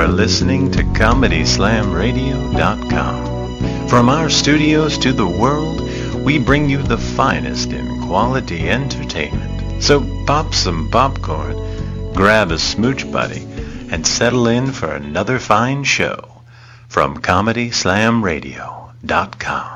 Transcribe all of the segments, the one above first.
are listening to ComedySlamRadio.com. From our studios to the world, we bring you the finest in quality entertainment. So pop some popcorn, grab a smooch buddy, and settle in for another fine show from ComedySlamRadio.com.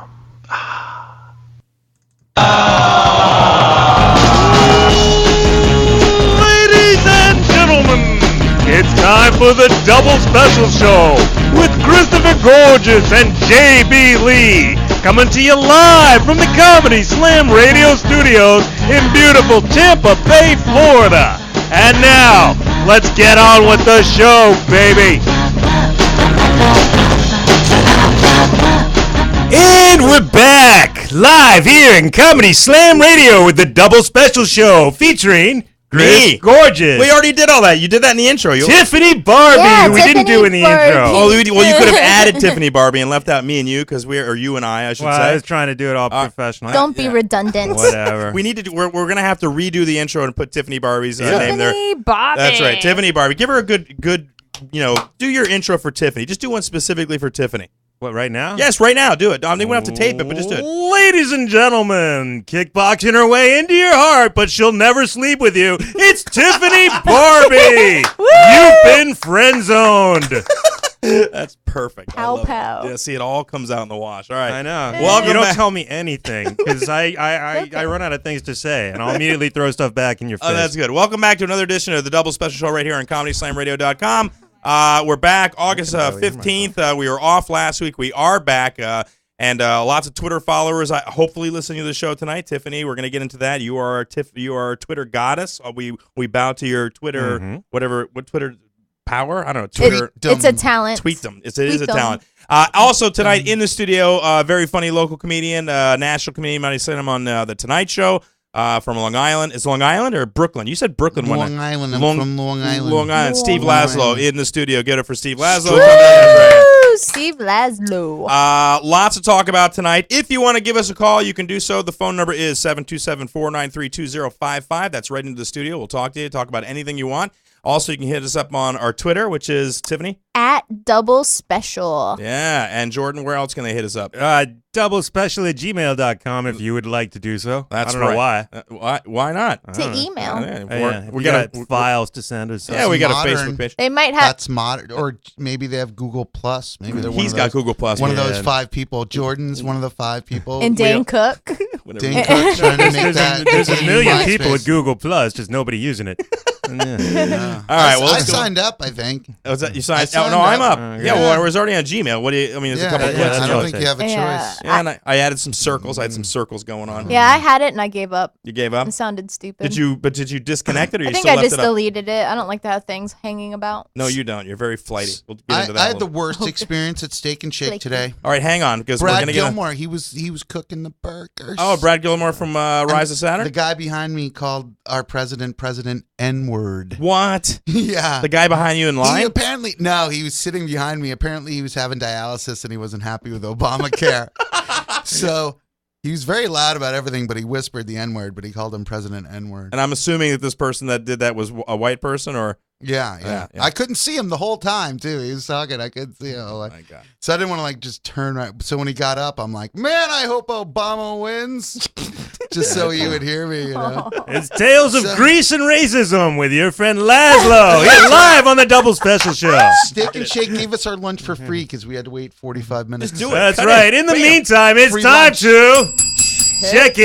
Ladies and gentlemen, it's time for the double special show with Christopher Gorges and J.B. Lee, coming to you live from the Comedy Slam Radio Studios in beautiful Tampa Bay, Florida. And now, let's get on with the show, baby. And we're back, live here in Comedy Slam Radio with the double special show featuring Chris Gorges. We already did all that. You did that in the intro. Tiffany Barbee, who we didn't do in the intro. Oh, well, you could have added Tiffany Barbee and left out me and you, because or you and I should say. I was trying to do it all professional. Don't be redundant. Whatever. We need to. We're gonna have to redo the intro and put Tiffany Barbee's name there. Tiffany Barbee. That's right, Tiffany Barbee. Give her a good. Do your intro for Tiffany. Just do one specifically for Tiffany. What, right now? Yes, right now. Do it. I mean, we don't have to tape it, but just do it. Ladies and gentlemen, kickboxing her way into your heart, but she'll never sleep with you. It's Tiffany Barbee. You've been friend-zoned. That's perfect. Pow, pow. Yeah, see, it all comes out in the wash. All right. I know. Welcome you don't back. tell me anything, because I run out of things to say, and I'll immediately throw stuff back in your face. Oh, that's good. Welcome back to another edition of the Double Special Show right here on ComedySlamRadio.com. We're back August 15th. We were off last week. We are back, and lots of Twitter followers hopefully listening to the show tonight. Tiffany, we're going to get into that. You are our Twitter goddess. We bow to your Twitter, what Twitter power? I don't know. Twitter. It's a talent. Tweet them. It is a talent. Also tonight in the studio, very funny local comedian, national comedian, might say him on the Tonight Show. From Long Island. Is it Long Island or Brooklyn? You said Brooklyn one night. Long Island. I'm from Long Island. Long Island. Steve Long Lazlow Island. in the studio. Get it for Steve Lazlow. Woo! Steve Lazlow. Lots to talk about tonight. If you want to give us a call, you can do so. The phone number is 727-493-2055. That's right into the studio. We'll talk to you. Talk about anything you want. Also, you can hit us up on our Twitter, which is, Tiffany? At Double Special. Yeah. And Jordan, where else can they hit us up? Doublespecial@gmail.com if you would like to do so. That's I don't know why. Why not? To email. We got files to send or something. Yeah, we got a modern. Facebook page. They might have. That's modern, or maybe they have Google Plus. Maybe they're He's got Google Plus. One of man. those 5 people. Jordan's one of the 5 people. And Dane Cook. Dane Cook's trying to make that. There's a million MySpace. people with Google Plus, just nobody using it. Yeah. All right. Well, I let's go. signed up. I think. Was that you signed? signed no, I'm up. up. Yeah. Yeah, well, I was already on Gmail. What do you? I mean, there's a couple of clicks. I that's don't all think it you have a Yeah. choice. Yeah, and I added some circles. I had some circles going on. Yeah, I had it and I gave up. You gave up? It sounded stupid. Did you disconnect it, or you I think still I left just it up? deleted it. I don't like to have things hanging about. No, you don't. You're very flighty. We'll get I into that. had a the little. worst experience at Steak and Shake Flaky. today. All right, hang on, because we're Brad gonna get. Gilmore, he was cooking the burgers. Oh, Brad Gilmore from Rise of Saturn. The guy behind me called our president N-word. What? Yeah. The guy behind you in He line? apparently, no, he was sitting behind me. Apparently, he was having dialysis and he wasn't happy with Obamacare. So he was very loud about everything, but he whispered the N-word, but he called him President N-word. And I'm assuming that this person that did that was a white person, or Yeah. Yeah. I couldn't see him the whole time, too. He was talking. I couldn't see him. oh my God. So I didn't want to, just turn right. So when he got up, I'm like, man, I hope Obama wins. Just so you would hear me, It's Tales of So- Grease and Racism with your friend Lazlow. Here live on the Double Special Show. Steak and Shake gave us our lunch for free because we had to wait 45 minutes. Just do it. That's Cut right. it. In the Bam. meantime, it's Free time lunch. to check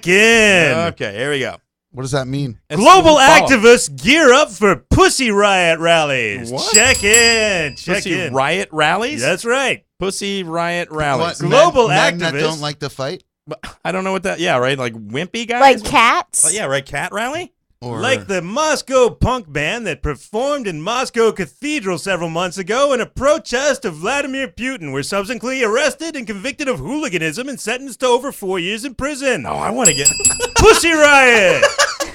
in. Okay, here we go. What does that mean? It's Global follow. activists gear up for Pussy Riot rallies. What? Check in. Pussy riot rallies? That's right. Pussy riot rallies. What, Global men that activists- don't like to fight? But I don't know what that. Yeah, right. Like wimpy guys. Like cats? Oh, yeah, right. Cat rally. Or Like the Moscow punk band that performed in Moscow Cathedral several months ago in a protest of Vladimir Putin were subsequently arrested and convicted of hooliganism and sentenced to over 4 years in prison. Oh, I want to get. Pussy Riot!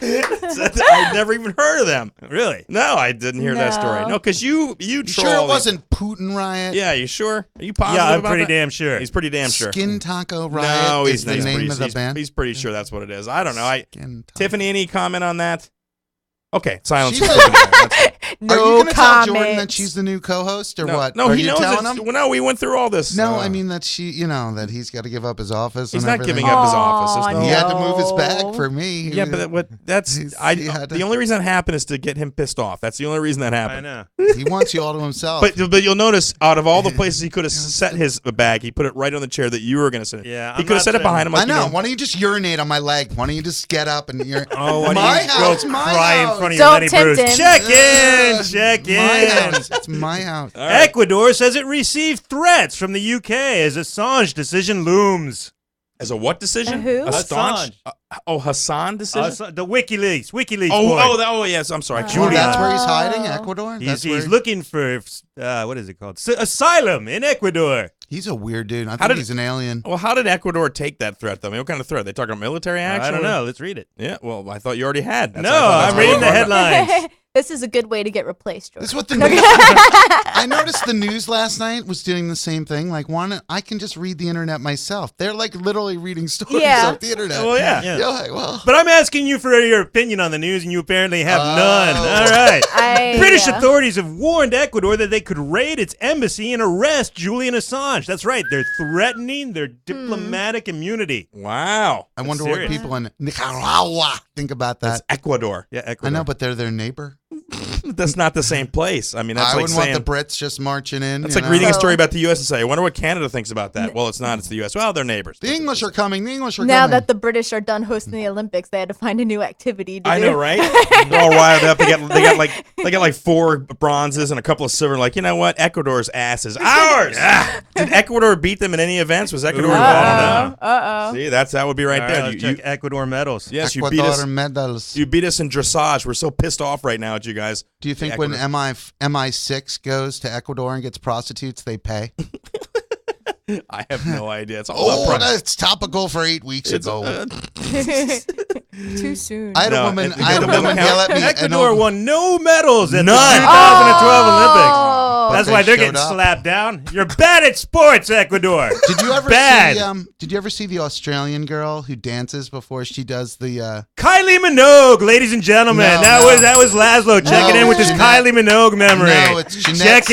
I've never even heard of them. Really? No, I didn't hear that story. No. No, because you You troll. sure it wasn't Putin Riot? Yeah, you sure? Are you positive? Yeah, I'm about pretty that? damn sure. He's pretty damn sure. Skin Taco Riot No, is he's the not. He's name pretty, of the he's, band. he's pretty sure that's what it is. I don't know. Skin Taco. Tiffany, any comment on that? Okay, silence. She for said- Tiffany. Are you going to tell Jordan that comment. she's the new co-host or No, what? no, Are he you knows telling it. him? Well, no, we went through all this. No, I mean that that he's got to give up his office. He's and not everything. giving up his office. There's Aw, no- He had to move his No. bag for me. Yeah, but that's he had to- the only reason that happened is to get him pissed off. That's the only reason that I happened. know. He wants you all to himself. But you'll notice, out of all the places he could have set his bag, he put it right on the chair that you were going to sit in. Yeah, he I'm could have not set it saying- behind him. Like I know. You know. Why don't you just urinate on my leg? Why don't you just get up and urinate? Oh, why my don't you house, go my cry in house. front of Don't your Lenny tempt Bruce? him. Check in, check in. My house. It's my house. All right. Ecuador says it received threats from the UK as Assange decision looms. As a what decision? A who? A staunch? Assange. Hassan decision? The WikiLeaks boy. Oh, yes. I'm sorry. Oh, Julia. that's where he's hiding, Ecuador? He's looking for, what is it called? Asylum in Ecuador. He's a weird dude. I How think did- he's an alien. Well, how did Ecuador take that threat, though? I mean, what kind of threat? They talking about military action? I don't know. Let's read it. Yeah, well, I thought you already had. That's No, why I thought that's I'm where reading we the were going. headlines. This is a good way to get replaced, This Jordan. is what the news. I noticed the news last night was doing the same thing. Like, I can just read the internet myself. They're like literally reading stories Yeah. off the internet. Well, yeah. Yeah. You're like, well, But I'm asking you for your opinion on the news, and you apparently have none. Oh. All right. British Yeah. authorities have warned Ecuador that they could raid its embassy and arrest Julian Assange. That's right. They're threatening their diplomatic immunity. Wow. I wonder serious. what people in Nicaragua think about that. That's Ecuador. Yeah, I Ecuador. know, but they're their neighbor. That's not the same place. I mean, that's I like wouldn't saying... want the Brits just marching in. That's you like know? reading a So- story about the U.S. and say, I wonder what Canada thinks about that. Well, it's not. It's the U.S. Well, they're neighbors. The English are coming. The English are Now coming. that the British are done hosting the Olympics, they had to find a new activity to I do. know, right? They're all riled up. They got like 4 bronzes and a couple of silver. Like, you know what? Ecuador's ass is ours. Did Ecuador beat them in any events? Was Ecuador Ooh, involved? Uh-oh. See, that would be right All there. let's check Ecuador medals. Yes, you Ecuador beat us. medals. You beat us in dressage. We're so pissed off right now at you guys. Do you think Ecuador. when MI6 goes to Ecuador and gets prostitutes, they pay? I have no idea. It's all Oh, about that's topical for 8 weeks It's, ago. Too soon. I had a No, woman. it I had a doesn't woman count. yell at me. and Ecuador won no medals at None. the 2012 Olympics. Oh. That's But why they they're showed getting up. slapped down. You're bad at sports, Ecuador. Did you ever Bad. see? Did you ever see the Australian girl who dances before she does the? Kylie Minogue, ladies and gentlemen. No, that was Laszlo checking in with his Jeanette. Kylie Minogue memory. No, it's Jeanette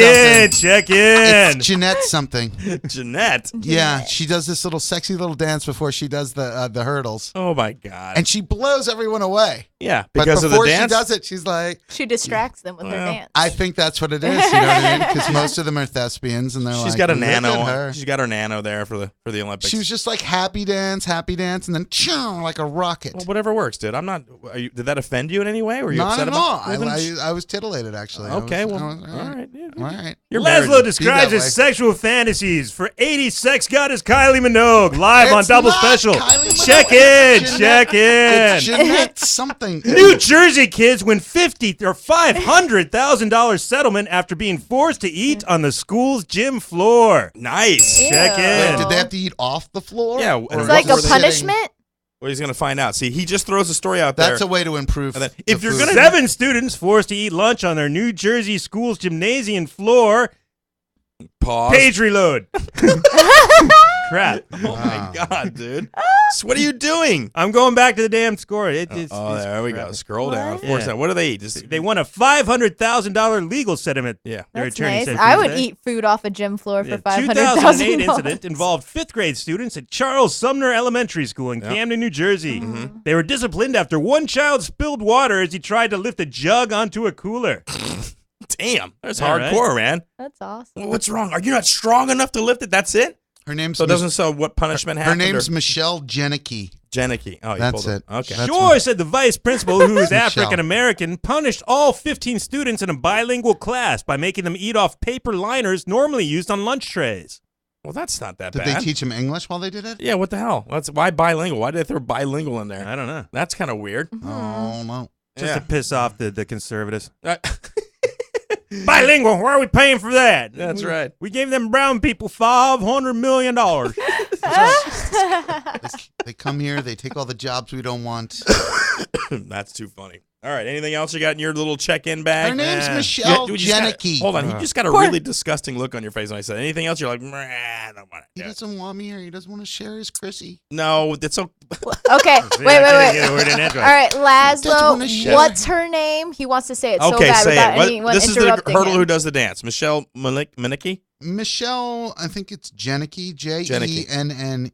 check in. It's Jeanette something. Jeanette. Yeah, she does this little sexy little dance before she does the hurdles, Oh, my God. and she blows everyone away. yeah, But because of the before dance. she does it, she's like, She distracts them with her Well, dance. I think that's what it is. You know what I mean? Because most of them are thespians, and they're She's like, got a "Look at nano. her." She's got her nano there for the Olympics. She was just like happy dance, and then chow, like a rocket. Well, whatever works, dude. I'm not. Did that offend you in any way? Were you Not upset at all. about? Well, then I was titillated actually. okay, I was, well, I was- all right. Yeah, all right. You're married. Laszlo describes that his way. sexual fantasies for 80s sex goddess Kylie Minogue live on It's Double not Special. Kylie Minogue. Check It's in, Jeanette- check in. It's Jeanette something. New Jersey kids win $500,000 settlement after being forced to eat on the school's gym floor. Nice. Check Ew. in. Wait, did they have to eat off the floor? Yeah, Or and It's what like were a they punishment? sitting? Well, he's gonna find out. See, he just throws a story out there. That's a way to improve. And then, the if you're food. gonna- 7 students forced to eat lunch on their New Jersey school's gymnasium floor. Pause. Page reload. Crap. Oh my God, dude. So what are you doing? I'm going back to the damn score. It's There we go. crap. Scroll down. What? Force down. What do they eat? Just They won a $500,000 legal settlement. yeah. Their That's attorney nice. said I would Tuesday. eat food off a gym floor for The $500,000. 2008 incident involved 5th grade students at Charles Sumner Elementary School in Yep. Camden, New Jersey. Mm-hmm. They were disciplined after one child spilled water as he tried to lift a jug onto a cooler. Damn. That's Yeah, right. hardcore, man. That's awesome. Well, what's wrong? Are you not strong enough to lift it? That's it. Her name's So it doesn't show what punishment her happened. name's or- Michelle Jenicky. Jenicky. Oh, you That's pulled it. Okay. That's Shore said the vice principal, who is Michelle. African American, punished all 15 students in a bilingual class by making them eat off paper liners normally used on lunch trays. Well, that's not that Did bad. they teach them English while they did it? Yeah. What the hell? Why bilingual? Why did they throw bilingual in there? I don't know. That's kind of weird. Oh no. Just to piss off the conservatives. Uh, Bilingual, why are we paying for that? That's right. We gave them brown people $500 million. They come here, they take all the jobs we don't want. That's too funny. All right, anything else you got in your little check-in bag? Her name's Michelle Janicki. Hold on, you just got a really disgusting look on your face when I said anything else. You're like, I don't want He it. doesn't want me, or he doesn't want to share his Chrissy. No, that's so. Okay, wait. All All right, Lazlow, wanna share. what's her name? He wants to say it so Okay, bad say without it. anyone This is the interrupting hurdle him. who does the dance. Michelle Janicki? Michelle, I think it's Janicki, Jenneke.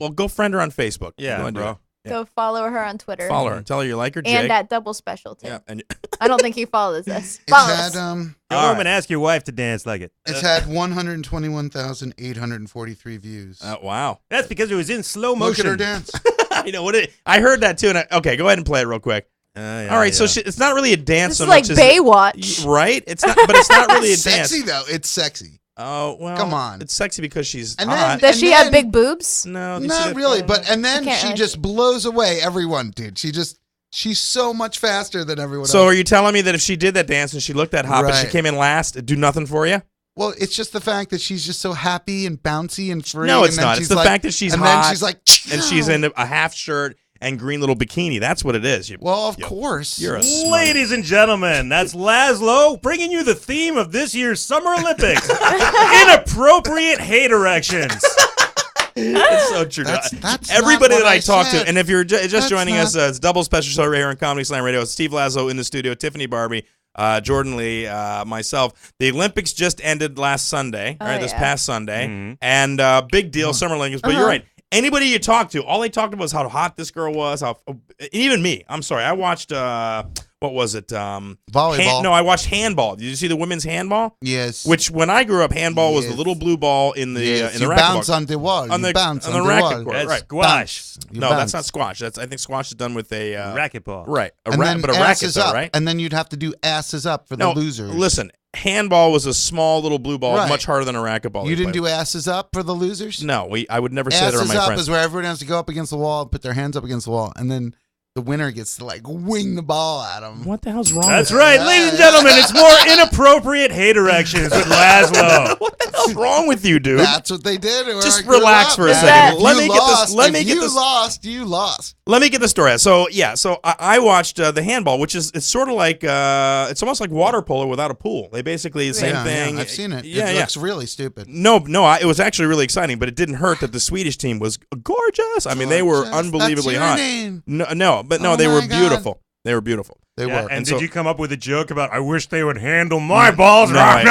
Well, go friend her on Facebook. Go Yeah, ahead and do bro. it. Go follow her on Twitter. Follow her. Tell her you like her, Jake. And that double special, too. Yeah, and I don't think he follows us. It's Follow had us. Go All home right. and ask your wife to dance like it. it's had 121,843 views. wow. That's because it was in slow Look motion. at her dance. I know what it. I heard that too. And okay, go ahead and play it real quick. Yeah, All right, so yeah. it's not really a dance This so is like much as Baywatch. right? It's not, but it's not really a It's dance. sexy though. It's sexy. Oh well, Come on. It's sexy because she's And hot. Does And she then- have big boobs? No, you see Not that really, photo? and then I can't she really just blows away everyone, dude. She's so much faster than everyone So else. are you telling me that if she did that dance and she looked that hot, but she Right. came in last, it'd do nothing for you? Well, it's just the fact that she's just so happy and bouncy and free. No, it's and then not. she's It's the like- fact that she's and hot then she's like, and she's in a half shirt and green little bikini. That's what it is. well, of course. You're a Ladies and gentlemen, that's Lazlow bringing you the theme of this year's Summer Olympics. Inappropriate hate erections. It's so true. That's Everybody not that what I talk said. to, and if you're just That's joining not- us, it's a double special show right here on Comedy Slam Radio. It's Steve Lazlow in the studio, Tiffany Barbee, Jordan Lee, myself. The Olympics just ended last Sunday, Oh, right? This yeah. past Sunday, Mhm. and big deal, Summer Olympics. But you're right. Anybody you talk to, all they talked about was how hot this girl was. Even me. I'm sorry. I watched. What was it? Volleyball. No, I watched handball. Did you see the women's handball? Yes. Which, when I grew up, handball was the Yes. little blue ball in the yes. in the you racquetball. bounce on the wall. On you the- bounce on on the the racket wall. court. That's Right. squash. Bounce. You No, bounce. that's not squash. That's I think squash is done with a Racquetball. right, And then but a racket asses though, up, right? and then you'd have to do asses up for No, the losers. listen, handball was a small little blue ball, Right. much harder than a racquetball. You didn't do asses up for the losers. No, I would never say that around Asses my up friends. is where everyone has to go up against the wall, put their hands up against the wall, and then the winner gets to like wing the ball at them. What the hell's wrong? That's with right, ladies and gentlemen. It's more inappropriate hate erections with Lazlow. What the hell's wrong with you, dude? That's what they did. where Just I grew relax up, for a man. second. If Let you me get this- lost- let if me get you this- lost. You lost. Let me get the story out. So yeah, I watched the handball, which is it's sort of like it's almost like water polo without a pool. They basically the same Yeah, thing. yeah, I've seen it. Yeah, it yeah. looks really stupid. No, it was actually really exciting, but it didn't hurt that the Swedish team was gorgeous. I mean, they were Gorgeous. unbelievably That's your hot. name. No, Oh they were my God. beautiful. They were beautiful. They Yeah, were. and And did so- you come up with a joke about, I wish they would handle my balls? No, I-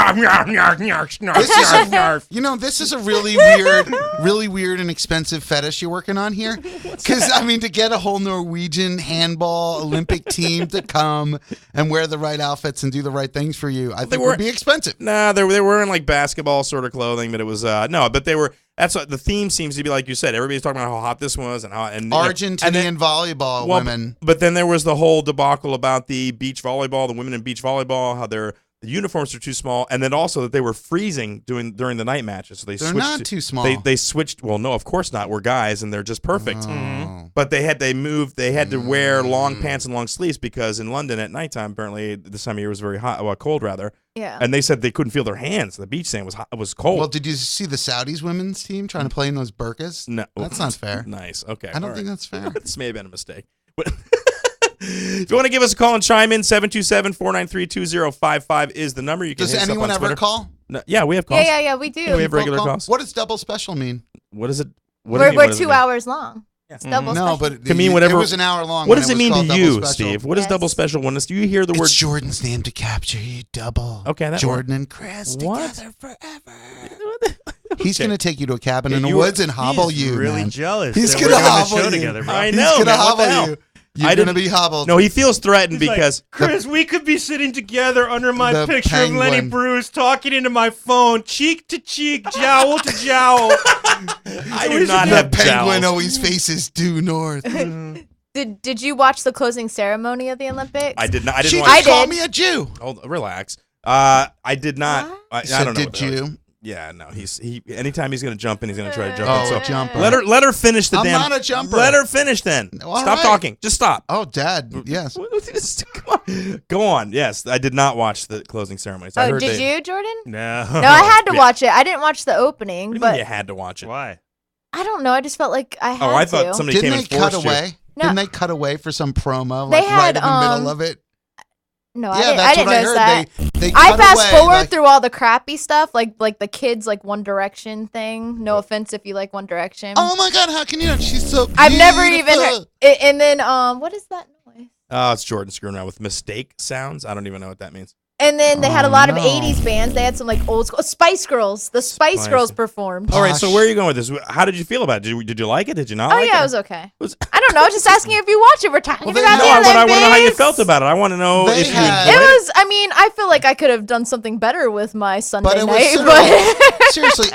This is a really weird and expensive fetish you're working on here. Because, I mean, to get a whole Norwegian handball Olympic team to come and wear the right outfits and do the right things for you, I think were- would be expensive. Nah, they were wearing like basketball sort of clothing, but it was no, but they were. That's what the theme seems to be, like you said. Everybody's talking about how hot this was and how and Argentinian and then- volleyball well, women. But then there was the whole debacle about the beach volleyball, the women in beach volleyball, how the uniforms are too small, and then also that they were freezing during the night matches. So they They're switched not to- too small. They switched. Well, no, of course not. We're guys, and they're just perfect. Oh. But they had to wear long pants and long sleeves because in London at nighttime, apparently this time of year was very hot, cold rather. Yeah. And they said they couldn't feel their hands. The beach sand was hot, was cold. Well, did you see the Saudis women's team trying to play in those burqas? No, That's not fair. Nice. Okay. I don't think that's fair. This may have been a mistake. But if you want to give us a call and chime in, 727-493-2055 is the number. You can Does hit us up anyone on ever Twitter. call? No, yeah, we have calls. Yeah, we do. we have regular Call? calls. What does double special mean? What is it? What do you mean, We're what does it 2 mean? hours long. It's double No, special. but Can mean whatever- It was an hour long. What when does it was mean to called double you, special. Steve? What is Yes. double special? When do you hear the word? It's Jordan's name to capture you double. Okay, that Jordan and Chris What? together forever. He's Okay. going to take you to a cabin Yeah, in the you were- woods and hobble He's you, really man. jealous. He's that gonna we're doing hobble the show you. together, bro. I He's know, going to man, what the hobble hell? you. You're I going to didn't- be hobbled. No, he feels threatened He's like, because Chris, we could be sitting together under my The picture of Lenny penguin. Bruce, talking into my phone, cheek to cheek, jowl to jowl. I do not the have penguin jowls. always faces due north. Did you watch the closing ceremony of the Olympics? I did not. I didn't She watch. just I called did. me a Jew. Hold, relax. I did not. What? I He said, don't know. did what the hell- you? Yeah, no. He. Anytime he's gonna jump in, he's gonna try to jump Oh, in. So a jumper. let her finish the I'm damn. not a jumper. Let her finish then. All Stop right. talking. Just stop. Oh, Dad, yes. Come on. Go on. Yes, I did not watch the closing ceremonies. I Oh, heard did they, you, Jordan? No. No, I had to Yeah. watch it. I didn't watch the opening, What do you mean but you had to watch it? Why? I don't know. I just felt like I had Oh, I to. thought somebody Didn't came they and cut forced you. away? No. Didn't they cut away for some promo, They like had, right in the middle of it? No, Yeah, I that's didn't what I notice heard. that. They I cut fast away, forward like- through all the crappy stuff, like the kids like One Direction thing. No offense if you like One Direction. Oh my God! How can you not? She's so. I've never even beautiful. heard. And then what is that noise? Oh, it's Jordan screwing around with mistake sounds. I don't even know what that means. And then they had a Oh, lot of no. 80s bands. They had some like old school Spice Girls. The Spice Girls performed. All right, so Posh. where are you going with this? How did you feel about it? Did you like it? Did you not Oh like it? yeah, it was okay. Was- I don't know. Just asking if you watch it. We're talking Well, they about know. the No, I Olympics. want to know how you felt about it. I want to know They if you had- enjoyed It was. I mean, I feel like I could have done something better with my Sunday But it was night. sort of But seriously,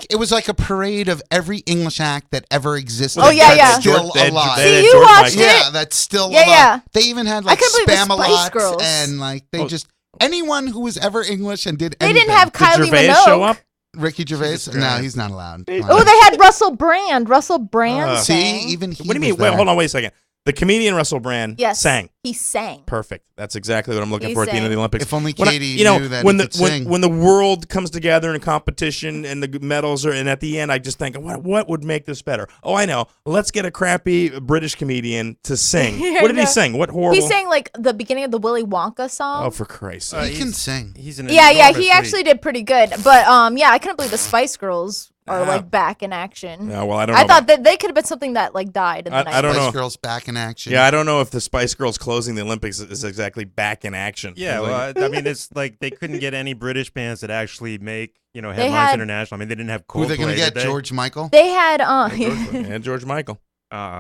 it was like a parade of every English act that ever existed. Oh, yeah, that's yeah. still They had- alive. they had See, you George watched Michael. it. Yeah, that's still Yeah, alive. yeah. They even had I like couldn't believe the Spice Spamalot Girls. and like they Oh. just anyone who was ever English and did they anything. didn't have Did Kylie Gervais Minogue. show up? Ricky Gervais. Jesus No, Christ. he's not allowed. Oh, they had Russell Brand. Russell Brand See, sang. even he What do you mean? was Wait, there. hold on, wait a second. The comedian Russell Brand Yes, sang. He sang. Perfect. That's exactly what I'm looking He for at the end of the sang. Olympics. If only When Katie knew that when he the could sing. when the world comes together in a competition and the medals are, and at the end I just think, what would make this better? Oh, I know. Let's get a crappy British comedian to sing. Yeah, What did he no. sing? What horrible? He sang like the beginning of the Willy Wonka song. Oh, for Christ's sake! He can sing. He's an Yeah, enormous he actually did pretty good. But yeah, I couldn't believe the Spice Girls are like back in action. Yeah, well, I don't know. I thought that they could have been something that like died in the I don't 90s. know. Spice Girls back in action. Yeah, I don't know if the Spice Girls closing the Olympics is exactly back in action. Yeah, Like- well, I mean, it's like they couldn't get any British bands that actually make They headlines had- international. I mean, they didn't have Who are they Coldplay. going to get? did they? George Michael? They had and George Michael.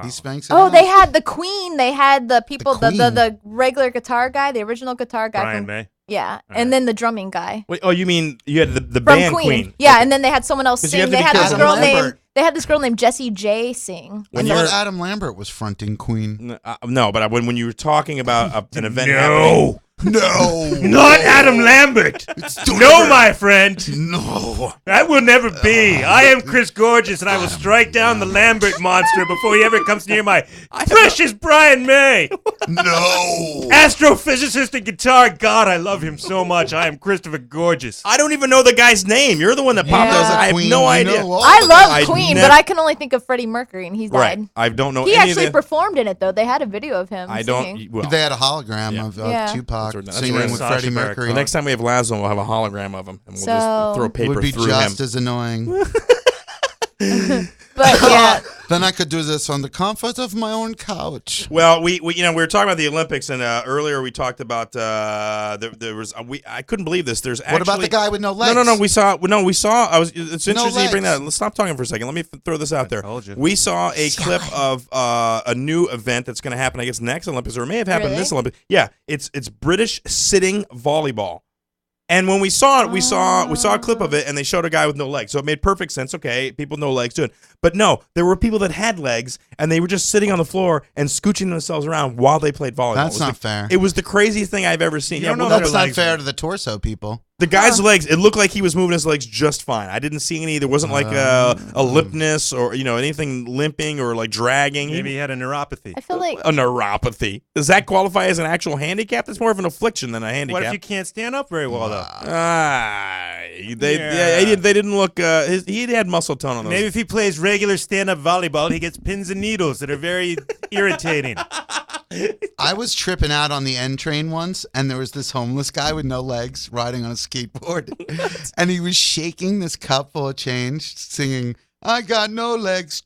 He spanks it oh, out. they had the Queen. They had the people, the Queen. regular guitar guy, the original guitar guy Brian from May. yeah, All and right. then the drumming guy Wait, oh, you mean you had the from band Queen. Yeah, and then they had someone else 'Cause you have sing. to They be had this careful. girl Adam named Lambert. Jessie J sing. When I you're- thought Adam Lambert was fronting Queen. No, but when you were talking about an event No. happening, No. Not Adam Lambert. No, my friend. No. That will never be. I am Chris Gorges, and I will strike down the Lambert monster before he ever comes near my precious Brian May. No. Astrophysicist and guitar god. I love him so much. I am Christopher Gorges. I don't even know the guy's name. You're the one that popped. Yeah. Out. I have Queen, no you idea. know all I the love guys. Queen, nev- but I can only think of Freddie Mercury, and he's Right. died. I don't know He any actually of the. performed in it though. They had a video of him. I singing. don't. Well, They had a hologram Yeah. of Yeah. Tupac That's singing right. with Sasha Freddie Baron Mercury. the next time we have Lazlow, we'll have a hologram of him, and we'll So- just throw It paper would be through just him. as annoying. But yeah, Then I could do this on the comfort of my own couch. Well, we were talking about the Olympics, and earlier we talked about there was I couldn't believe this. There's actually What about the guy with no legs? No. We saw. It's interesting you bring that. legs. Let's stop talking for a second. Let me throw this out there. told you. We saw a clip of a new event that's going to happen. I guess next Olympics, or it may have happened Really? this Olympics. Yeah, it's British sitting volleyball. And when we saw it, we saw a clip of it, and they showed a guy with no legs. So it made perfect sense. Okay, people with no legs doing. But no, there were people that had legs, and they were just sitting on the floor and scooching themselves around while they played volleyball. That's It was not the- fair. It was the craziest thing I've ever seen. You don't know That's their not legs. fair to the torso people. The guy's legs, it looked like he was moving his legs just fine. I didn't see any. There wasn't like a limpness or anything limping or like dragging. Maybe he had a neuropathy. I feel like A neuropathy. Does that qualify as an actual handicap? That's more of an affliction than a handicap. What if you can't stand up very well, though? They didn't look. He had muscle tone on those. Maybe if he plays regular stand-up volleyball, he gets pins and needles that are very irritating. I was tripping out on the N train once, and there was this homeless guy with no legs riding on a skateboard, and he was shaking this cup full of change, singing, "I got no legs,"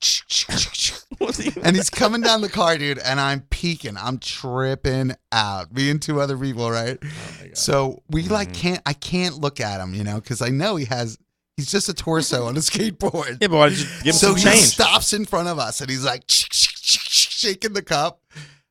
and he's coming down the car, dude, and I'm peeking, I'm tripping out, me and two other people, right? So we I can't look at him, because I know he's just a torso on a skateboard. Yeah, but why did you give him So some he change? stops in front of us, and he's like shaking the cup.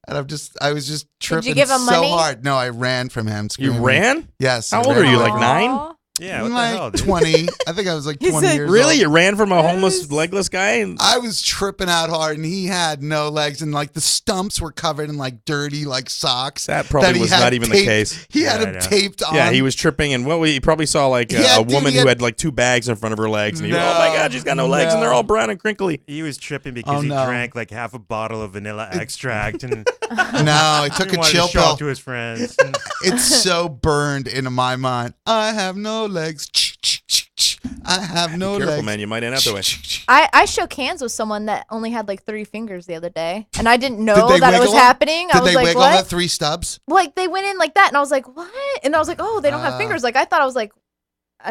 And I was just tripping give him so money? hard. No, I ran from him. You Screaming. ran? Yes. How I old ran are you, from like him. 9? Aw. Yeah, what the Like hell, dude? 20. I think I was like He 20 said- years Really? old. You ran from a homeless, legless guy? I was tripping out hard, and he had no legs, and like the stumps were covered in like dirty like socks. That probably he was had not even the taped- case. He had Yeah, them I know. taped on. Yeah, he was tripping, and he probably saw like Yeah, a dude, woman he who had- had like 2 bags in front of her legs, and he No, oh my god, she's got no legs, and they're all brown and crinkly. He was tripping because Oh, he no. drank like half a bottle of vanilla extract and No, he took he a wanted chill to show off pill. to his friends. It's so burned into my mind. I have no legs. I have no Careful, legs. man. You might end up that way. I shook hands with someone that only had like 3 fingers the other day, and I didn't know Did they that it was wiggle? happening. I Did was they like, wiggle what? the 3 stubs? Like they went in like that, and I was like, what? And I was like, oh, they don't have fingers. Like I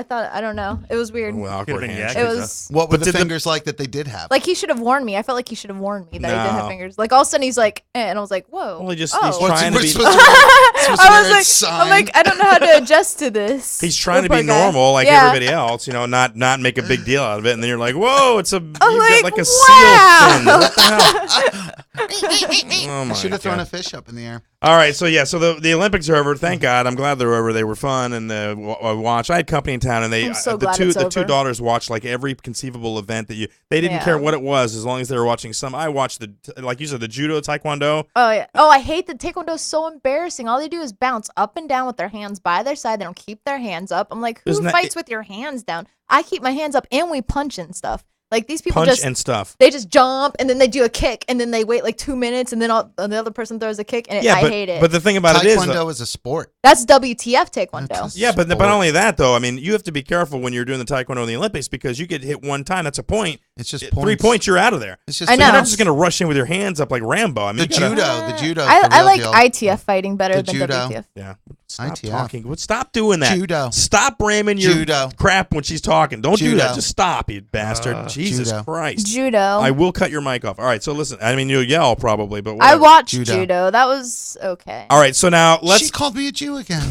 thought, I don't know. It was weird. Well, awkward Could've been handshake. It Yakuza. was What were But the did fingers like that they did have? like he should have warned me. I felt like he should have warned me that he didn't No. have fingers. Like all of a sudden he's like, and I was like, whoa. Well, he's oh. trying to be. I was like, I'm like, I don't know how to adjust to this. He's trying to Poor be guy. normal like Yeah. everybody else, not make a big deal out of it. And then you're like, whoa, it's a you got like, like a wow. seal fin. What the hell? Oh I my should have thrown God. a fish up in the air. All right, so the Olympics are over. Thank God. I'm glad they're over. They were fun and watch. I had company in town, and I'm so the glad two it's the two over. daughters watched like every conceivable event that they didn't Yeah. care what it was as long as they were watching some. I watched like you said, the judo, taekwondo. Oh yeah. Oh, I hate that taekwondo is so embarrassing. All they do is bounce up and down with their hands by their side. They don't keep their hands up. I'm like, who Isn't that- fights with your hands down? I keep my hands up, and we punch and stuff. Like these people Punch just and stuff. they just jump and then they do a kick and then they wait like 2 minutes and then and the other person throws a kick and I hate it. But the thing about it is, Taekwondo is a sport. That's WTF taekwondo. That's a yeah, but sport. not only that though. I mean, you have to be careful when you're doing the taekwondo in the Olympics because you get hit one time. That's a point. It's just 3 points, you're out of there. It's just I So you're know. not just gonna rush in with your hands up like Rambo. I mean, the you gotta- judo. The judo. I like ITF fighting better The than judo. WTF. Yeah. Stop ITF. talking. Stop doing that. Judo. Stop ramming your Judo. crap when she's talking. Don't do Judo. that. Just stop, you bastard. Jesus Judo. Christ. Judo. I will cut your mic off. All right, so listen. I mean, you'll yell probably, but I whatever. watched Judo. judo. That was okay. All right, so now let's. She called me a Jew again.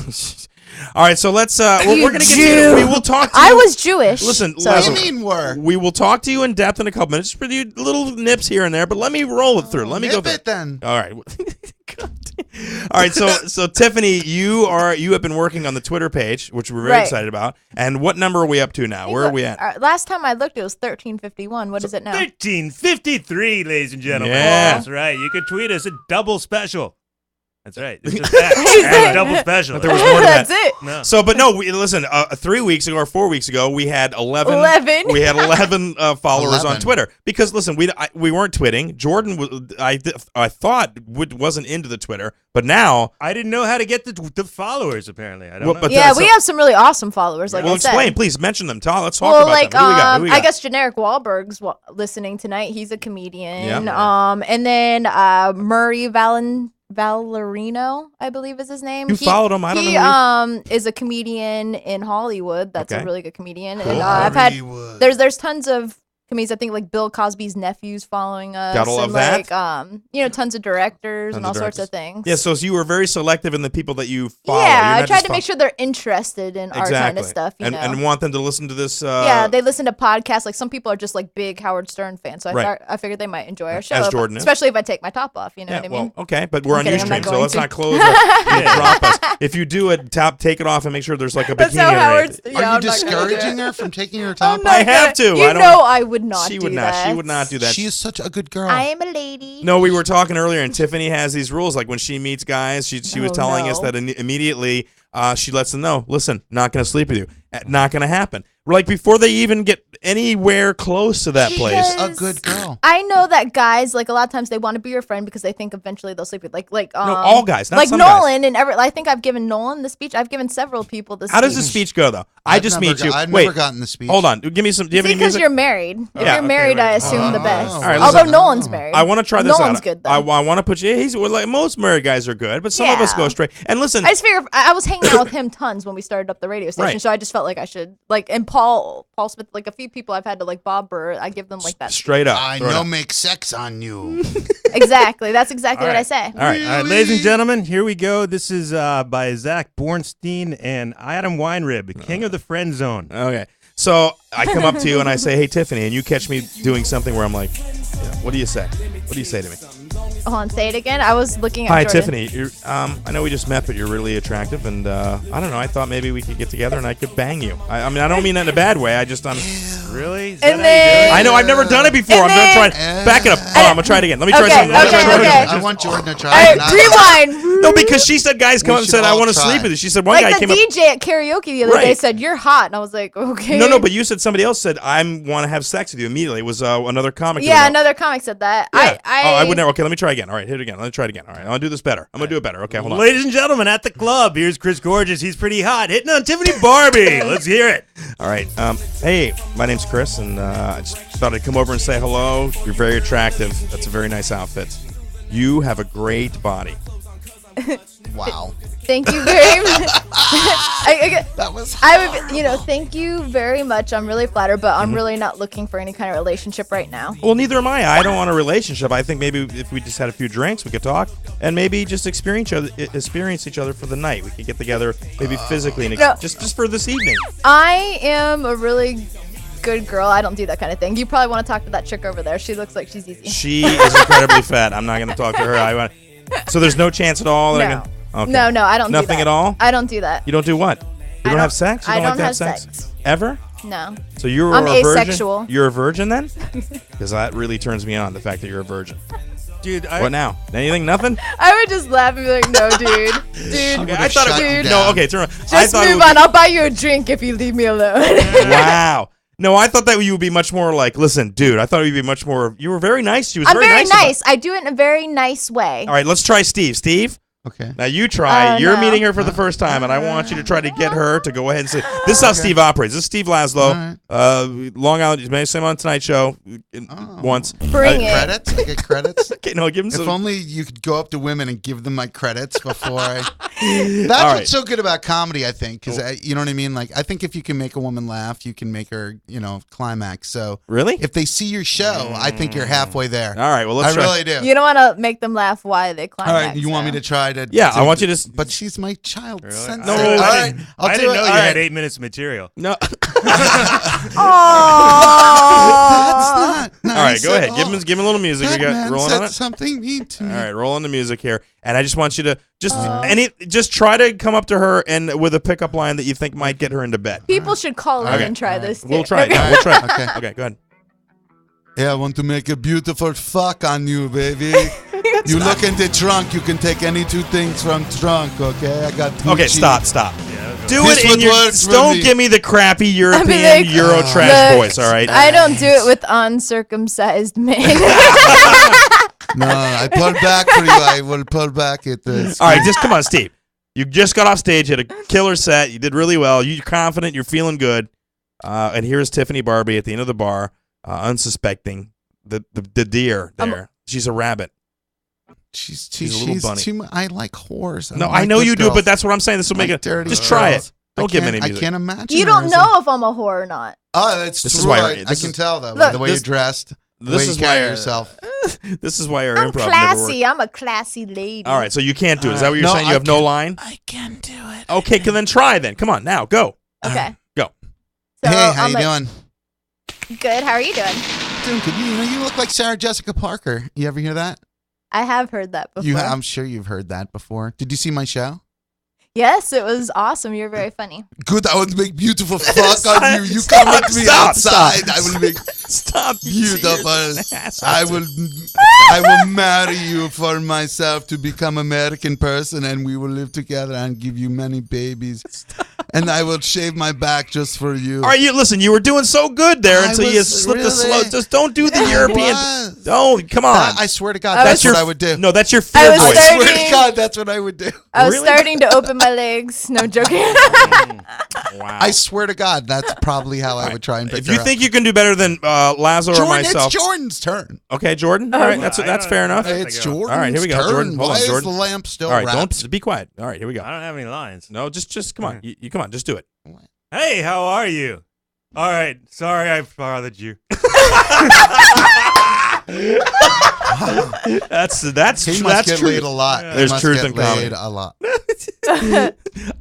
All right, so let's. We're You gonna get. Jew. We will talk. To you. I was Jewish. Listen, so. What do Lazlow, you mean were? We will talk to you in depth in a couple minutes. Just for you little nips here and there, but let me roll it through. Let me go Nip through. it then. All right. All right. So Tiffany, you have been working on the Twitter page, which we're very Right. excited about. And what number are we up to now? Where are we at? Last time I looked, it was 1351. What is it now? 1353, ladies and gentlemen. Yeah. That's right. You can tweet us at double special. That's right. It's just that. Double special. There was more to that. That's it. No. So, but no, listen. 3 weeks ago or 4 weeks ago, we had 11. 11. We had 11 followers on 11. Twitter because listen, we weren't twitting. Jordan, I thought wasn't into the Twitter, but now. I didn't know how to get the followers, apparently. I don't Well, know. but Yeah, so- we have some really awesome followers. Like well, I said. explain, please mention them. Let's talk Well, about like them. Who do we got? Who we I got? guess generic Wahlberg's listening tonight. He's a comedian. Yeah. And then Murray Valerino, I believe is his name. You followed him? I don't know He is a comedian in Hollywood. That's Okay. a really good comedian. Cool. And I've had Hollywood. there's tons of comedians. I think like Bill Cosby's nephew's following us. Gotta love and that. like tons of directors Tons and of all sorts directors. of things. Yeah, so you were very selective in the people that you follow. Yeah, You're I not tried just to make sure they're interested in our kind of stuff. You know? and want them to listen to this. Yeah, they listen to podcasts. Like some people are just like big Howard Stern fans, so Right. I figured they might enjoy our show. As Jordan is. Especially if I take my top off. You know Yeah, what I mean? well, okay, but we're I'm on kidding, I'm Ustream, not so going let's to. not close you drop us. If you do it, take it off and make sure there's like a That's bikini how underneath. Howard's. Are Yeah, you I'm not gonna do discouraging it. her from taking her I'm top not off? I have gonna- to. You I don't- know I would not. She do would not. that. She would not do that. She is such a good girl. I am a lady. No, we were talking earlier, and Tiffany has these rules. Like when she meets guys, she was Oh, telling us no. that immediately she lets them know, listen, not going to sleep with you. Not going to happen. Like before they even get anywhere close to that place. A good girl. I know that guys like a lot of times they want to be your friend because they think eventually they'll sleep with no all guys, not like some guys. Nolan and I think I've given Nolan the speech. I've given several people the speech. How does the speech go, though? I just meet you. I've Wait, never gotten the speech. hold on. Give me some. Do you have any because music? you're married. If Yeah, you're okay, married, right. I assume the best. All right, Although listen. Nolan's married. I want to try this Nolan's out. good though. I want to put you. He's like most married guys are good, but some of us Yeah. go straight. And listen, I just figure I was hanging out with him tons when we started up the radio station, Right. so I just felt like I should and Paul Smith, like a few people I've had to like Bob Burr, I give them like that. straight up. I throw it know out. make sex on you. Exactly. That's exactly All what I right. say. All right. All right, ladies and gentlemen, here we go. This is by Zach Bornstein and Adam Weinrib, King of the Friend Zone. Okay. So I come up to you and I say, "Hey, Tiffany," and you catch me doing something where I'm like, "What do you say? What do you say to me?" Hold on, say it again. I was looking at Hi, Jordan. Tiffany. I know we just met, but you're really attractive, and I don't know. I thought maybe we could get together and I could bang you. I mean, I don't mean that in a bad way. Really? Is And that how you do then- it? I know I've never done it before. And I'm then- gonna try. Back it up. Hold on, I'm gonna try it again. Let me try Okay, something. Let me okay, try something. okay. I want Jordan to All try. right, and I- rewind. No, because she said guys come We up and should said I all want to try. sleep with you. She said one guy Like the came up. DJ at karaoke the other day Right. said you're hot, and I was like, okay. No, but you said somebody else said I want to have sex with you immediately. It was another comic. that Yeah, went out. another comic said that. Yeah. I would never. Okay, let me try again. All right, hit it again. Let me try it again. All right, I'll do this better. I'm gonna do it better. Okay, hold on. Ladies and gentlemen, at the club, here's Chris Gorges. He's pretty hot, hitting on Tiffany Barbee. Let's hear it. All right. Hey, my name's Chris, and I just thought I'd come over and say hello. You're very attractive. That's a very nice outfit. You have a great body. Wow. Thank you very much. That was Thank you very much. I'm really flattered, but I'm really not looking for any kind of relationship right now. Well, neither am I. I don't want a relationship. I think maybe if we just had a few drinks, we could talk, and maybe just experience each other for the night. We could get together, maybe physically, and just for this evening. I am a really good girl. I don't do that kind of thing. You probably want to talk to that chick over there. She looks like she's easy. She is incredibly fat. I'm not going to talk to her. So there's no chance at all? No. Okay. No, I don't do that. Nothing at all? I don't do that. You don't do what? You don't have sex? You I don't like don't to have sex? sex. Ever? No. So you're I'm a virgin? asexual. You're a virgin then? Because that really turns me on, the fact that you're a virgin. Dude, What now? Anything? Nothing? I would just laugh and be like, no, dude. Dude. Okay, I thought shut you No, down. okay, turn around. Just move on. I'll buy you a drink if you leave me alone. Wow. No, I thought that you would be much more like, listen, dude, I thought you'd be much more, you were very nice. She was I'm very nice. I do it in a very nice way. All right, let's try Steve. Steve? Okay. Now you try. You're no. meeting her for the first time, and I want you to try to get her to go ahead and say, this is how Steve operates. This is Steve Lazlow. Long Island, you may have seen him on Tonight Show once. Bring it. Credits? I get credits? Okay, no, give him If some. only you could go up to women and give them my credits before I. That's All right. what's so good about comedy, I think, because you know what I mean. Like, I think if you can make a woman laugh, you can make her, climax. So Really? if they see your show, I think you're halfway there. All right, well, let's I try. really do. You don't want to make them laugh while they climb. All right, you want me to try to? Yeah, I want you to. But she's my child. Really? Sensitive. No, All I right, I'll I do didn't it. know All you right. had 8 minutes of material. No. Oh. That's not All right, nice go at ahead. Give him a little music. That We got man rolling said on it. something mean to me. All right, rolling the music here, and I just want you to just try to come up to her and with a pickup line that you think might get her into bed. People should call in Okay. and try this. Too. We'll try it. Okay. Yeah, we'll try it. Okay. Okay, go ahead. Yeah, I want to make a beautiful fuck on you, baby. You look in the trunk. You can take any two things from trunk, okay? I got two Okay, cheeks. stop. Do This it in would your. work for Don't me. give me the crappy European like, Euro trash look, voice. All right. I don't do it with uncircumcised men. No, I pull back for you. I will pull back at this. All right, just come on, Steve. You just got off stage, had a killer set. You did really well. You're confident. You're feeling good. And here's Tiffany Barbee at the end of the bar, unsuspecting the deer there. She's a rabbit. She's a little bunny. I like whores. No, don't I like know good you do, girls. but that's what I'm saying. This will make Like it. dirty Just try girls. it. Don't give me any I music. can't imagine. You her don't as a- know if I'm a whore or not. Oh, that's This true. is why I this can is- tell though by Look, the way this- you're dressed, the this way you is carry why- yourself. This is why our I'm improv never classy. worked. I'm a classy lady. All right, so you can't do it. Is that what you're No, saying? You I have no can- line? I can do it. Okay, then try then. Come on, now, go. Okay. Go. So Hey, how I'm you like, doing? Good. How are you doing? Doing good. You look like Sarah Jessica Parker. You ever hear that? I have heard that before. I'm sure you've heard that before. Did you see my show? Yes, it was awesome. You're very funny. Good. I would make beautiful fuck on you. You come with me outside. I will make Stop. beautiful. Ass. I will marry you for myself to become American person, and we will live together and give you many babies. And I will shave my back just for you. All right, listen, you were doing so good there I until you was slipped a really- slow. Just don't do the I European. was. Don't, come on. I swear to God, I that's was- what I would do. No, that's your I fear was voice. I swear starting- to God, that's what I would do. I was Really? starting to open my legs. No joking. Wow. I swear to God, that's probably how I would try and pick If you her think you can do better than Lazlow or Jordan, myself. it's Jordan's turn. Okay, Jordan. All right, that's fair enough. Hey, It's go. Jordan's All right, here we go. turn. Jordan, hold on, Why is Jordan. the lamp still All right, wrapped? don't be quiet. All right, here we go. I don't have any lines. No, just come on. You come on, just do it. Hey, how are you? All right. Sorry I bothered you. That's He that's must get true. laid a lot. He There's must truth get in comedy. laid a lot.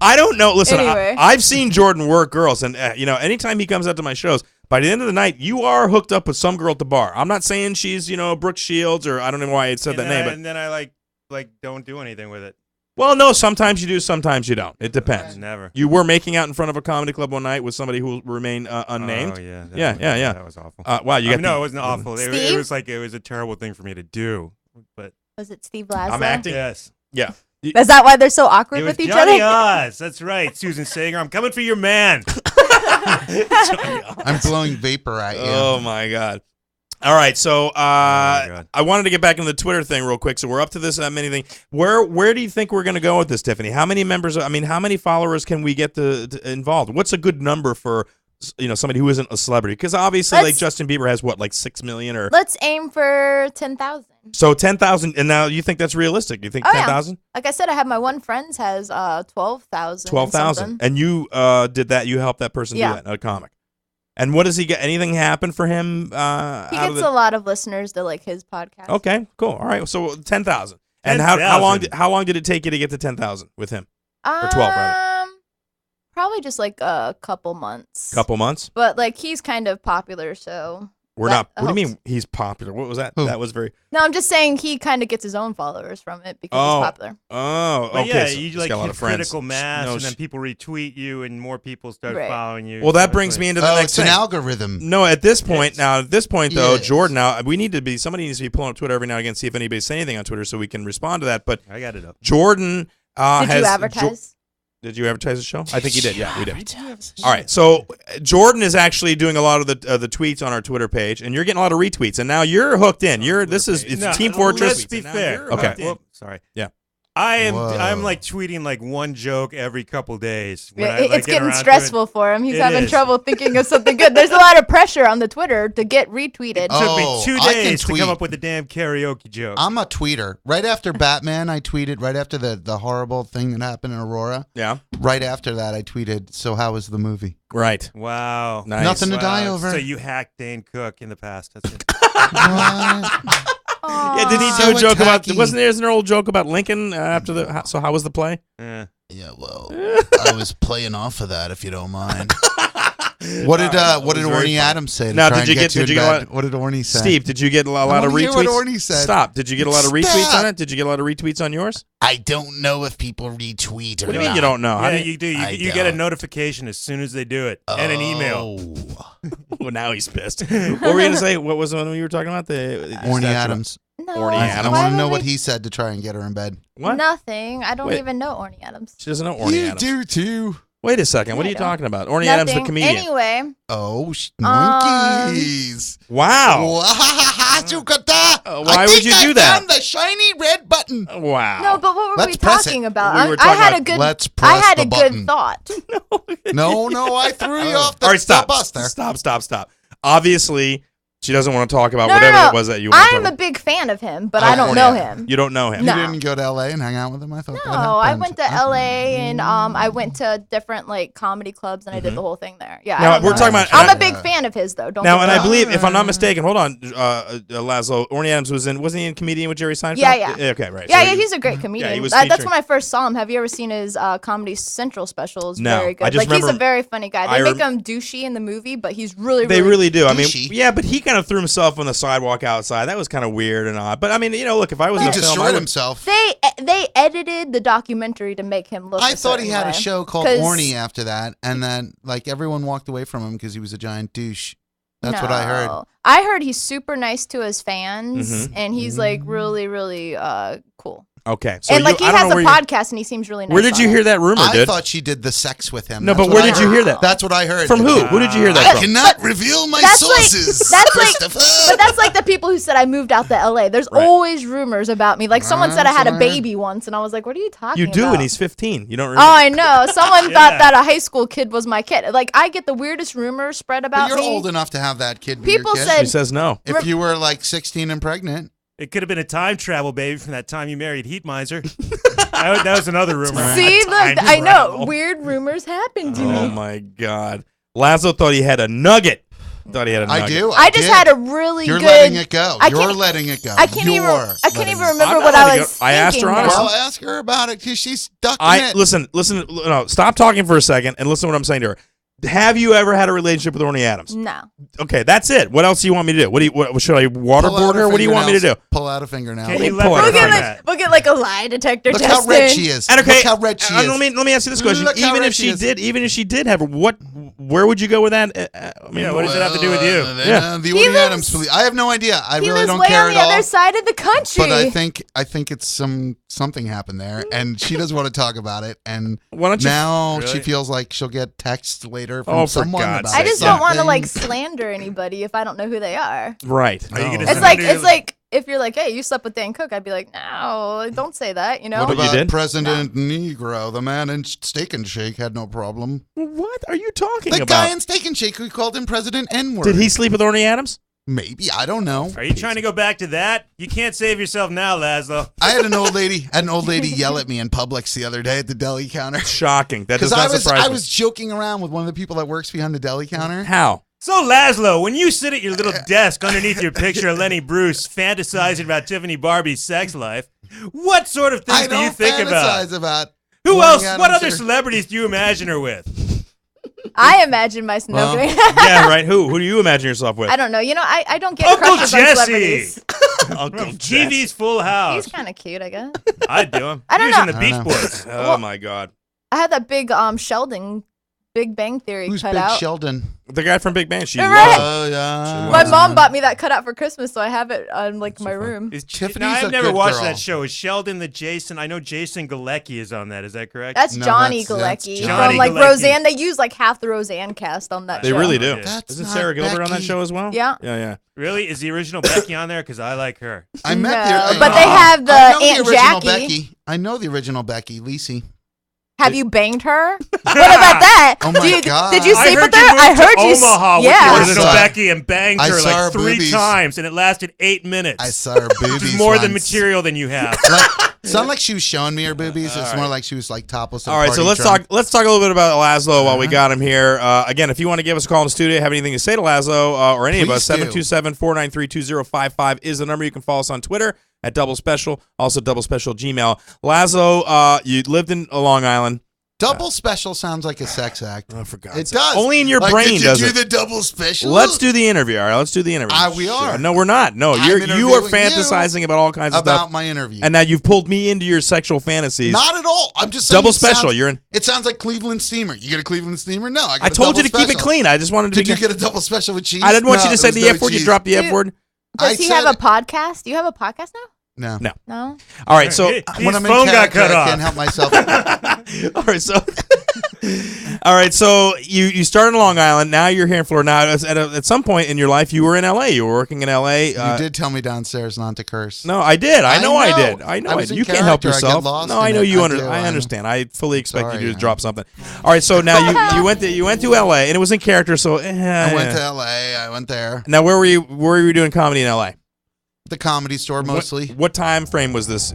I don't know. Listen, Anyway. I've seen Jordan work girls, and anytime he comes out to my shows, by the end of the night, you are hooked up with some girl at the bar. I'm not saying she's Brooke Shields, or I don't know why I said that name, but And then I like don't do anything with it. well, no, sometimes you do, sometimes you don't. It depends. Never. You were making out in front of a comedy club one night with somebody who will remain unnamed. Oh yeah. Yeah. That was awful. Wow, you got no, it wasn't awful. It Steve? was like it was a terrible thing for me to do. But Was it Steve Lazlow? I'm acting. yes. Yeah. Is that why they're so awkward It was with each Johnny other? Oz. That's right. Susan Sager. I'm coming for your man. I'm blowing vapor at you. Oh my God. All right, so God. I wanted to get back into the Twitter thing real quick. So we're up to this many thing. Where do you think we're going to go with this, Tiffany? How many members? I mean, how many followers can we get to involved? What's a good number for somebody who isn't a celebrity? Because obviously, like Justin Bieber has what, like 6 million or. Let's aim for 10,000. So 10,000, and now you think that's realistic? You think 10,000? Yeah. Like I said, I have my one friend's has 12,000. 12,000, and you did that. You helped that person do that, a comic. And what does he get? Anything happen for him? He gets a lot of listeners that like his podcast. Okay, cool. All right, so 10,000. And how long did it take you to get to 10,000 with him? Or 12, rather. Probably just like a couple months. Couple months? But like he's kind of popular, so we're not. What do you mean he's popular? What was that? Who? That was very. No, I'm just saying he kind of gets his own followers from it because he's popular. Oh, But okay. yeah, so you he's like got a lot hit of friends. critical mass, No, and then people retweet you, and more people start Right. following you. Well, that So brings it's me like- into the next It's an thing. algorithm. No, at this point though, Yes. Jordan, now we need to be. Somebody needs to be pulling up Twitter every now and again, see if anybody say anything on Twitter, so we can respond to that. But I got it up. Jordan Did has. you advertise? Did you advertise the show? I think you did. Yeah, we did. All right, so Jordan is actually doing a lot of the tweets on our Twitter page, and you're getting a lot of retweets. And now you're hooked in. It's No, Team Fortress. Let's be fair. Okay. Whoop, sorry. Yeah. I'm Whoa. like tweeting like one joke every couple days. When Yeah, I, like, it's get getting around to it. stressful for him. He's It having is. trouble thinking of something good. There's a lot of pressure on the Twitter to get retweeted. It took me Oh, 2 I can days to tweet. come up with a damn karaoke joke. I'm a tweeter. Right after Batman, I tweeted. Right after the horrible thing that happened in Aurora. Yeah. Right after that, I tweeted. So how was the movie? Right. Wow. Nice. Nothing to Wow. die over. So you hacked Dane Cook in the past. That's it. What? Yeah, did he So do a joke about? attacking. Wasn't there an old joke about Lincoln after the? So how was the play? Yeah. Yeah, well, I was playing off of that, if you don't mind. What did Orny Adams say? To Now, try did and you get get- did in you bed? get- What did Orny say? Steve, did you get a lot of wanna hear retweets? what Orny said. Stop. Did you get a lot of retweets Stop. on it? Did you get a lot of retweets on yours? I don't know if people retweet or What do you not. mean you don't know? How Yeah, do you- you do. I You get a don't. notification as soon as they do it, and an email. Oh. Well, now he's pissed. What were you gonna say? What was the one you were talking about? The Orny statue? Adams. No, Orny I Adams. why want to would know we- what he said to try and get her in bed. What? Nothing. I don't Wait. even know Orny Adams. She doesn't know Orny You Adams. do too. Wait a second. What are I you don't. talking about? Orny Adams, the Nothing. comedian. Anyway, Oh, monkeys. Wow. Why would you do that? I found the shiny red button. Wow. no, but what were Let's we press talking it. about? We were I talking had about a good. let's I press had the a button. good thought. No, I threw you off the All right, stop. buster. Stop. Obviously, she doesn't want to talk about No, whatever no, no. it was that you want to I'm talk a big fan of him, but Oh, I don't Orny know Adams. him. You don't know him. No. You didn't go to L.A. and hang out with him? I thought that No, I happened. went to LA and I went to different like comedy clubs and I did the whole thing there. Yeah. Now, I don't we're know talking him. about- I'm and a big fan of his though. Don't Now, get and me I wrong. believe, if I'm not mistaken, hold on, Lazlow, Orny Adams wasn't he in Comedian with Jerry Seinfeld? Yeah. Okay, right. Yeah, So yeah, he's a great comedian. he was That's featuring- when I first saw him. Have you ever seen his Comedy Central specials? No, Very I good. just Like he's a remember- very funny guy. I They rem- make him douchey in the movie, but he's really, They really do. I mean, Douchey. yeah, but he kind of threw himself on the sidewalk outside. That was kind of weird and odd. But I mean, look, if I was He in a film, I destroyed would- himself. They edited the documentary to make him look. I a thought he certain had a way. show called 'Cause- Orny after that, and then like everyone walked away from him because he was a giant douche. That's what I heard. No. I heard he's super nice to his fans, Mm-hmm. and he's like really, really cool. Okay, so And like you, he I don't has know a where you- podcast, and he seems really nice. Where did you on hear it. that rumor, I dude? thought she did the sex with him. No, That's but what where I did you heard. hear that? That's what I heard. From who? Who did you hear that I from? cannot reveal my That's like- sources. that's like- Christopher. But that's like the people who said I moved out to LA. There's Right. always rumors about me. Like someone said I had a That's what I baby once, and I was like, "What are you talking You about?" do, and he's 15. You don't Oh, remember? I know. Someone Yeah. thought that a high school kid was my kid. Like I get the weirdest rumors spread But about you're me. old enough to have that kid. Be People your kid. said- She says no. if you were like 16 and pregnant. It could have been a time travel baby from that time you married Heat Miser. that was another rumor. See, A time look, I know travel. weird rumors happen to Oh me. my God, Lazlow thought he had a nugget. Thought he had a nugget. I do. I just did. had a really You're good. letting it go. I You're can't- letting it go. I can't even. You're I can't letting even it go. remember I'm what not I letting was. it go. I asked her thinking honestly. now. Well, ask her about it because she's stuck in it. Listen. No, stop talking for a second and listen to what I'm saying to her. Have you ever had a relationship with Orny Adams? No. Okay, that's it. What else do you want me to do? What should I Pull out waterboard her her? What do you want me to do? fingernails. Pull out a fingernail. Can you Pull let it me out. We'll know get that? like a lie detector Look test. how red she is. And okay, Look how red she is. let me ask you this question. Look how Even red if she she is. did, have her, where would you go with that? I mean, Yeah, what does it have to do with you? Yeah. The He Orny lives- Adams police. I have no idea. I He really lives don't way care on at the all. other side of the country. But I think it's something happened there, and she doesn't want to talk about it. And Why don't you? now she Really? feels like she'll get texts later later from Oh, for someone God's about I just Yeah. don't want to something. like slander anybody if I don't know who they are. Right. Are you gonna It's slander like if you're like, hey, you slept with Dan Cook, I'd be like, no, don't say that. You know. What But you about did? President Negro? The man in Steak and Shake had no problem. What are you talking The about? guy in Steak and Shake who called him President N-word. Did he sleep with Orny Adams? Maybe. I don't know. Are you trying to go back to that? You can't save yourself now, Lazlow. I had an old lady yell at me in Publix the other day at the deli counter. Shocking. That does Because not surprise I me. was joking around with one of the people that works behind the deli counter. How? So, Lazlow, when you sit at your little desk underneath your picture of Lenny Bruce fantasizing about Tiffany Barbee's sex life, what sort of things I do you don't think about? fantasize about. Who Orny else? What Adams other or- celebrities do you imagine her with? I imagine myself. Well, Yeah, right. Who do you imagine yourself with? I don't know. You know, I don't get Uncle crushes on Jesse. celebrities. Uncle TV's Full House. He's kind of cute, I guess. I'd do him. I don't He was in know. the I Beach don't know. Boys. Oh my God. I had that big Sheldon, Big Bang Theory Who's cut Big out. Sheldon? The guy from Big Bang. She You're right. loves- Oh, yeah. My mom bought me that cutout for Christmas, so I have it on like my room. Is Tiffany's now, I've a never good watched girl. that show. Is Sheldon the Jason? I know Jason Galecki is on that. Is that correct? That's No, Johnny that's Galecki Johnny from like Galecki. Roseanne. They use like half the Roseanne cast on that They show. really do. That's Isn't not Sarah Gilbert on that Becky. show as well? Yeah. Yeah. Really? Is the original Becky on there? Because I like her. I met No, the, but they have the I know Aunt the original Jackie. Becky. I know the original Becky, Lacey. Have you banged her? What about that? Oh my God. Did you I sleep heard with her? you moved I to heard you. Omaha with Yeah. the original I saw- Becky and banged I her saw her like 3 boobies. times, and it lasted 8 minutes. I saw her boobies. Which is more than once. material than you have. It's not like she was showing me her boobies. It's more like she was like topless. at a All right, so party let's drunk. talk. Let's talk a little bit about Lazlow while we got him here. Again, if you want to give us a call in the studio, have anything to say to Lazlow or any of us, Please do. 727-493-2055 is the number. You can follow us on Twitter at Double Special, also Double Special Gmail. Lazlow, you lived in Long Island. Double special sounds like a sex act. Oh, for God's It sake. does. Only in your Like, brain did you does do it. the double special? Let's do the interview. All right, let's do the interview. We are. No, we're not. No, I'm you are interviewing fantasizing about all kinds of about stuff. my interview. And now you've pulled me into your sexual fantasies. Not at all. I'm just saying Double it sounds- special. You're in. It sounds like Cleveland Steamer. You get a Cleveland Steamer? No, I, got I a told you to double keep it special. clean. I just wanted to Did you get a double special with cheese? I didn't want you No, to say there was the no F word. You cheese. dropped the F Dude. word. I Does he said have a it. podcast? Do you have a podcast now? No. No. No. All right, so His When I'm in phone got character, cut I off. can't help myself. all right, so you started in Long Island. Now you're here in Florida. Now at some point in your life, you were in L.A. You were working in L.A. You did tell me downstairs not to curse. No, I did. I know I did. I I know was in You can't help character. I get yourself. lost No, I in know it. you. I do. I I know. understand. I fully expect Sorry, you to man. drop something. All right, so now you went to L.A. and it was in character. So I went to L.A. I went there. Now where were you? Where were you doing comedy in L.A.? The Comedy Store mostly. What time frame was this?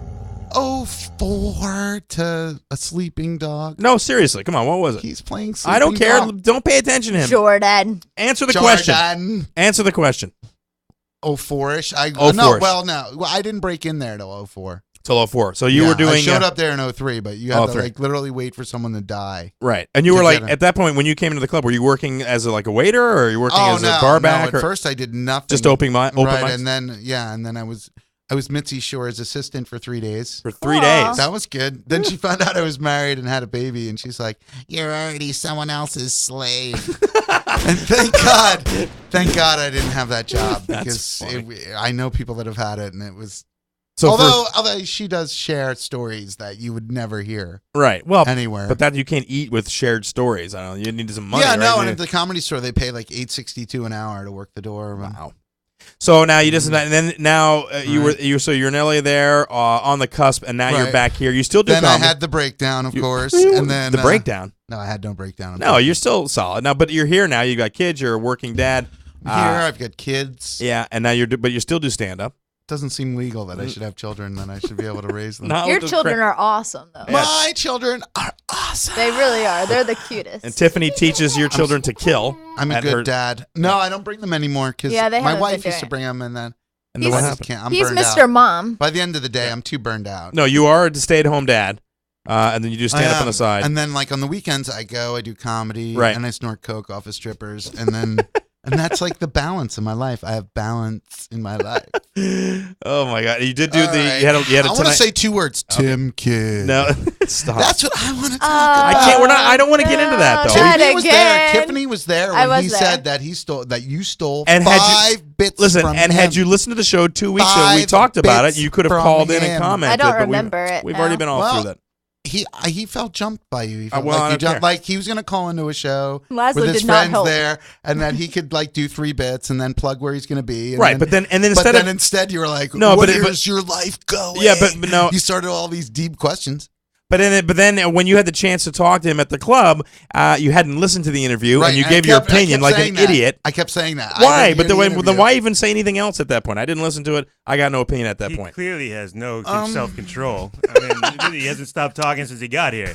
04 to A Sleeping Dog. No, seriously. Come on. What was it? He's playing Sleeping I don't care. Dog. Don't pay attention to him. Jordan. Answer the question. Jordan. Answer the question. 04-ish. No, 04-ish. well, I didn't break in there till 04. Till 04. So you Yeah, were doing. I showed up there in 03, but you had to 03. like literally wait for someone to die. Right. And you were to like, get in. at that point, when you came into the club, were you working as a waiter or are you working as a bar back? At or first I did nothing. just open right, mics? and then I was Mitzi Shore's assistant for 3 days. For 3 Aw. days. That was good. Then she found out I was married and had a baby, and she's like, "You're already someone else's slave." And thank God I didn't have that job because I know people that have had it, and it was. So although she does share stories that you would never hear right. Well, anywhere. but that you can't eat with shared stories. I don't know. You need some money. yeah, right? no, and at the Comedy Store they pay like $8.62 an hour to work the door. Wow. So now you just and then now you're in LA there on the cusp, and now you're Right. back here. You still do Then comedy. I had the breakdown, of course, and then the breakdown. No, I had no breakdown. No, you're still solid now, but you're here now. You got kids. You're a working dad. Here, I've got kids. Yeah, and now but you still do stand up. Doesn't seem legal that I should have children, then I should be able to raise them. Your children are awesome, though. Yeah. My children are awesome. They really are. They're the cutest. And Tiffany teaches your children to kill. I'm a at good her- dad. No, I don't bring them anymore because Yeah, they my haven't wife been used to doing bring them, and then And then what I happened? just can't. I'm He's burned Mr. out. Mom. By the end of the day, I'm too burned out. No, you are a stay-at-home dad, and then you do stand up on the side. And then, like on the weekends, I do comedy, Right. and I snort coke off of strippers, and then, and that's like the balance in my life. I have balance in my life. Oh my God! You did do All the. right. You had a I want to tonight. say 2 words. Tim Kid. No, stop. That's what I want to talk I about. can't. We're not. I don't want to get into that though. Not Tiffany was there. again. Tiffany was there I when was he there. said that you stole And had you- 5 bits Listen, from and him. had you listened to the show 2 weeks ago, we 5 talked about it. bits You could have from called in and him. commented. I don't but remember it We've now. already been all Well, through that. he felt jumped by you. He felt well, I like you don't jumped, care. like he was gonna call into a show Lazlow with his did not friends help. there, and that he could like do 3 bits and then plug where he's gonna be. And Right, but then instead you were like, No, "What but is your life going?" Yeah, but no. You started all these deep questions. But then when you had the chance to talk to him at the club, you hadn't listened to the interview, Right, and you and gave I your kept- I opinion kept like saying an idiot. I kept saying that. I Why? didn't But hear the then interview. why even say anything else at that point? I didn't listen to it. I got no opinion at that He point. clearly has no self-control. I mean, he hasn't stopped talking since he got here.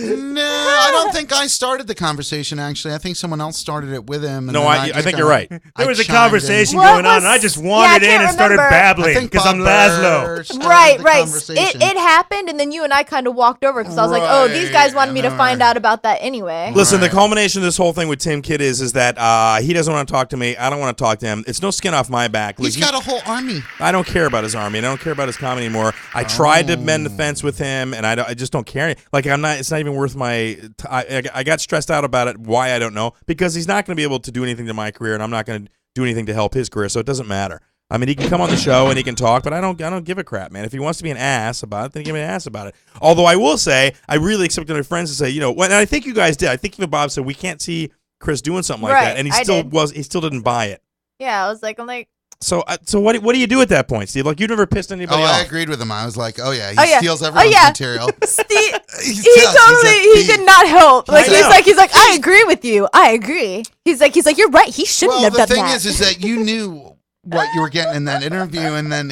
No, I don't think I started the conversation. Actually, I think someone else started it with him. And No, then I just think kinda- you're right. There was a chimed in. conversation What going on, was- and I just Yeah, I wandered in can't and started remember. I babbling think because I'm Bob Lazlow. Burr started Right, the right. conversation. It happened, and then you and I kind of walked over because I was like, "Oh, these guys wanted me to find out about that anyway." Listen, the Right. culmination of this whole thing with Tim Kidd is that he doesn't want to talk to me. I don't want to talk to him. It's no skin off my back. He's got a whole army. I don't care about his army, and I don't care about his comedy anymore. I tried to mend the fence with him, and I just don't care. Like I'm not. It's not even worth my. I got stressed out about it. Why I don't know. Because he's not going to be able to do anything to my career, and I'm not going to do anything to help his career. So it doesn't matter. I mean, he can come on the show and he can talk, but I don't give a crap, man. If he wants to be an ass about it, then give me an ass about it. Although I will say, I really expected my friends to say, and I think you guys did. I think even Bob said we can't see Chris doing something like Right, that, and he I still did. he still didn't buy it. Yeah, I'm like, So what do you do at that point, Steve? Like you never pissed anybody Oh, I off. agreed with him. I was like, "Oh yeah, he Oh, yeah. steals Oh, everyone's yeah. material." Steve, He he does. totally, He's a he did not help. Like I know. he's like, I agree with you. I agree. He's like, you're right. He shouldn't Well, have the done thing that. is that you knew what you were getting in that interview, and then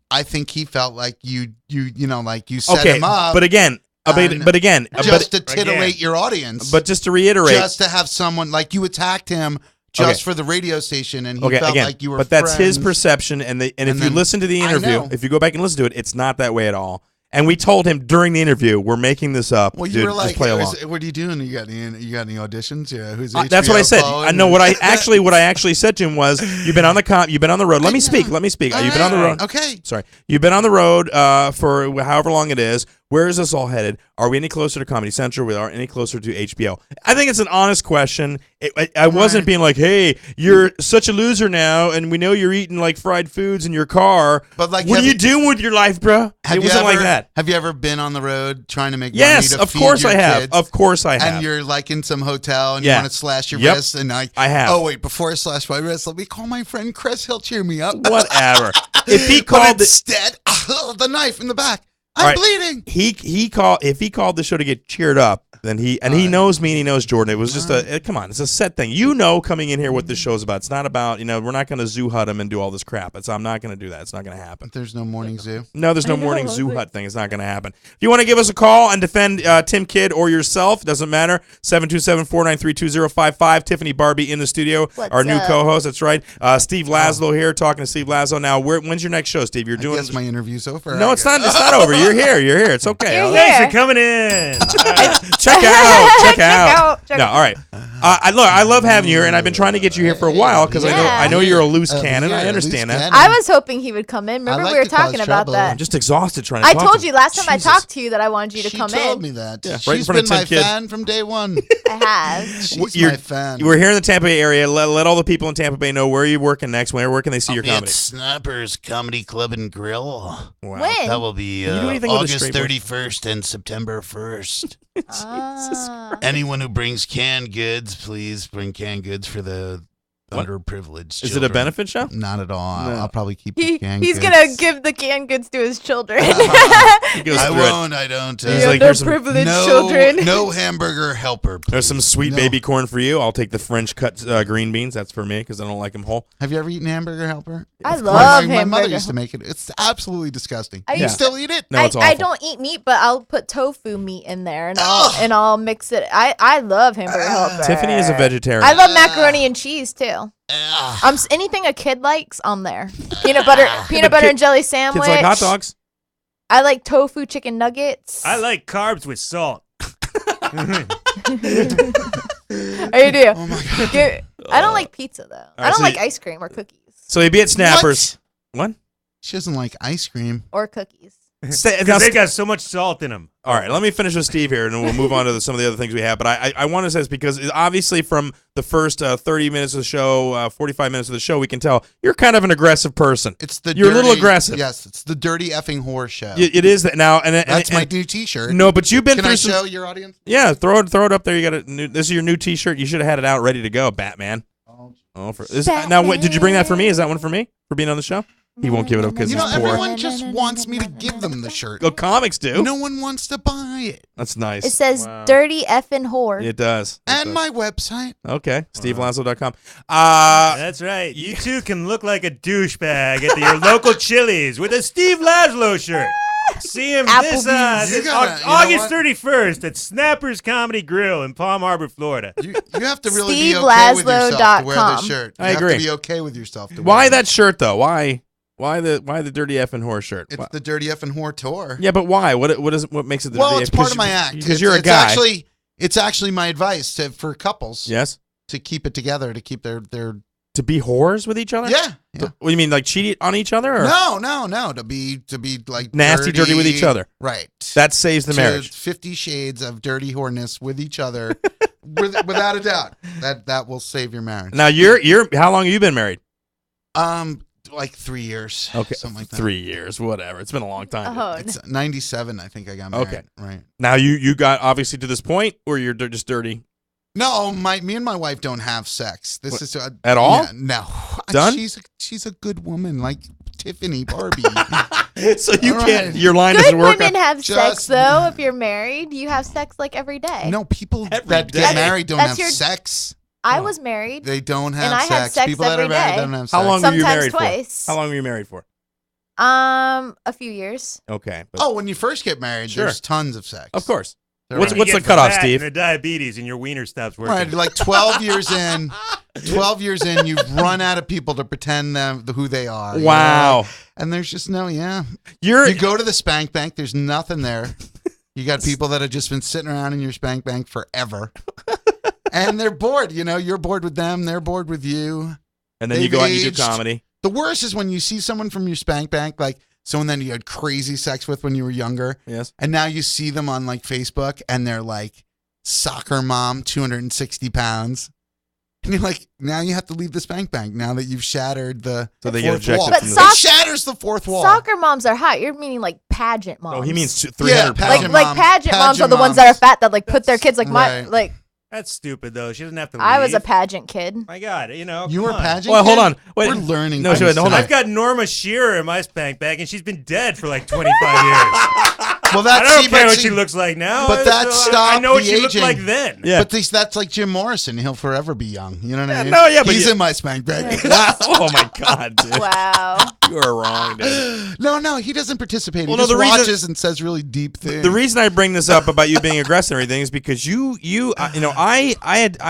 I think he felt like you set Okay, him up, but again, just to titillate your audience, but just to reiterate, just to have someone like you attacked him just for the radio station, and he felt like you were. But that's his friends. perception, and if you then- listen to the I interview, know. if you go back and listen to it, it's not that way at all. And we told him during the interview, we're making this up. Well, you Dude, were like, just play along. "What are you doing? You got any auditions? Yeah, who's That's what I HBO said. calling?" I know what I actually said to him was, you've been on the road. Let me speak. You've been on the road. Okay. Sorry. You've been on the road for however long it is. Where is this all headed? Are we any closer to Comedy Central? We are any closer to HBO? I think it's an honest question. I wasn't being like, hey, you're such a loser now, and we know you're eating like fried foods in your car. But like, what are you doing with your life, bro? It wasn't like that. Have you ever been on the road trying to make Yes, money to of feed course your I have. kids? Of course I have. And you're like in some hotel and Yeah. you want to slash your Yep. wrists, and like, I have. Oh wait, before I slash my wrist, let me call my friend Chris. He'll cheer me up. Whatever. If he But called instead, the knife in the back. I'm Right. bleeding. If he called the show to get cheered up, then he knows me and he knows Jordan. It was just come on, it's a set thing. Coming in here what this show's about. It's not about, we're not going to zoo hut him and do all this crap. I'm not going to do that. It's not going to happen. There's no morning zoo. No, there's no morning zoo hut thing. It's not going to happen. If you want to give us a call and defend Tim Kidd or yourself, doesn't matter. 727-493-2055. Tiffany Barbee in the studio, What's our new up? co-host. That's right. Steve Lazlow here, talking to Steve Lazlow. Now, when's your next show, Steve? You're I doing. guess my interview's over. No, it's not. It's not over. You're here. It's okay. You're Thanks here. for coming in. Check out. Check out. No, all right. I love having you here, and I've been trying to get you here for a while because I know you're a loose cannon. I understand that. I was hoping he would come in. Remember like we were to cause talking about trouble. that. I'm just exhausted trying to I talk told to you last time Jesus. I talked to you that I wanted you to She come told in. me that. Yeah, right in She's front of been my Tim Kidd. fan from day one. I have. She's You're- my fan. We're here in the Tampa Bay area. Let all the people in Tampa Bay know where you're working next. Where can they see your I'll be at comedy? Snappers Comedy Club and Grill. Wow. When? That will be you do anything with a August straight voice? 31st and September 1st. Ah. Anyone who brings canned goods, please bring canned goods for the What? underprivileged Is it a children. benefit show? Not at all. No. I'll probably keep the canned He's goods. gonna give the canned goods to his children. He goes I through it. won't. I don't. He's The like, here's some- underprivileged children. No hamburger helper. Please. There's some sweet No. baby corn for you. I'll take the French cut green beans. That's for me because I don't like them whole. Have you ever eaten hamburger helper? I Of love course. My mother hamburger. used to make it. It's absolutely disgusting. I You used still eat it? No, it's I awful. don't eat meat, but I'll put tofu meat in there and Ugh. I'll mix it. I love hamburger helper. Tiffany is a vegetarian. I love macaroni and cheese too. Ugh. Anything a kid likes on there. Peanut butter and jelly sandwich. Kids like hot dogs. I like tofu chicken nuggets. I like carbs with salt. I do. Oh my god. I don't like pizza though. I right, don't so like you- ice cream or cookies. So he'd be at Snappers. What? She doesn't like ice cream. Or cookies. Because they got so much salt in them. All right, let me finish with Steve here, and then we'll move on to some of the other things we have. But I want to say this because obviously from the first 30 minutes of the show, 45 minutes of the show, we can tell you're kind of an aggressive person. You're a little aggressive. Yes, it's the dirty effing horror show. It is that now, and that's my new T-shirt. No, but you've been Can through I some. show your audience? Yeah, throw it up there. You got this is your new T-shirt. You should have had it out ready to go, Batman. Now, did you bring that for me? Is that one for me for being on the show? He won't give it up because he's poor. Everyone just wants me to give them the shirt. The comics do. No one wants to buy it. That's nice. It says dirty effing whore. It does. And my website. Okay, SteveLazlow.com. That's right. You too can look like a douchebag at your local Chili's with a Steve Lazlow shirt. See him this August 31st at Snappers Comedy Grill in Palm Harbor, Florida. You have to really be okay with yourself to wear the shirt. I agree. You have to be okay with yourself to wear Why that shirt though? Why the dirty effing whore shirt? It's the dirty effing whore tour. Yeah, but why? What makes it the Well, dirty? it's part of my act. Because you're a guy. It's actually my advice for couples. Yes. To keep it together, to keep their to be whores with each other. Yeah. What do you mean, like cheat on each other? Or? No. To be like nasty, dirty with each other. Right. That saves the marriage. 50 Shades of dirty whoreness with each other, without a doubt. That will save your marriage. Now you're how long have you been married? Like 3 years. Okay, something like that. 3 years, whatever. It's been a long time. Oh, it's 97. I think I got married. Okay, right. Now you got obviously to this point where you're just dirty. No, me and my wife don't have sex. This is at all. Yeah, no, done. She's a good woman, like Tiffany Barbee. So you can't. Your line Good doesn't work. women have sex though. If you're married, you have sex like every day. No, people that day. get married don't have That's sex. I was married. They don't have and I sex. had sex People that every are married day. don't have sex. How long were you Sometimes married twice. for? How long were you married for? A few years. Okay. When you first get married, there's tons of sex. Of course. What's the cutoff, Steve? And the diabetes and your wiener stops working. Right, like 12 years in. 12 years in, you've run out of people to pretend who they are. Wow. You know? And there's just no. You go to the spank bank. There's nothing there. You got people that have just been sitting around in your spank bank forever. And they're bored. You're bored with them. They're bored with you. And then you go out and you do comedy. The worst is when you see someone from your spank bank, like someone that you had crazy sex with when you were younger. Yes. And now you see them on like Facebook and they're like soccer mom, 260 pounds. And you're like, now you have to leave the spank bank now that you've shattered the so they get fourth ejected wall. But from It shatters the fourth wall. Soccer moms are hot. You're meaning like pageant moms. Oh, he means 300 pounds. pageant like pageant moms are the ones that are fat that like put their kids like my Right. like. That's stupid, though. She doesn't have to leave. I was a pageant kid. My God, You come were a on. pageant Well, hold kid? on. Wait. We're learning. No, things hold on. tonight. I've got Norma Shearer in my spank bag, and she's been dead for like 25 years. Well, I don't care what she looks like now. But that I stopped know what the she looked aging. like then. Yeah. But that's like Jim Morrison. He'll forever be young. You know what I mean? no, yeah, but he's in my spank bag. Wow. Oh my God, dude. Wow. You are wrong, dude. No, he doesn't participate. Well, He no, just the reason- watches and says really deep things. The reason I bring this up about you being aggressive and everything is because I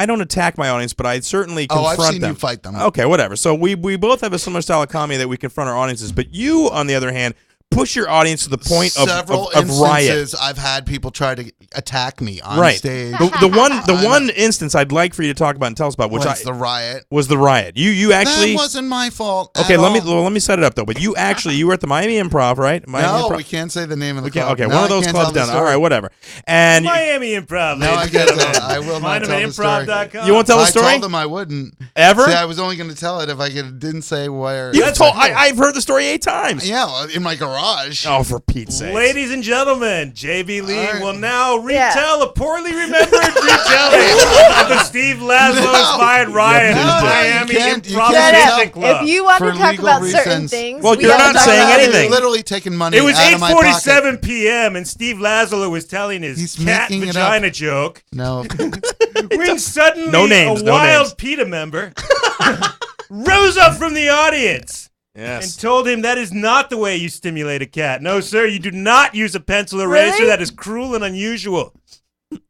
don't attack my audience, but I certainly confront I've seen them. you fight them. Okay, whatever. So we both have a similar style of comedy that we confront our audiences, but you, on the other hand, push your audience to the point of riot. Instances I've had people try to attack me on Right. stage. The one instance I'd like for you to talk about and tell us about, which Was the riot. was the riot. You actually That wasn't my fault. okay. at all. Let me set it up though. But you were at the Miami Improv, right? Miami No, Improv? we can't say the name of the We can't- club. okay, No, one of I those can't clubs tell the down. All story. right, whatever. And No, Miami Improv, I ladies can't and tell. gentlemen. I will not tell the story. MiamiImprov.com. You won't tell the I story told them I wouldn't. ever. See, I was only going to tell it if I didn't say where. You've told. I've heard the story 8 times. Yeah, in my garage. Oh, for Pete's sake! Ladies and gentlemen, JB Lee All right. will now retell a poorly remembered retelling of the Steve Lazlow-inspired riot No, in you Miami can't Improv tell. Club. If you want For to talk legal about certain reasons. things, Well, we you're have not to talk saying about it. anything. Literally taking money It was out of my pocket. 8:47 p.m. and Steve Lazlow was telling his He's cat making it vagina up. joke No. when suddenly No names, a no wild names. PETA member rose up from the audience and Yes. told him that is not the way you stimulate a cat. No, sir, you do not use a pencil eraser. Really? That is cruel and unusual.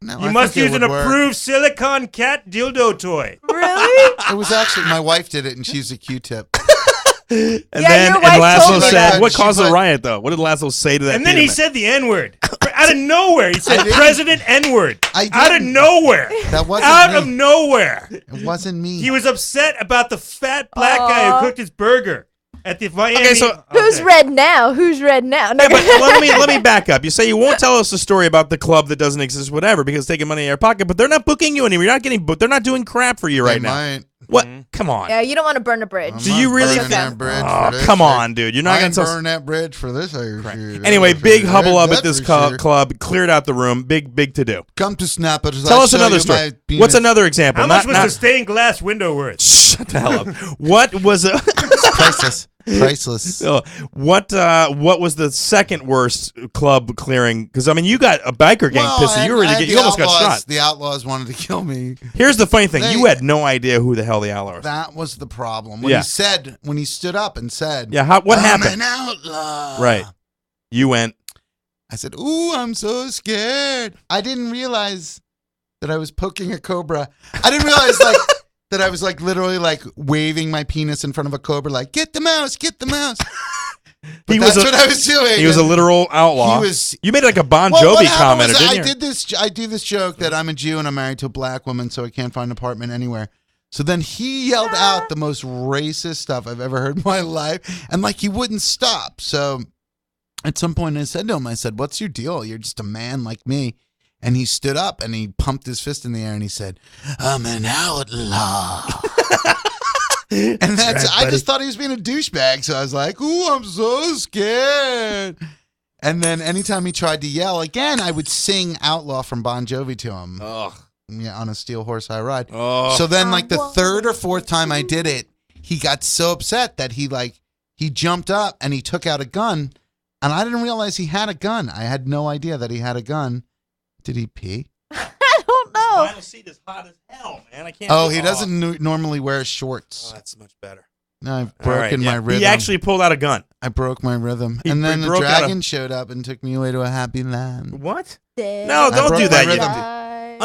No, You I must think it use an would work. approved silicone cat dildo toy. Really? It was actually my wife did it, and she used a Q-tip. And Yeah, then your wife Lazlow told me said, that. "What She's caused the like- riot, though? What did Lazlow say to that?" And then he PETA said the N-word. Out of nowhere. He said didn't. President N-word. I Out of didn't. nowhere. That wasn't Out me. of nowhere. It wasn't me. He was upset about the fat black guy who cooked his burger. At the Miami. Okay, so- Who's red now? Who's red now? No, Yeah, but let me back up. You say you won't tell us a story about the club that doesn't exist, whatever, because it's taking money in your pocket. But they're not booking you anymore. You're not getting booked. They're not doing crap for you right now. Might. What? Come on. yeah, you don't want to burn a bridge. I'm Do not you really burning think- that bridge Oh, for this come shit. on, dude. You're not I gonna ain't tell. burn that bridge for this. Anyway, big hubble up at this club. club. Cleared out the room. Big to do. Come to Snappers. Tell I'll us show another you story. my penis. What's another example? How much was Not- the stained glass window worth? Shut the hell up. What was a Priceless. what was the second worst club clearing? Because I mean, you got a biker gang pissed. So you were ready to get. You almost got shot. The Outlaws wanted to kill me. Here's the funny thing: They- you had no idea who the hell the Outlaws. That was the problem. When Yeah. when he stood up and said, Yeah. What I'm happened? an outlaw. Right. You went. I said, ooh, I'm so scared. I didn't realize that I was poking a cobra. I didn't realize that I was literally waving my penis in front of a cobra, like, get the mouse, get the mouse. But that's what I was doing. He was a And literal outlaw. He was. You made like a Bon Well, what Jovi happened commenter, was didn't I you? did this. I do this joke that I'm a Jew and I'm married to a black woman, so I can't find an apartment anywhere. So then he yelled out the most racist stuff I've ever heard in my life, and he wouldn't stop. So at some point I said to him, I said, "What's your deal? You're just a man like me." And he stood up and he pumped his fist in the air and he said, "I'm an outlaw." And that's right, I just thought he was being a douchebag, so I was like, "Ooh, I'm so scared." And then anytime he tried to yell again, I would sing "Outlaw" from Bon Jovi to him. Ugh. Yeah, on a steel horse I ride. Oh. So then, the third or fourth time I did it, he got so upset that he jumped up and he took out a gun, and I didn't realize he had a gun. I had no idea that he had a gun. Did he pee? I don't know. Final seat is hot as hell, man. I can't. Oh, he doesn't normally wear shorts. Oh, that's much better. No, I've All right, broken yeah. my rhythm. He actually pulled out a gun. I broke my rhythm. He And then the broke out dragon showed up and took me away to a happy land. What? No, No, don't broke do my that. rhythm.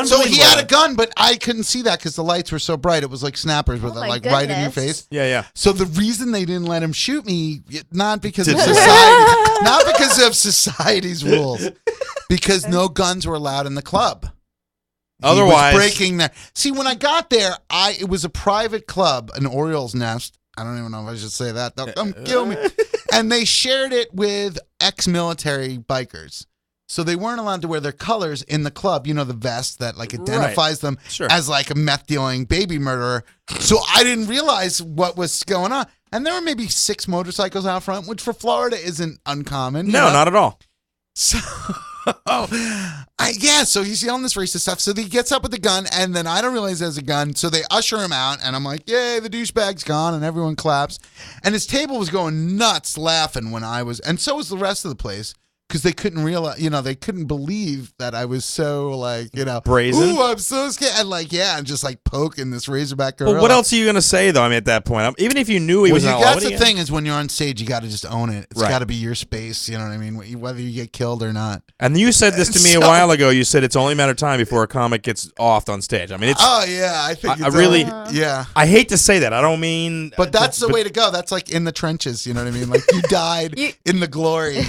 So he Unbelievable. had a gun, but I couldn't see that because the lights were so bright. It was like snappers with Oh it, my right in your goodness. face. Yeah. So the reason they didn't let him shoot me, not because of Did- society, not because of society's rules, because no guns were allowed in the club. Otherwise- he was breaking that. See, when I got there, it was a private club, an Orioles nest. I don't even know if I should say that. They'll come kill me. And they shared it with ex-military bikers. So they weren't allowed to wear their colors in the club. You know, the vest that identifies them Sure. as a meth dealing baby murderer. So I didn't realize what was going on. And there were maybe 6 motorcycles out front, which for Florida isn't uncommon. No, not at all. So, so he's yelling this racist stuff. So he gets up with the gun, and then I don't realize there's a gun. So they usher him out, and I'm like, yay, the douchebag's gone, and everyone claps. And his table was going nuts laughing when I was, and so was the rest of the place. Because they couldn't realize, they couldn't believe that I was so Brazen? Ooh, I'm so scared. And I'm just poking this Razorback gorilla. But what else are you going to say, though? I mean, at that point, even if you knew he Well, was an outlaw, that's what are the you thing is when you're on stage, you got to just own it. It's Right. got to be your space. You know what I mean? Whether you get killed or not. And you said this to me a So- while ago. You said it's only a matter of time before a comic gets offed on stage. I mean, it's. Oh yeah, I think I it's really- yeah. I hate to say that. I don't mean. But that's the way to go. That's in the trenches. You know what I mean? You died You- in the glory.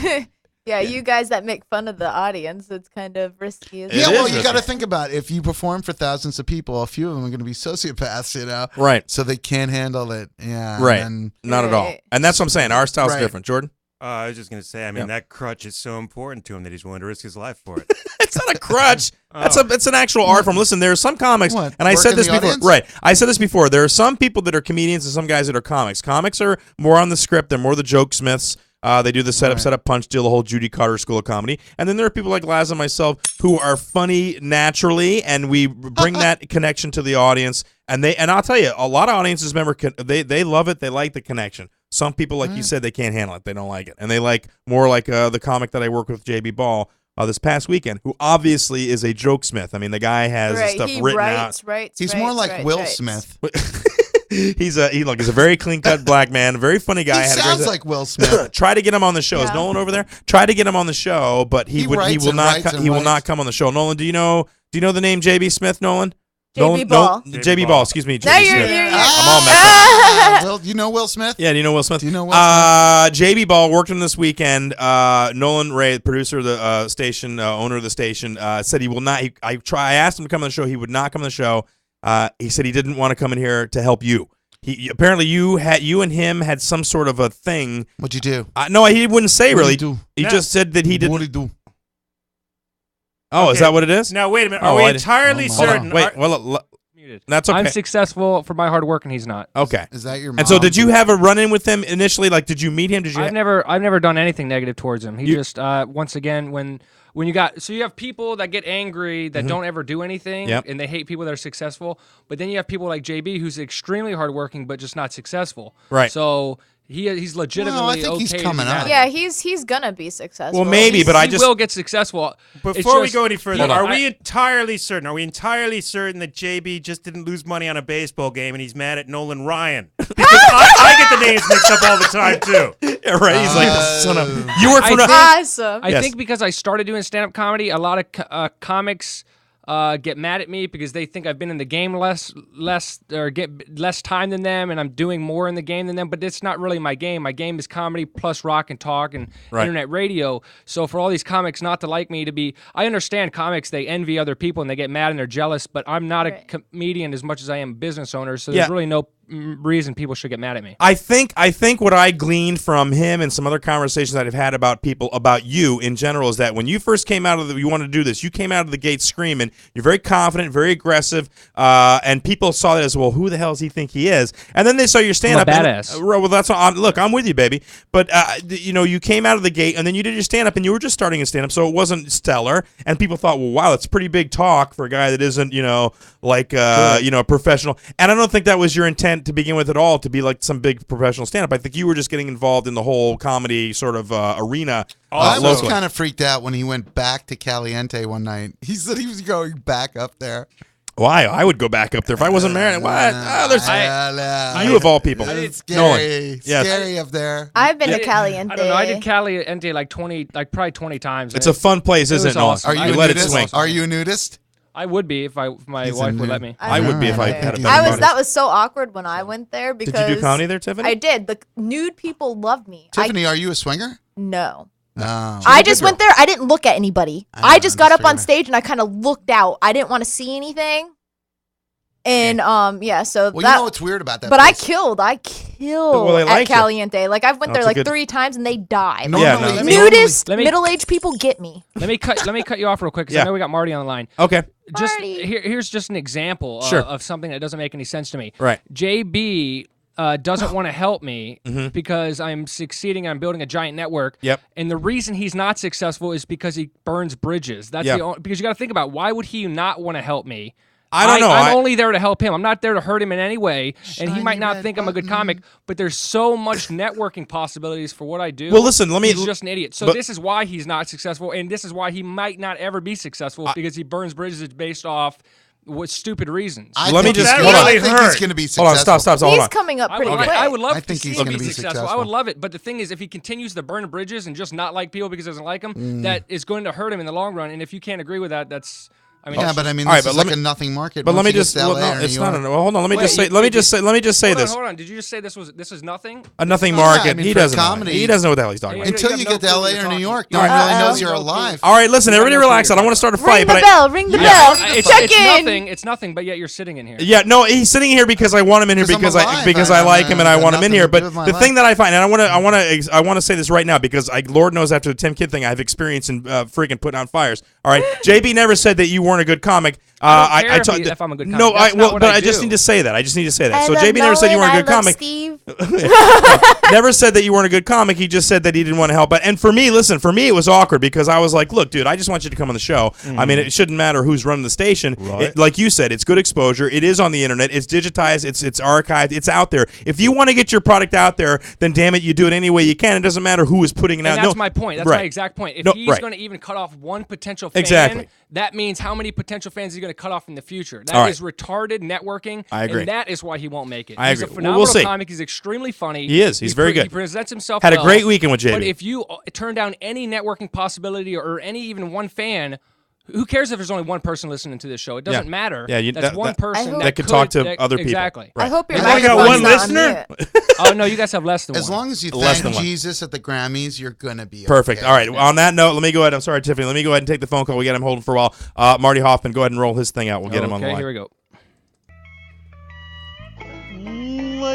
Yeah, you guys that make fun of the audience, it's kind of risky. Isn't It Yeah, it? well, is you got to risky. think about it. If you perform for thousands of people, a few of them are going to be sociopaths, Right. So they can't handle it. Yeah. Right. And Not at all. Right. And that's what I'm saying. Our style's Right. different. Jordan? I was just going to say, I mean, Yeah. that crutch is so important to him that he's willing to risk his life for it. It's not a crutch. It's an actual art form. Listen, there are some comics, What, and I work said in this the before. audience? Right. I said this before. There are some people that are comedians and some guys that are comics. Comics are more on the script. They're more the joke smiths. They do the setup, punch deal, the whole Judy Carter School of Comedy. And then there are people like Laz and myself who are funny naturally, and we bring that connection to the audience. And I'll tell you, a lot of audiences they love it. They like the connection. Some people, like you said, they can't handle it. They don't like it, and they like more like the comic that I work with, JB Ball, this past weekend, who obviously is a joke smith. I mean, the guy has Right, stuff he written writes, out. writes, he's more like Will writes. Smith. He's a very clean cut black man, a very funny guy. He Had a sounds great- like Will Smith. Try to get him on the show. Is Yeah. Nolan over there? Try to get him on the show, but he writes will and not. writes and He will writes. not come on the show. Nolan, do you know the name JB Smith? Nolan. JB Ball. JB Ball. Excuse me. No, JB you're, Smith. you're, you're I'm all messed up. Will, you know Will Smith? Yeah, do you know Will Smith? Do you know Will Smith? JB Ball worked him this weekend. Nolan Ray, producer of the station, owner of the station, said he will not. I asked him to come on the show. He would not come on the show. He said he didn't want to come in here to help you. he apparently you and him had some sort of a thing. What'd you do? No, he wouldn't say really. What'd you do? He just said that he didn't. What'd you do? Oh, is that what it is? Now wait a minute. Oh, Are we I didn't- entirely Hold on. certain? Wait, well, that's okay. I'm successful for my hard work, and he's not. Okay. Is that your mom? And so, did you have a run-in with him initially? Like, did you meet him? Did you? I've never done anything negative towards him. He just once again when you have people that get angry that don't ever do anything, Yep. and they hate people that are successful. But then you have people like JB who's extremely hardworking but just not successful. Right. So he's legitimately Well, I think okay. he's to be coming mad up. at Yeah, me. he's gonna be successful. Well, maybe, but I he just will get successful. It's Before we just- go any further, Hold on. are we entirely certain? Are we entirely certain that JB just didn't lose money on a baseball game and he's mad at Nolan Ryan? Because I get the names mixed up all the time too. Yeah, right. He's like, son of. You work for. Awesome. I Yes. think because I started doing stand-up comedy, a lot of comics get mad at me because they think I've been in the game less or get less time than them, and I'm doing more in the game than them. But it's not really my game. My game is comedy plus rock and talk and internet radio. So for all these comics not to like me, I understand comics, they envy other people and they get mad and they're jealous. But I'm not a comedian as much as I am a business owner. So there's really no reason people should get mad at me. I think what I gleaned from him and some other conversations that I've had about you in general is that when you first came out of you wanted to do this, you came out of the gate screaming. You're very confident, very aggressive, and people saw that as, well, who the hell does he think he is? And then they saw your stand-up. I'm a badass. Well, that's all. Look, I'm with you, baby. But you came out of the gate and then you did your stand-up, and you were just starting a stand-up, so it wasn't stellar. And people thought, well, wow, that's pretty big talk for a guy that isn't, a professional. And I don't think that was your intent to begin with at all, to be like some big professional stand-up. I think you were just getting involved in the whole comedy sort of arena. I was locally. kind of freaked out when he went back to Caliente one night. He said he was going back up there. Why? I would go back up there if I wasn't married. What? You of all people. It's Nolan. scary. Yes. Scary up there. I've been to Caliente. I don't know. I did Caliente probably 20 times. It's a fun place, isn't it, was Nolan? awesome. Are you You a let it nudist? swing. Are you a nudist? I would be if my He's a wife would nude. let me. I would be if I Alright, had a okay. better body. That was so awkward when I went there because Did you do comedy there, Tiffany? I did. The nude people loved me. Tiffany, are you a swinger? No. No. I just went there. I didn't look at anybody. I know, I just I'm got just up on figuring. stage and I kind of looked out. I didn't want to see anything. And so Well, that. you know what's weird about that? But I place? killed Well, they at like you. Caliente. Like I've went That's there a good- 3 times and they died. Normally, Nudist, Let me- middle-aged people get me. Let me cut you off real quick because Yeah. I know we got Marty on the line. Okay. Just Marty. here's just an example Sure. of something that doesn't make any sense to me. Right. JB doesn't want to help me because I'm succeeding. I'm building a giant network. Yep. And the reason he's not successful is because he burns bridges. That's Yeah. the only, because you got to think about why would he not want to help me? I don't know. I'm only there to help him. I'm not there to hurt him in any way. And he Shiny might not red think I'm a good button. comic, but there's so much networking possibilities for what I do. Well, listen, let me- He's just an idiot. So but- this is why he's not successful, and this is why he might not ever be successful because he burns bridges based off with stupid reasons. I Let me think just- he's- hold on. I think Hurt. he's going to be Hold successful. on. Stop. Hold He's on. coming up I pretty would, quick. I would love I to think see he's him gonna be be successful. I successful. would love it. But the thing is, if he continues to burn bridges and just not like people because he doesn't like them, that is going to hurt him in the long run. And if you can't agree with that, that's... I mean, Yeah, that's but I just- mean, All right, this but is let like me- a nothing market. But let once me you get just. to Well, LA no, or New it's not. York. Well, hold on. Let me just say. Wait, Let me you- just say. Let me just say this. Hold on. Did you just say this is nothing? A nothing Yeah, market. I mean, he for doesn't. comedy- He doesn't know what the hell he's talking Yeah, about. you Until have you no get to clue LA what or you're New talking York, about. no one really Uh-oh. knows you're No clue. alive. All right, listen. Everybody no clue relax. I what don't you're want to start a Ring fight, the but bell. Ring the bell. Check It's in. nothing. It's nothing. But yet you're sitting in here. Yeah, no, he's sitting here because I want him in here 'Cause I'm because alive. I like him and I I've want him in nothing here. to do But with my the life. thing that I find, and I want to say this right now because Lord knows after the Tim Kidd thing, I have experience in freaking putting out fires. All right, JB never said that you weren't a good comic. I don't care if I'm a good comic. No, That's not what but I I just do. need to say that. I just need to say that. I So love JB never said you Nolan, weren't a good I love comic. Steve. Never said that you weren't a good comic. He just said that he didn't want to help. And for me, listen, for me, it was awkward because I was like, look, dude, I just want you to come on the show. I mean, it shouldn't matter who's running the station. Like you said, it's good exposure. It is on the internet. It's digitized. It's archived. It's out there. If you want to get your product out there, then damn it, you do it any way you can. It doesn't matter who is putting it out. And that's my point. That's my exact point. If No, he's right. going to even cut off one potential fan, Exactly. that means how many potential fans he's going to cut off in the future. All That right. is retarded networking. I agree. And that is why he won't make it. I He's agree. a Well, phenomenal we'll see. comic. He's extremely funny. He is. He's very good. He presents himself Had a well. great weekend with JB. But if you turn down any networking possibility or any even one fan, who cares if there's only one person listening to this show? It doesn't matter. Yeah, that's one person hope- that could talk to that- other people. Exactly. I hope your As long as you got microphone's one not on listener? mute. Oh no, you guys have less than As one. long as you Less than thank one. Jesus at the Grammys, you're gonna be Perfect. okay. All right. On that note, let me go ahead. I'm sorry, Tiffany. Let me go ahead and take the phone call. We got him holding for a while. Marty Hoffman, go ahead and roll his thing out. We'll get him on the Okay, line. here we go.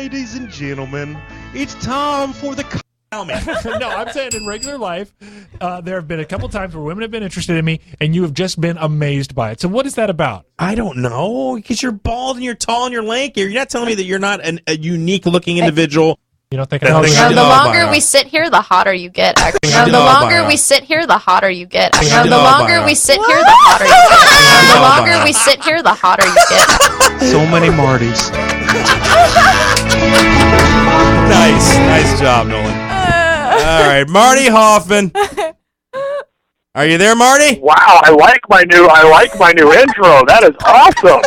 Ladies and gentlemen, it's time for the comment. No, I'm saying in regular life, there have been a couple times where women have been interested in me, and you have just been amazed by it. So what is that about? I don't know, because you're bald and you're tall and you're lanky. You're not telling me that you're not a unique-looking individual. You don't think No, I the know? No, the longer we sit here, the hotter you get. Actually, no, the longer we sit here, the hotter you get. No, the longer we sit here, the hotter you get. No, the longer we sit here, the hotter you get. So many Martys. Nice job, Nolan. All right, Marty Hoffman. Are you there, Marty? Wow, I like my new intro. That is awesome.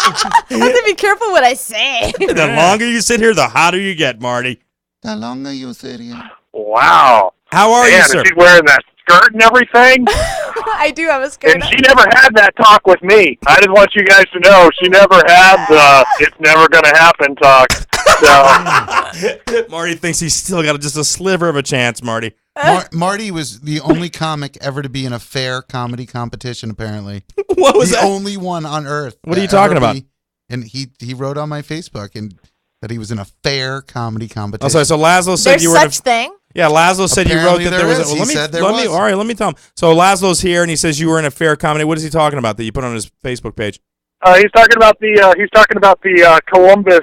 I have to be careful what I say. The longer you sit here, the hotter you get, Marty. The longer you sit here. Wow. How are you, Man, sir? is she wearing that skirt and everything? I do have a skirt. And she never had that talk with me. I just want you guys to know she never had the "it's never gonna happen" talk. So Marty thinks he's still got just a sliver of a chance, Marty. Marty was the only comic ever to be in a fair comedy competition, apparently. What was the that? only one on earth. What are you to ever talking about? And he wrote on my Facebook and that he was in a fair comedy competition. Oh, sorry, so Lazlow said There's you were in such thing. Yeah, Lazlow said you wrote Apparently that there there was. is. He said there was. All right, let me tell him. So Lazlow's here, and he says you were in a fair comedy. What is he talking about that you put on his Facebook page? he's talking about the Columbus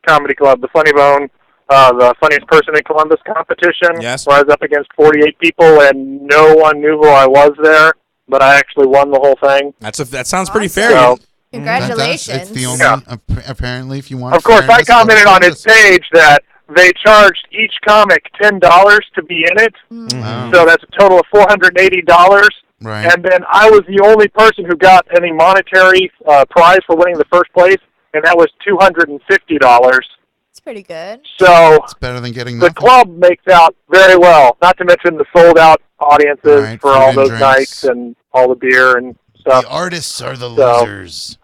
comedy club, the Funny Bone, the funniest person in Columbus competition. Yes. Where I was up against 48 people, and no one knew who I was there, but I actually won the whole thing. That sounds pretty fair. So, Congratulations. It's the only, apparently, if you want. of course, I fairness, commented go to on his Columbus. page that they charged each comic $10 to be in it, Wow. so that's a total of $480. Right. And then I was the only person who got any monetary prize for winning the first place, and that was $250. It's pretty good. So It's better than getting the nothing. club makes out very well, not to mention the sold-out audiences Right, for food all and those drinks. nights and all the beer and stuff. The artists are the So- losers.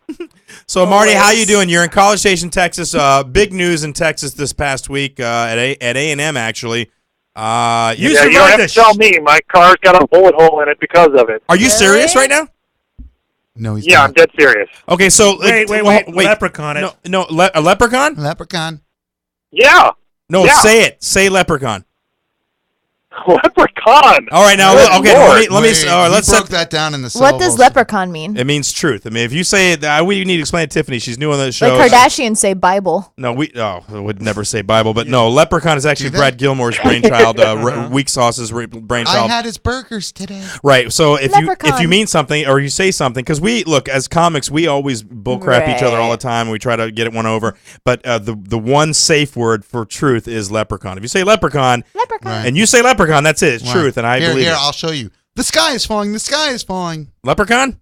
So Marty, how you doing? You're in College Station, Texas. Big news in Texas this past week at A&M actually. You Yeah, you don't have to tell me. My car's got a bullet hole in it because of it. Are you serious right now? No, he's Yeah, not. I'm dead serious. Okay, so Wait. Leprechaun it. No, a leprechaun? Leprechaun. Yeah, No, Yeah. say it. Say leprechaun. leprechaun. All right, now Good okay. Lord. Let's he set. broke that down in the What does syllables. leprechaun mean? It means truth. I mean, if you say it, we need to explain it to Tiffany. She's new on the show. Like Kardashians say Bible. No, I would never say Bible, but no, leprechaun is actually Do they? Brad Gilmore's brainchild, Weak Sauce's I brainchild. had his burgers today. Right. So if you Leprechaun. mean something or you say something, because we look as comics, we always bullcrap each other all the time. And we try to get one over, but the one safe word for truth is leprechaun. If you say leprechaun, Leprechaun. Right. and you say leprechaun, that's it. It's Wow. truth, and I here, believe Here, it. I'll show you. The sky is falling. The sky is falling. Leprechaun.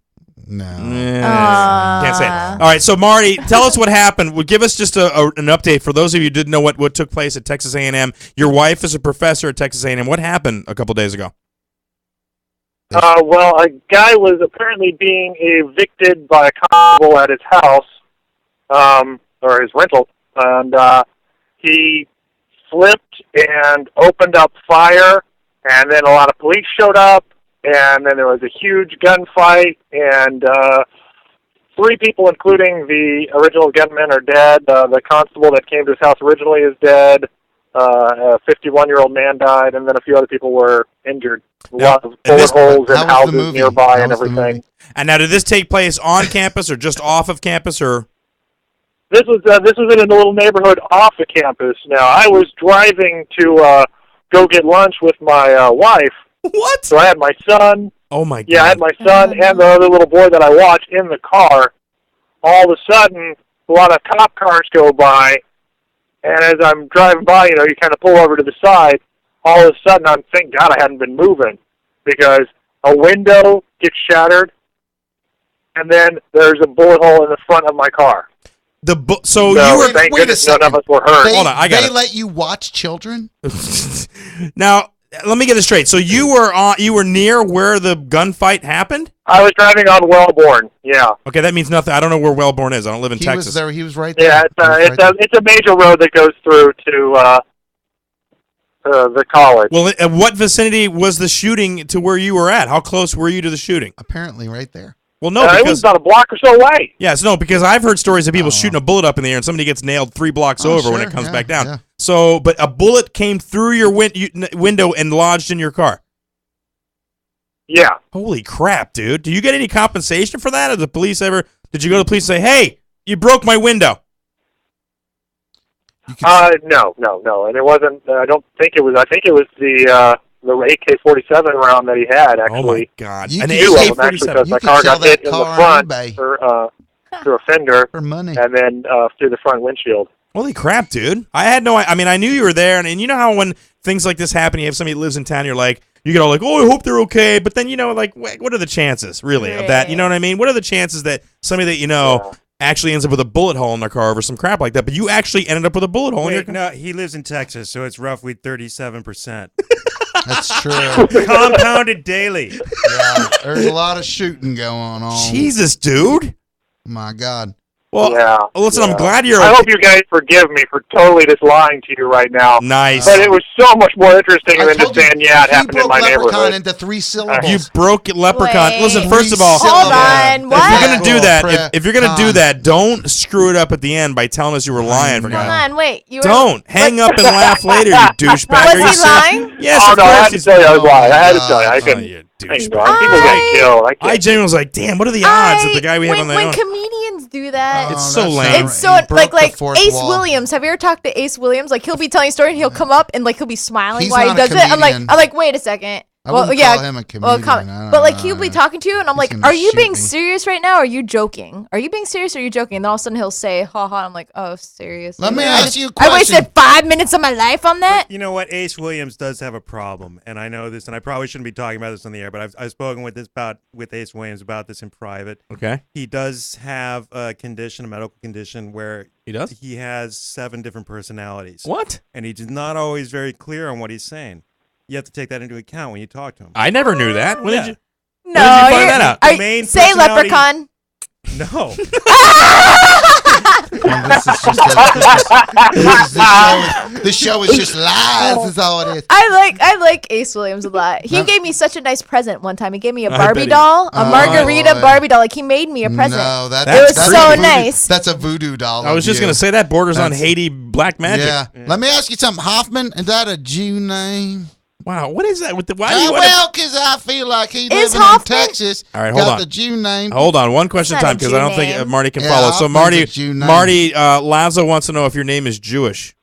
No. Can't say it. All right, so Marty, tell us what happened. Well, give us just an update for those of you who didn't know what took place at Texas A&M. Your wife is a professor at Texas A&M. What happened a couple days ago? Well, a guy was apparently being evicted by a constable at his house, or his rental, and he slipped and opened up fire, and then a lot of police showed up, and then there was a huge gunfight, and 3 people, including the original gunman, are dead. The constable that came to his house originally is dead. A 51-year-old man died, and then a few other people were injured. A lot of bullet holes in How was the houses movie? nearby How and was the everything. movie? And now, did this take place on campus or just off of campus, or? This was in a little neighborhood off the campus. Now, I was driving to go get lunch with my wife. What? So I had my son. Oh my God! Yeah, I had my son and the other little boy that I watched in the car. All of a sudden, a lot of cop cars go by, and as I'm driving by, you kind of pull over to the side. All of a sudden, thank God I hadn't been moving, because a window gets shattered, and then there's a bullet hole in the front of my car. So No, you were thank wait a goodness none of second. us were hurt. They, Hold on, I got they it. let you watch children? now. Let me get this straight. So you were near where the gunfight happened? I was driving on Wellborn. Yeah, Okay, that means nothing. I don't know where Wellborn is. I don't live in He Texas. was there. He was right there. yeah. He was right there. It's a major road that goes through to the college. Well, what vicinity was the shooting to where you were at? How close were you to the shooting? Apparently, right there. Well, no, it was about a block or so away. Yes, no, because I've heard stories of people shooting a bullet up in the air and somebody gets nailed 3 blocks over when it comes back down. Yeah. So, but a bullet came through your window and lodged in your car. Yeah. Holy crap, dude. Do you get any compensation for that? Did the police ever, did you go to the police and say, hey, you broke my window? No. And it wasn't, I think it was the AK-47 round that he had, actually. Oh, my God. You An could- Two of them, actually, AK-47. because my You car could sell got hit that in the car on front eBay. through a fender For money. and then through the front windshield. Holy crap, dude. I knew you were there, and you know how when things like this happen, you have somebody that lives in town, you're like, you get all like, oh, I hope they're okay, but then, like, what are the chances, really, of that? You know what I mean? What are the chances that somebody that you know actually ends up with a bullet hole in their car over some crap like that, but you actually ended up with a bullet hole in your car? No, he lives in Texas, so it's roughly 37%. That's true. Compounded daily. Yeah, there's a lot of shooting going on. Jesus, dude. My God. Well, listen, I'm glad you're. I hope you guys forgive me for totally just lying to you right now. Nice. But it was so much more interesting I than told just saying, yeah, it he happened in broke my Leprechaun neighborhood. into 3 syllables. You broke Leprechaun. Wait. Listen, first of all, Hold on, what? if you're gonna do that, Leprechaun. if you're gonna do that, don't screw it up at the end by telling us you were lying. For Hold God. on, wait. You were, Don't hang up and laugh later, you douchebag. Was Are you he serious? lying? Yes, Oh, of no, I course had to he's tell you I was lying. I had to Oh, tell you. I Oh, couldn't. you Hey, douchebag. bro, people get killed. I genuinely was like, damn, what are the odds that the guy we have on the when own? comedians do that, It's so that's lame. not it's so right. He broke like the fourth Ace wall. Williams. Have you ever talked to Ace Williams? Like he'll be telling a story and he'll come up and like he'll be smiling He's while he not a does it. comedian. I'm like, wait a second. I wouldn't call him a comedian. But like he'll be talking to you and I'm He's like, gonna are you shoot being me. serious right now? Or are you joking? Are you being serious or are you joking? And then all of a sudden he'll say, ha ha. I'm like, oh, serious. Let me I ask just- you a I question. wasted 5 minutes of my life on that. You know what? Ace Williams does have a problem, and I know this, and I probably shouldn't be talking about this on the air, but I've spoken with Ace Williams about this in private. Okay. He does have a medical condition, where He does? he has 7 different personalities. What? And he's not always very clear on what he's saying. You have to take that into account when you talk to him. I never knew that. When did you? No, did you find you're- that out? are- The main say personality- leprechaun. No. The show is just lies. Is all it is. I like Ace Williams a lot. He gave me such a nice present one time. He gave me a I Barbie bet he- doll, a Oh, margarita boy. Barbie doll. Like he made me a present. No, It was that's so voodoo. nice. That's a voodoo doll. I was of just you. going to say that borders on That's- Haiti black magic. Yeah. Let me ask you something. Hoffman, is that a Jew name? Wow, what is that? With the, why do you want Well, because I feel like he Is living Hoffman- in Texas. All right, hold got on. the Jew name. Hold on, one question at a It's not time a because I don't Jew think name. Marty can Yeah, follow. So Hoffman's a Jew name. Marty, Lazlow wants to know if your name is Jewish.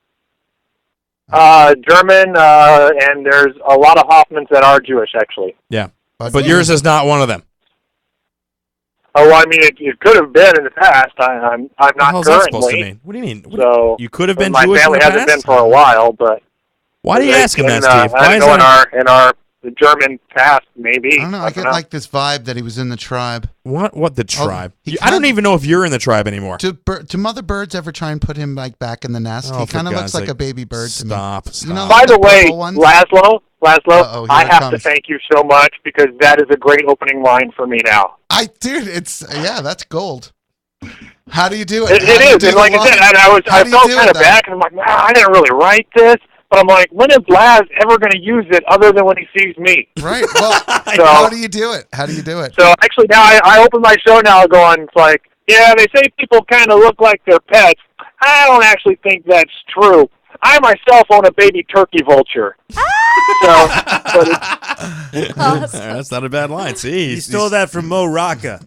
German, and there's a lot of Hoffmans that are Jewish, actually. Yeah, but yours is not one of them. Oh, well, I mean, it could have been in the past. I'm What the not hell's that supposed to currently. mean? What do you mean? So You could have been my Jewish family in the hasn't past? been for a while, but Why do you ask him that, in, Steve? I Why don't is know that? in our the German past, maybe. I don't know. I get like this vibe that he was in the tribe. What the tribe? he I don't kinda- even know if you're in the tribe anymore. Do mother birds ever try and put him like back in the nest? Oh, He for kind of God's looks like sake. a baby bird to me. Stop. You know, By like the way, purple ones? Lazlow, Uh-oh, here I it have to comes. thank you so much because that is a great opening line for me now. Dude, that's gold. How do you do it? It How do you is, do and the like I said, line? How I do you felt do kind it, of bad because I'm like, nah, I didn't really write this. But I'm like, when is Laz ever going to use it other than when he sees me? Right. Well, So- how do you do it? How do you do it? So actually now I open my show now going, it's like, yeah, they say people kind of look like their pets. I don't actually think that's true. I myself own a baby turkey vulture. So, but it's, That's not a bad line. See, He stole that from Mo Rocca.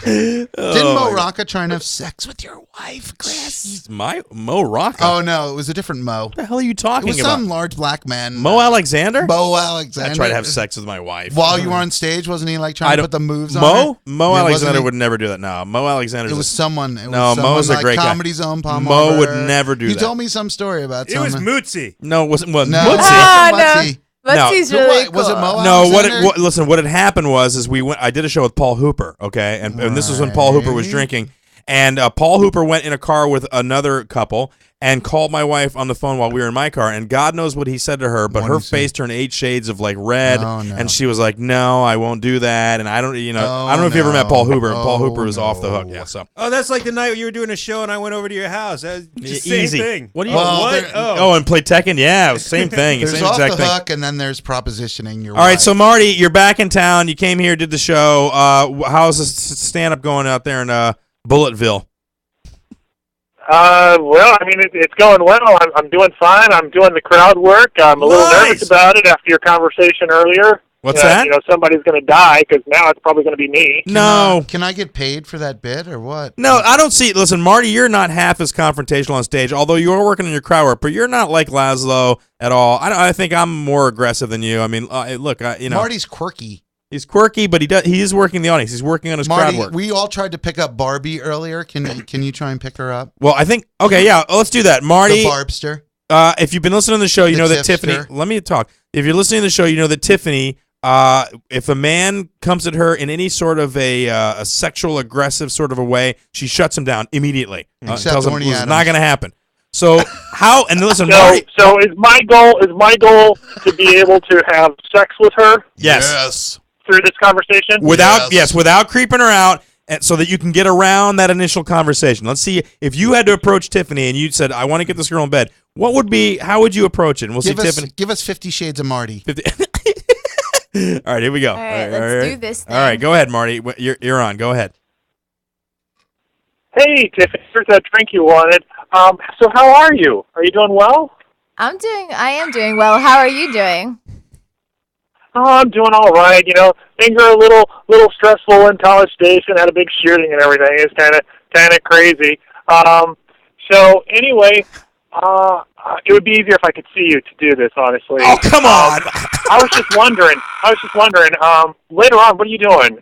Didn't Oh, Mo my Rocca try and have sex with your wife, Chris? Jeez, my Mo Rocca. Oh no, it was a different Mo. What the hell are you It talking was about? some large black man. Mo Alexander? Mo Alexander. I tried to have sex with my wife. While you were on stage, wasn't he like trying I to don't- put the moves on Mo? her? Mo Yeah, wasn't Alexander he? would never do that. No, Mo Alexander. It was someone. It was No, someone Mo's a like great guy. Comedy Zone Palm Mo Harbor. would never do you that. told me some story about It was someone. Mootsy. No, it wasn't. Well, No, Mootsie. Ah, no. Mutzi. Mutzi's No, really what- was it cool. Mo No, Alexander? listen, what had happened was we went. I did a show with Paul Hooper, okay, and this was when Paul Hooper was Right. drinking, And Paul Hooper went in a car with another couple and called my wife on the phone while we were in my car, and God knows what he said to her, but her face turned 8 shades of like red, and she was like, "No, I won't do that." And I don't know if you ever met Paul Hooper, and Paul Hooper was off the hook. Yeah, so. Oh, that's like the night you were doing a show, and I went over to your house. That's the same Easy. thing. What do you? And play Tekken. Yeah, same thing. There's same off exact the thing. hook, and then there's propositioning your All right, wife. so Marty, you're back in town. You came here, did the show. How's the stand-up going out there in Bullettville? Well, I mean, it's going well. I'm doing fine. I'm doing the crowd work. I'm a little nervous about it after your conversation earlier. What's that? Somebody's going to die because now it's probably going to be me. No. Can I get paid for that bit or what? No, I don't see. Listen, Marty, you're not half as confrontational on stage, although you are working on your crowd work, but you're not like Lazlow at all. I think I'm more aggressive than you. I mean, look, Marty's quirky. He's quirky, but he is working the audience. He's working on his crowd work. We all tried to pick up Barbie earlier. Can you try and pick her up? Well, I think let's do that. Marty, the Barbster. If you've been listening to the show, you know that Tiffany. Let me talk. If you're listening to the show, you know that Tiffany. If a man comes at her in any sort of a sexual aggressive sort of a way, she shuts him down immediately. Tells him it's not going to happen. So how? And listen, Marty. So is my goal to be able to have sex with her? Yes. Through this conversation? Without creeping her out, and so that you can get around that initial conversation. Let's see if you had to approach Tiffany and you said, "I want to get this girl in bed." How would you approach it? And we'll see Tiffany. Give us 50 Shades of Marty. 50. All right, here we go. All right, let's do this thing. All right, go ahead, Marty. You're on. Go ahead. Hey, Tiffany, here's that drink you wanted. So how are you? Are you doing well? I am doing well. How are you doing? Oh, I'm doing all right. Things are a little stressful in College Station. Had a big shooting and everything. It's kind of crazy. So anyway, it would be easier if I could see you to do this. Honestly. Oh, come on! I was just wondering. Later on, what are you doing?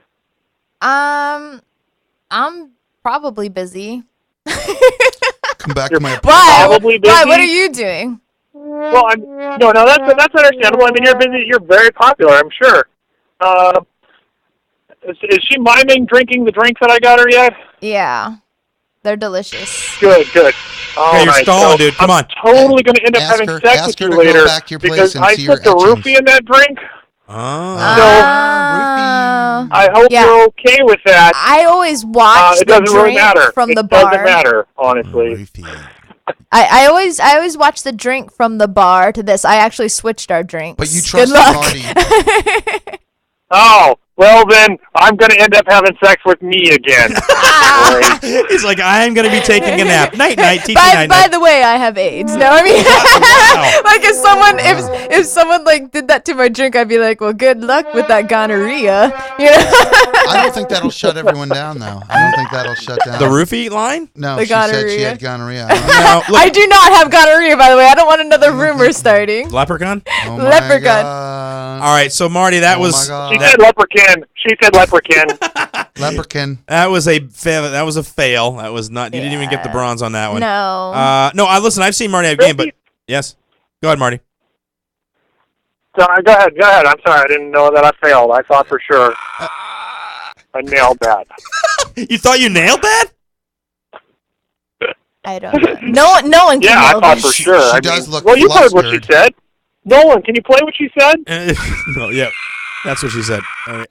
I'm probably busy. Come back to my apartment. Why? Probably busy? Why? What are you doing? Well, no, that's understandable. I mean, you're busy. You're very popular, I'm sure. Is she miming drinking the drinks that I got her yet? Yeah, they're delicious. Good. All you're right, stalling, so dude. Come on. I'm totally going to end up having sex with you later because I put the roofie in that drink. So I hope you're okay with that. I always watch it the doesn't really drink matter. from the It bar. doesn't matter, honestly. I always watch the drink from the bar to this. I actually switched our drinks. But you Good trust luck. Marty. Oh, well then, I'm going to end up having sex with me again. He's like, I'm going to be taking a nap. Night, By the way, I have AIDS. No, I mean, like if someone like did that to my drink, I'd be like, well, good luck with that gonorrhea. I don't think that'll shut everyone down, though. I don't think that'll shut down. The roofie line? No, The she said she gonorrhea. had gonorrhea. I do not have gonorrhea, by the way. I don't want another rumor starting. Leprechaun? Oh Leprechaun. God. All right, so Marty, that Oh was my God. She said leprechaun. Leprechaun. that was a fail. That was a fail. That was not. You didn't even get the bronze on that one. No. No. Listen, I've seen Marty have a game, but yes. Go ahead, Marty. Go ahead. I'm sorry, I didn't know that I failed. I thought for sure I nailed that. You thought you nailed that? I don't know. No one can Yeah, I know thought this. for sure. She does look well, you heard what she flustered. said. Nolan, can you play what she said? No. Yeah. That's what she said.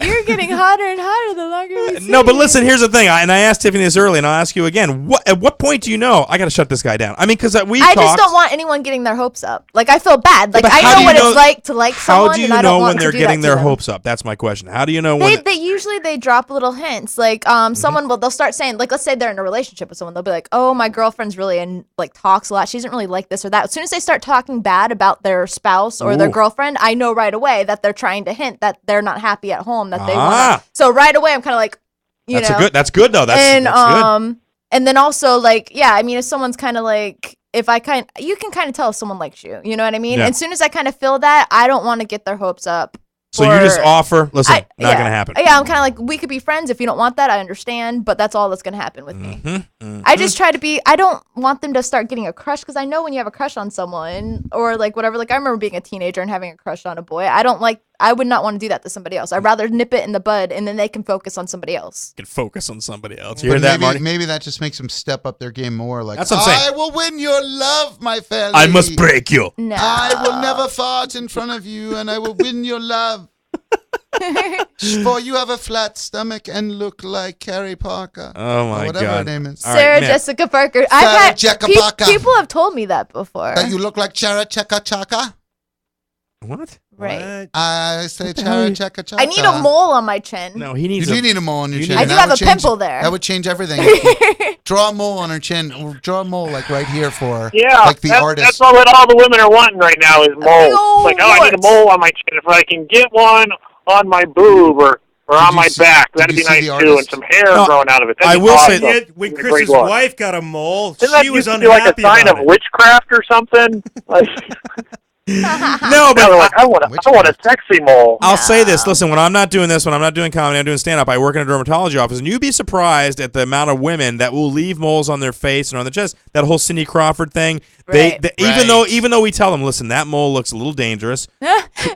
You're getting hotter and hotter the longer we see No, but it. listen, here's the thing. I asked Tiffany this early, and I'll ask you again. At what point do you know I got to shut this guy down? I mean, because we I talked. just don't want anyone getting their hopes up. Like, I feel bad. Like, but I how know do you what know- it's like to like someone, How do you and I know don't want when they're to do getting that to their them. hopes up? That's my question. How do you know when? They usually drop little hints. Like someone they'll start saying, like, let's say they're in a relationship with someone, they'll be like, oh, my girlfriend's really talks a lot. She doesn't really like this or that. As soon as they start talking bad about their spouse or their girlfriend, I know right away that they're trying to hint that they're not happy at home, that they want. So right away, I'm kind of like, you know. That's good though. That's good. And then also I mean, if someone's kind of like, you can kind of tell if someone likes you. You know what I mean? Yeah. And as soon as I kind of feel that, I don't want to get their hopes up. So you just offer, listen, not going to happen. Yeah, I'm kind of like, we could be friends. If you don't want that, I understand, but that's all that's going to happen with me. I just try to I don't want them to start getting a crush, because I know when you have a crush on someone or whatever, I remember being a teenager and having a crush on a boy. I don't I would not want to do that to somebody else. I'd rather nip it in the bud, and then they can focus on somebody else. Can focus on somebody else. You But hear that, Marty? maybe that just makes them step up their game more. Like, That's what I'm saying. I will win your love, my fellow. I must break you. No. I will never fart in front of you, and I will win your love. For you have a flat stomach and look like Carrie Parker. Oh, Or my whatever her God. name is. All right, Sarah man. Jessica Parker. Sarah Jessica Parker. People have told me that before. That you look like Chara Chaka Chaka. What? Right. What? I say Chara Chaka Chaka. I need a mole on my chin. No, he You needs do need a mole on your you chin. need- I do That have would a change- pimple there. That would change everything. Draw a mole on her chin. Or draw a mole like right here for her. Yeah, Like the artist. that's all that all the women are wanting right now is moles. old Like, oh, I need a wart. mole on my chin. If I can get one on my boob or on you my see- back, did that'd you be see nice the too, and artist? some hair No, growing out of it. I That'd be will say awesome. Yet, when It'd be a Chris's great look. wife got a mole, Isn't that she was used to be like a unhappy sign about of it. witchcraft or something? Like, No, now but they're like, I want a sexy mole. I'll say this. Listen, when I'm not doing this, when I'm not doing comedy, I'm doing stand-up, I work in a dermatology office, and you'd be surprised at the amount of women that will leave moles on their face and on their chest. That whole Cindy Crawford thing. Right. Even though we tell them, listen, that mole looks a little dangerous,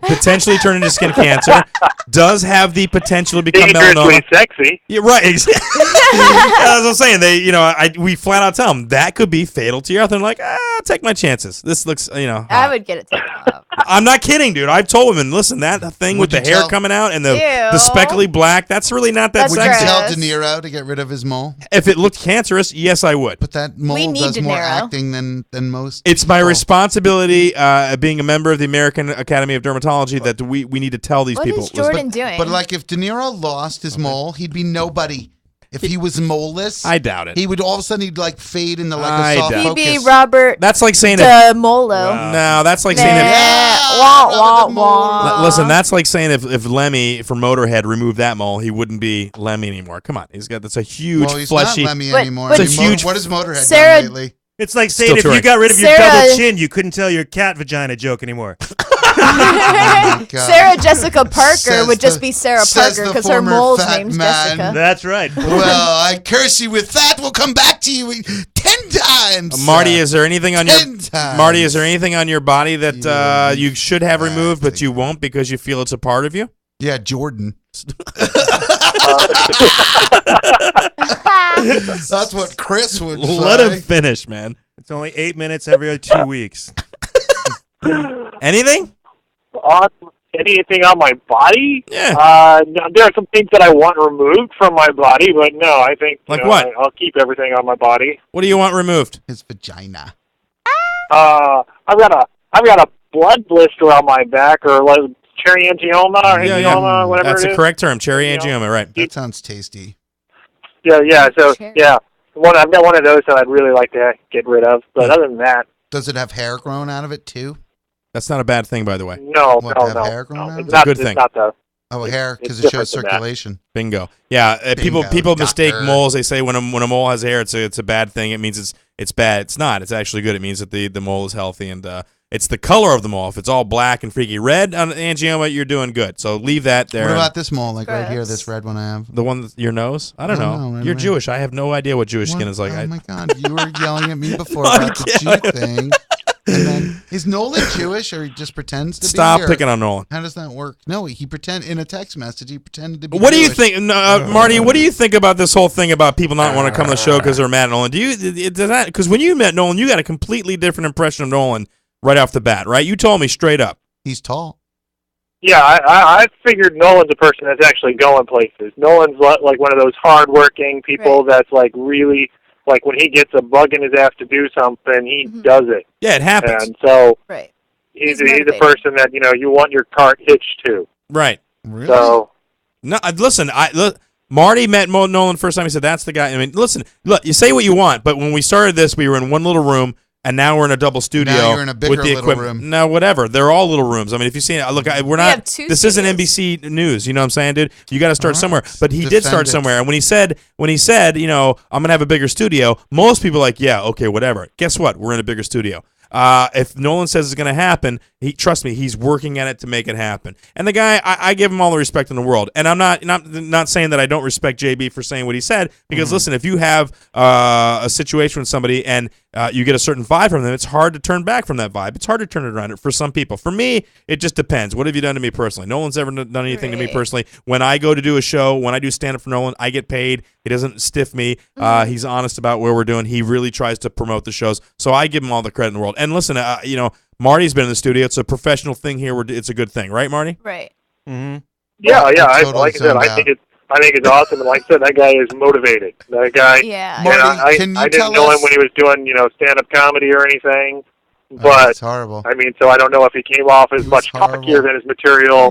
potentially turn into skin cancer, does have the potential to become Dangerously melanoma. sexy. Yeah, right. Exactly. As I'm saying, we flat out tell them that could be fatal to your health. And they're like, take my chances. This looks, I hot. would get it taken off. I'm not kidding, dude. I've told women, listen, that thing with Would the you hair tell- coming out and the Ew. speckly black, that's really not that That's Would you sexy. gross. tell De Niro to get rid of his mole? If it looked cancerous, yes, I would. But that mole We need does De more Niro. acting than most. It's my people. responsibility, being a member of the American Academy of Dermatology, that we need to tell these What people. is Jordan doing? But like if De Niro lost his mole, he'd be nobody. If he was moleless, I doubt it. he would all of a sudden he'd like fade into like I a soft doubt He'd focus. be Robert That's like saying De Molo. no, that's like saying if, Yeah, Wah, Robert wah, De Niro. wah. listen, that's like saying if Lemmy from Motorhead removed that mole, he wouldn't be Lemmy anymore. Come on, that's a huge Well, he's fleshy. not Lemmy But- anymore. but- It's a huge- What has Motorhead Sarah- done lately? It's like saying Still if you touring. got rid of your Sarah- double chin, you couldn't tell your cat vagina joke anymore. God. Sarah Jessica Parker Says would just the- be Sarah says Parker the because her former mole's fat name's man. Jessica. That's right. Well, I curse you with that. We'll come back to you 10 times. Marty, is there anything on 10 times. Marty? Is there anything on your body that Yeah, you should have removed, but you won't because you feel it's a part of you? Yeah, Jordan. That's what Chris would Let say. him finish, man. It's only 8 minutes every 2 weeks. Anything? Anything on my body? Yeah. No, there are some things that I want removed from my body, but no, I think Like what? I'll keep everything on my body. What do you want removed? His vagina. I've got a blood blister on my back, or like cherry angioma, or angioma, whatever That's it the is. correct term, cherry You know. angioma, right? That sounds tasty. Yeah. So Cherry. yeah, I've got one of those that I'd really like to get rid of. But other than that, Does it have hair grown out of it too? That's not a bad thing, by the way. no, What, no, have no. hair growing out of It's it? not Good it's thing. not the Oh, hair, it's because it shows different than that. circulation. Bingo. Yeah, people Bingo, mistake doctor. moles. They say when a mole has hair, it's a bad thing. It means it's bad. It's not. It's actually good. It means that the mole is healthy, and it's the color of the mole. If it's all black and freaky red on angioma, you're doing good. So leave that there. What about this mole, like right here, Gross. this red one I have? the one your nose? I don't I don't know. know, right You're away. Jewish. I have no idea what Jewish skin What? is like. Oh my God, you were yelling at me before I about the Jew thing. And then, is Nolan Jewish or he just pretends to Stop be? Or picking on Nolan. how does that work? No, he in a text message, he pretended to be What do you Jewish. think, Marty? What do you think about this whole thing about people not wanting to come on the show because they're mad at Nolan? Because when you met Nolan, you got a completely different impression of Nolan right off the bat, right? You told me straight up. He's tall. Yeah, I figured Nolan's a person that's actually going places. Nolan's like one of those hardworking people Right. that's like really, like when he gets a bug in his ass to do something, he does it. Yeah, it happens. And so Right. he's He's a motivated. person that, you want your cart hitched to. Right. Really? So, No, listen. Marty met Nolan first time. He said, "That's the guy." I mean, listen. Look, you say what you want, but when we started this, we were in one little room, and now we're in a double studio. Now you're in a bigger with the little equipment. room. No, whatever. They're all little rooms. I mean, if you see it, look, we're not. have two This isn't studios. NBC News. You know what I'm saying, dude? You got to start All right. somewhere. But he did Defend start it. somewhere. And when he said, I'm gonna have a bigger studio, most people are like, yeah, okay, whatever. Guess what? We're in a bigger studio. If Nolan says it's going to happen, trust me, he's working at it to make it happen. And the guy, I give him all the respect in the world. And I'm not saying that I don't respect JB for saying what he said, because listen, if you have a situation with somebody and you get a certain vibe from them, it's hard to turn back from that vibe. It's hard to turn it around for some people. For me, it just depends. What have you done to me personally? Nolan's ever done anything to me personally. When I go to do a show, when I do stand-up for Nolan, I get paid. He doesn't stiff me. He's honest about where we're doing. He really tries to promote the shows. So I give him all the credit in the world. And listen, Marty's been in the studio. It's a professional thing here. It's a good thing. Right, Marty? Right. Yeah. Like I said, I think it's awesome. And like I said, that guy is motivated. That guy. Yeah. Marty, I didn't know him when he was doing, stand-up comedy or anything. But it's horrible. I mean, so I don't know if he came off as much cockier than his material.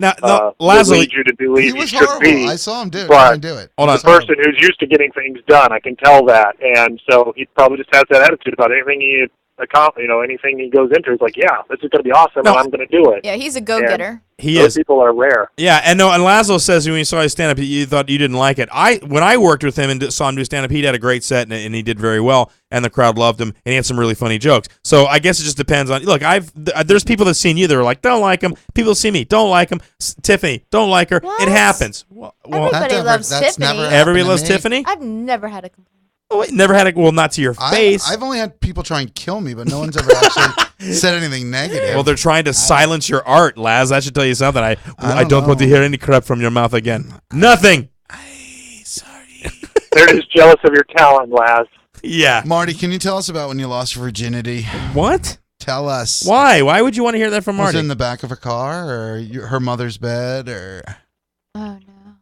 Now, Lazlow, lead you to believe he was should horrible. be. I saw him do it. Hold on. The person who's used to getting things done, I can tell that, and so he probably just has that attitude about anything he anything he goes into. It's like, yeah, this is going to be awesome, and I'm going to do it. Yeah, he's a go-getter. Those people are rare. Yeah, and Lazlow says when you saw his stand-up, you thought you didn't like it. When I worked with him and saw him do stand-up, he had a great set, and he did very well, and the crowd loved him, and he had some really funny jokes. So I guess it just depends on, look, there's people that seen you that are like, don't like him. People see me, don't like him. Tiffany, don't like her. What? It happens. Well, Everybody loves Tiffany. Everybody loves Tiffany? I've never had a complaint. Oh, never had not to your face. I've only had people try and kill me, but no one's ever actually said anything negative. Well, they're trying to silence your art, Laz. That should tell you something. I don't want to hear any crap from your mouth again. Nothing. Sorry. They're just jealous of your talent, Laz. Yeah. Marty, can you tell us about when you lost your virginity? What? Tell us. Why? Why would you want to hear that from Marty? Was it in the back of a car, or her mother's bed, or Oh no.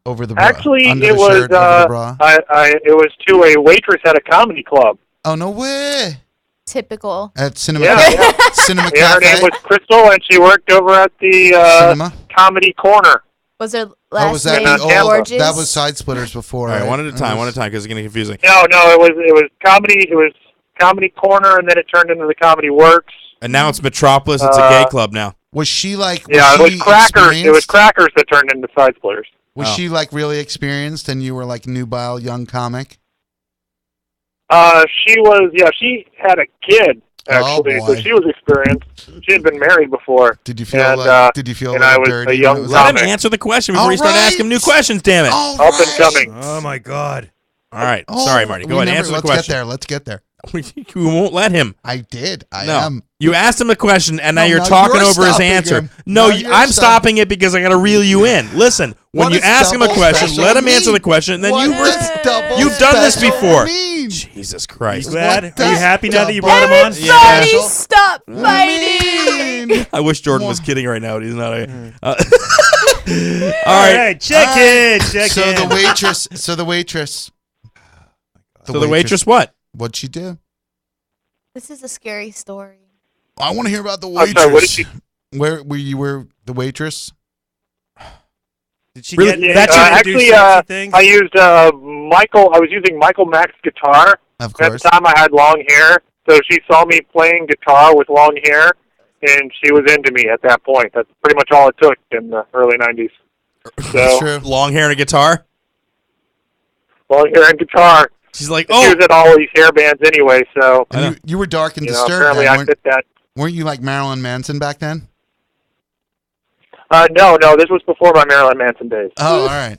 over the bra? Actually, under it the was shirt, over the bra? it was to a waitress at a comedy club. Oh, no way. Typical. At Cinema Yeah. Cinema Yeah, her Cafe? name was Crystal, and she worked over at the Cinema? Comedy Corner. Was her Oh, last was that name the old? Gorges? That was Side Splitters before. All right, right? one at a time, because it's getting confusing. No, it was comedy. It was Comedy Corner, and then it turned into the Comedy Works. And now it's Metropolis. It's a gay club now. Was she like? Yeah, it was Crackers. Experienced? It was Crackers that turned into Side Splitters. Was she like really experienced, and you were like nubile young comic? She was. Yeah, she had a kid actually, boy. so she was experienced. She had been married before. Did you feel? And, did you feel? and a I little was dirty a when young it was Let him comic. answer the question before All you start right. asking him new questions. Damn it! All Up and right. coming. Oh my God. All right, Oh, sorry, Marty. Go ahead, answer the Let's question. Let's get there. We won't let him. I did. I No, am. you asked him a question, and now No, you're now talking you're over his stopping answer. him. No, Now you're I'm stopping. stopping it because I got to reel you in. Listen, when What you does ask him a double question, special let him answer mean? the question, and then What you. does double You've done this special before. mean? Jesus Christ! Glad? What Are you does happy now that you double brought him on? Everybody special stop fighting! mean? I wish Jordan was kidding right now, but he's not. All All right. right, check in. Check So in. the waitress. So the waitress. So the waitress, what? What'd she do? This is a scary story. I want to hear about the I'm waitress. sorry, what did she? Where were you? Were the waitress? Did she Really? get That's that Actually, sexy things? I used Michael. I was using Michael Mack's guitar. Of At course. the time, I had long hair, so she saw me playing guitar with long hair, and she was into me at that point. That's pretty much all it took in the early '90s. That's So true. Long hair and a guitar. long hair and guitar. She's like, She oh, was at all these hair bands anyway, so And you were dark and you know, disturbed. apparently Then, I fit that. weren't you like Marilyn Manson back then? No, this was before my Marilyn Manson days. Oh, all right.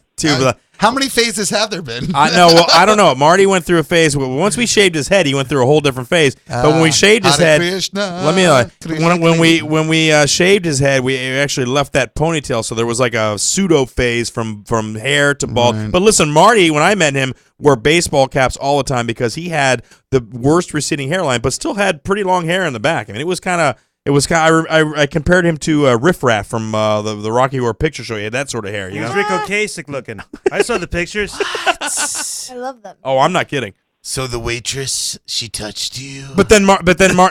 How many phases have there been? No, well, I don't know. Marty went through a phase. Once we shaved his head, he went through a whole different phase. But when we shaved his Hare head, Krishna, let me. Krishna When we shaved his head, we actually left that ponytail. So there was like a pseudo phase from hair to bald. Right. But listen, Marty, when I met him, wore baseball caps all the time because he had the worst receding hairline, but still had pretty long hair in the back. I mean, it was kind of. I compared him to Riff Raff from the Rocky Horror Picture Show. He had that sort of hair. He You was know? Rico Kasich looking. I saw the pictures. I love them. Oh, I'm not kidding. So the waitress, she touched you. But then,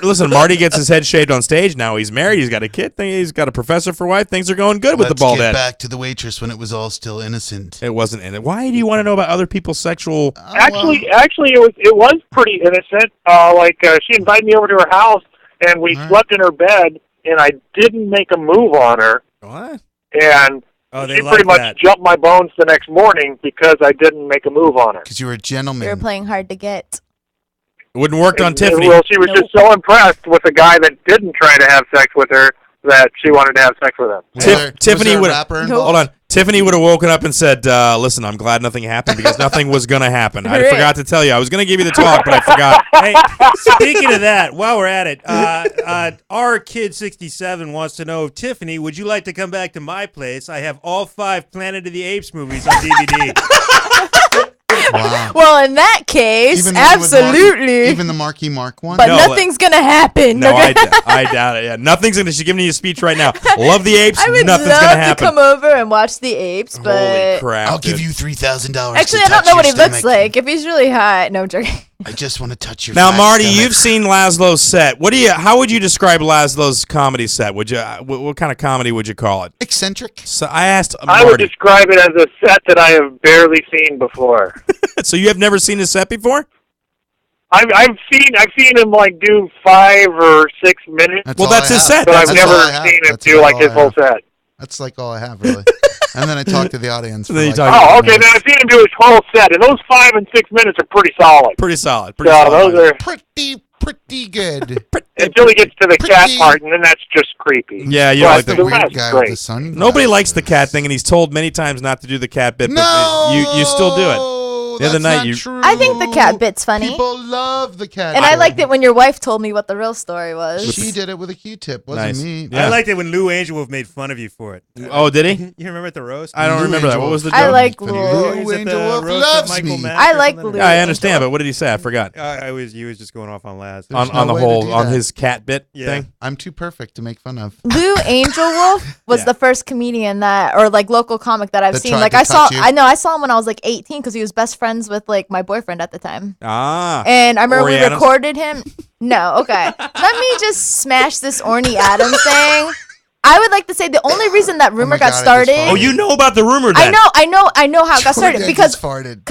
listen, Marty gets his head shaved on stage. Now he's married. He's got a kid. He's got a professor for wife. Things are going good with the bald Let's head. get back to the waitress when it was all still innocent. It wasn't in it. Why do you want to know about other people's sexual? Actually, it was pretty innocent. She invited me over to her house, and we slept in her bed, and I didn't make a move on her. What? And Oh, they she like pretty much that. jumped my bones the next morning because I didn't make a move on her. Because you were a gentleman. You're playing hard to get. It wouldn't work on Tiffany. Well, she was just so impressed with a guy that didn't try to have sex with her that she wanted to have sex with him. Tiffany would rapper hold on. Tiffany would have woken up and said, "Listen, I'm glad nothing happened because nothing was gonna happen. I forgot to tell you. I was gonna give you the talk, but I forgot." Hey, speaking of that, while we're at it, our kid 67 wants to know, Tiffany, would you like to come back to my place? I have all 5 Planet of the Apes movies on DVD. Wow. Well, in that case, Even the one with absolutely. even the Marky Mark one. But No, nothing's gonna happen. No, okay? I doubt it. Yeah, nothing's gonna. She's giving you a speech right now. Love the apes. I would Nothing's love gonna to happen. come over and watch the apes, but Holy crap! I'll give dude. you $3,000. actually, to I don't touch know your what he looks stomach. like. If he's really hot, no I'm joking. I just want to touch your. Now, fat Marty, stomach. you've seen Lazlow's set. How would you describe Lazlow's comedy set? Would you? What kind of comedy would you call it? eccentric. So I asked I would Marty. describe it as a set that I have barely seen before. So you have never seen his set before? I've seen him like do 5 or 6 minutes, Well, all that's I his have. set. but That's I've all never I have. seen him That's do all like I his whole have. set. That's like all I have, really. And then I talk to the audience. For Then you like talk- 5 Oh, okay. Then minutes. I've seen him do his whole set, and those 5 and 6 minutes are pretty solid. Pretty solid. So Pretty solid. those are Pretty good. until he gets to the cat Pretty- part, and then that's just creepy. Yeah, you But don't like the the weird rest is guy great. with the sunglasses. Nobody likes the cat thing, and he's told many times not to do the cat bit. No, But you still do it. The other that's night not you- True. I think the cat bit's funny. People love the cat. And I bit. liked it when your wife told me what the real story was. She did it with a Q-tip. Wasn't Nice. me. Yeah. I liked it when Lou Angelwolf made fun of you for it. Oh, did he? You remember at the roast? I don't Lou remember that. What Angelwolf. was the joke? I like Funny. Lou. Lou He was at the Angelwolf roast of loves Michael me. Mack I or like something. Lou. Yeah, I understand, but what did he say? I forgot. He was just going off on Laz. There's On no the way to whole, do on that. his cat bit Yeah. thing. I'm too perfect to make fun of. Lou Angelwolf was Yeah. the first comedian that, or like local comic that I've That seen. tried Like to I saw, touch you? I saw him when I was like 18 because he was best friends with like my boyfriend at the time. Ah. And I remember Orny we Adams? recorded him. No, okay. Let me just smash this Orny Adams thing. I would like to say the only reason that rumor my got God, I just started. farted. Oh, you know about the rumor then? I know how it got started Jordan because just farted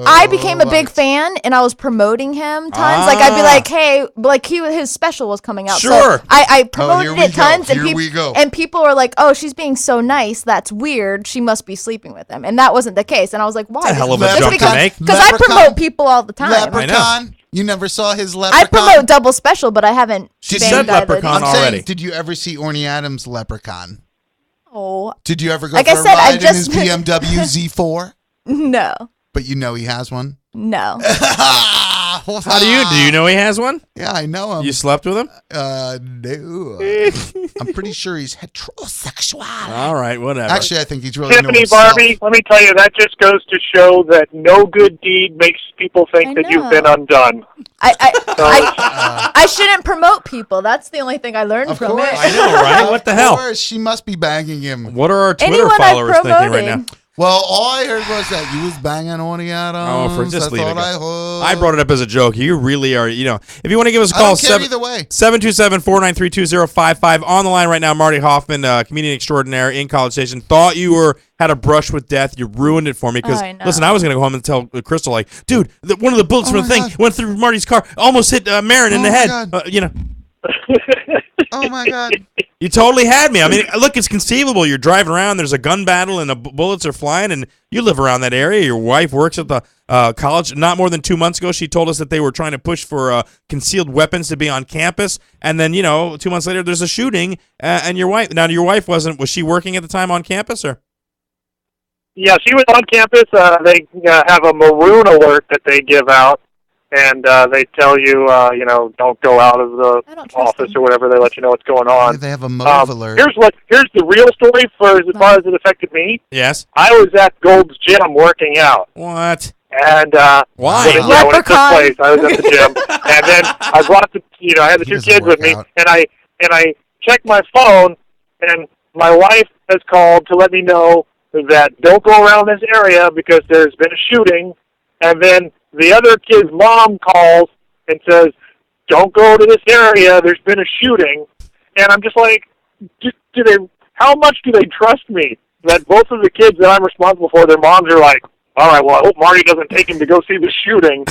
I so became a big much. fan and I was promoting him tons. Like I'd be like, hey, like his special was coming out. Sure. So I promoted here we it tons go. and Here we go. and people were like, oh, she's being so nice. That's weird. She must be sleeping with him. And that wasn't the case. And I was like, why? That's a hell of a Just jump to because- make. Because I Leprechaun. promote people all the time. Leprechaun. You never saw his I Leprechaun? promote double special, but I haven't. She banged said either. Leprechaun I'm saying, already. did you ever see Orny Adams' Leprechaun? Oh, Did you ever go Like for I a said, I ride just- in his BMW Z4? no, But you know he has one? no. How do you know he has one? Yeah, I know him. You slept with him? No. I'm pretty sure he's heterosexual. All right, whatever. Actually, I think he's really Tiffany into himself. Barbee, let me tell you, that just goes to show that no good deed makes people think I that you've know. been undone. I shouldn't promote people. That's the only thing I learned Of from course. it. I know, right? What the Of hell? course, she must be banging him. What are our Twitter Anyone I've followers thinking right promoted. now? Well, all I heard was that you was banging Orny Adams. Oh, for just That's leave it. all I go. heard. I brought it up as a joke. You really are, if you want to give us a I call, don't care either way. 727-493-2055. On the line right now, Marty Hoffman, comedian extraordinaire in College Station. Thought you had a brush with death. You ruined it for me because, I know. listen, I was going to go home and tell Crystal, like, dude, one of the bullets from the thing God. went through Marty's car, almost hit Marin in Oh the my head. God. Oh, my God. You totally had me. I mean, look, it's conceivable. You're driving around, there's a gun battle, and the bullets are flying, and you live around that area. Your wife works at the college. Not more than 2 months ago, she told us that they were trying to push for concealed weapons to be on campus. And then, 2 months later, there's a shooting, and your wife was she working at the time on campus, or? Yeah, she was on campus. They have a maroon alert that they give out, and they tell you, don't go out of the I don't trust office them. or whatever. They let you know what's going on. They have a mauve alert. Here's the real story for as far as it affected me. Yes. I was at Gold's Gym working out, What? and Why? when it took Leprechaun. place, I was at the gym, and then I brought I had the He two doesn't kids with work me, out. and I checked my phone, and my wife has called to let me know that don't go around this area because there's been a shooting, and then the other kid's mom calls and says, don't go to this area, there's been a shooting, and I'm just like, how much do they trust me that both of the kids that I'm responsible for, their moms are like, all right, well, I hope Marty doesn't take him to go see the shooting.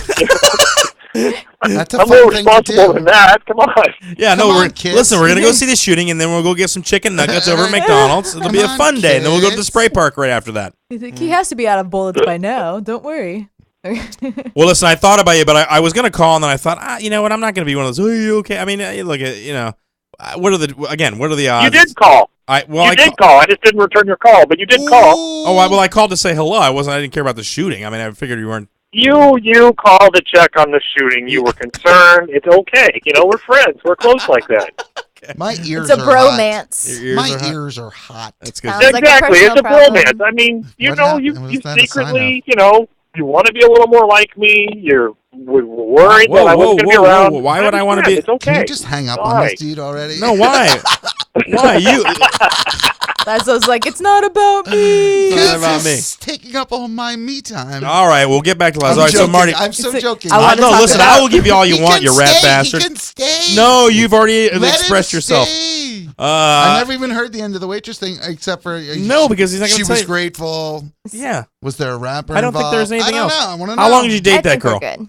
That's a I'm fun more thing to responsible do. than that. Come on. Yeah, Come no, on, kids. listen, we're going to go see the shooting, and then we'll go get some chicken nuggets over at McDonald's. It'll be a Come fun on, day, and then we'll go to the kids. spray park right after that. He's like, he has to be out of bullets by now. Don't worry. Well, listen, I thought about you, but I was going to call, and then I thought, you know what, I'm not going to be one of those, oh, you okay? I mean, look, What are the odds? You did call. I did call. I just didn't return your call, but you did call. Oh, I called to say hello. I didn't care about the shooting. I mean, I figured you weren't. You called to check on the shooting. You were concerned. It's okay. We're friends. We're close like that. My ears It's a are bromance. hot. My ears are hot. That's good. Sounds like a Exactly. It's a personal problem. bromance. I mean, you Was that a secretly, you want to be a little more like me. You're worried that I wasn't going to be around. Whoa. Why would I want to be? It's okay. Can you just hang up on this dude already? No, why? Why you? Lazlow's like, it's not about me. It's not about me. It's taking up all my me time. All right, we'll get back to Lazlow. I'm All right, so joking. Marty, I'm so joking. I wanna no, talk listen, about- I will give you all you He want, can you rat stay. bastard. He can stay. No, you've already Let expressed him yourself. Stay. I never even heard the end of the waitress thing, except for No, because he's not going she to tell was you. grateful. Yeah, Was there a rapper? I don't think there's anything else. I want to know. How long did you date I that think we're girl? good.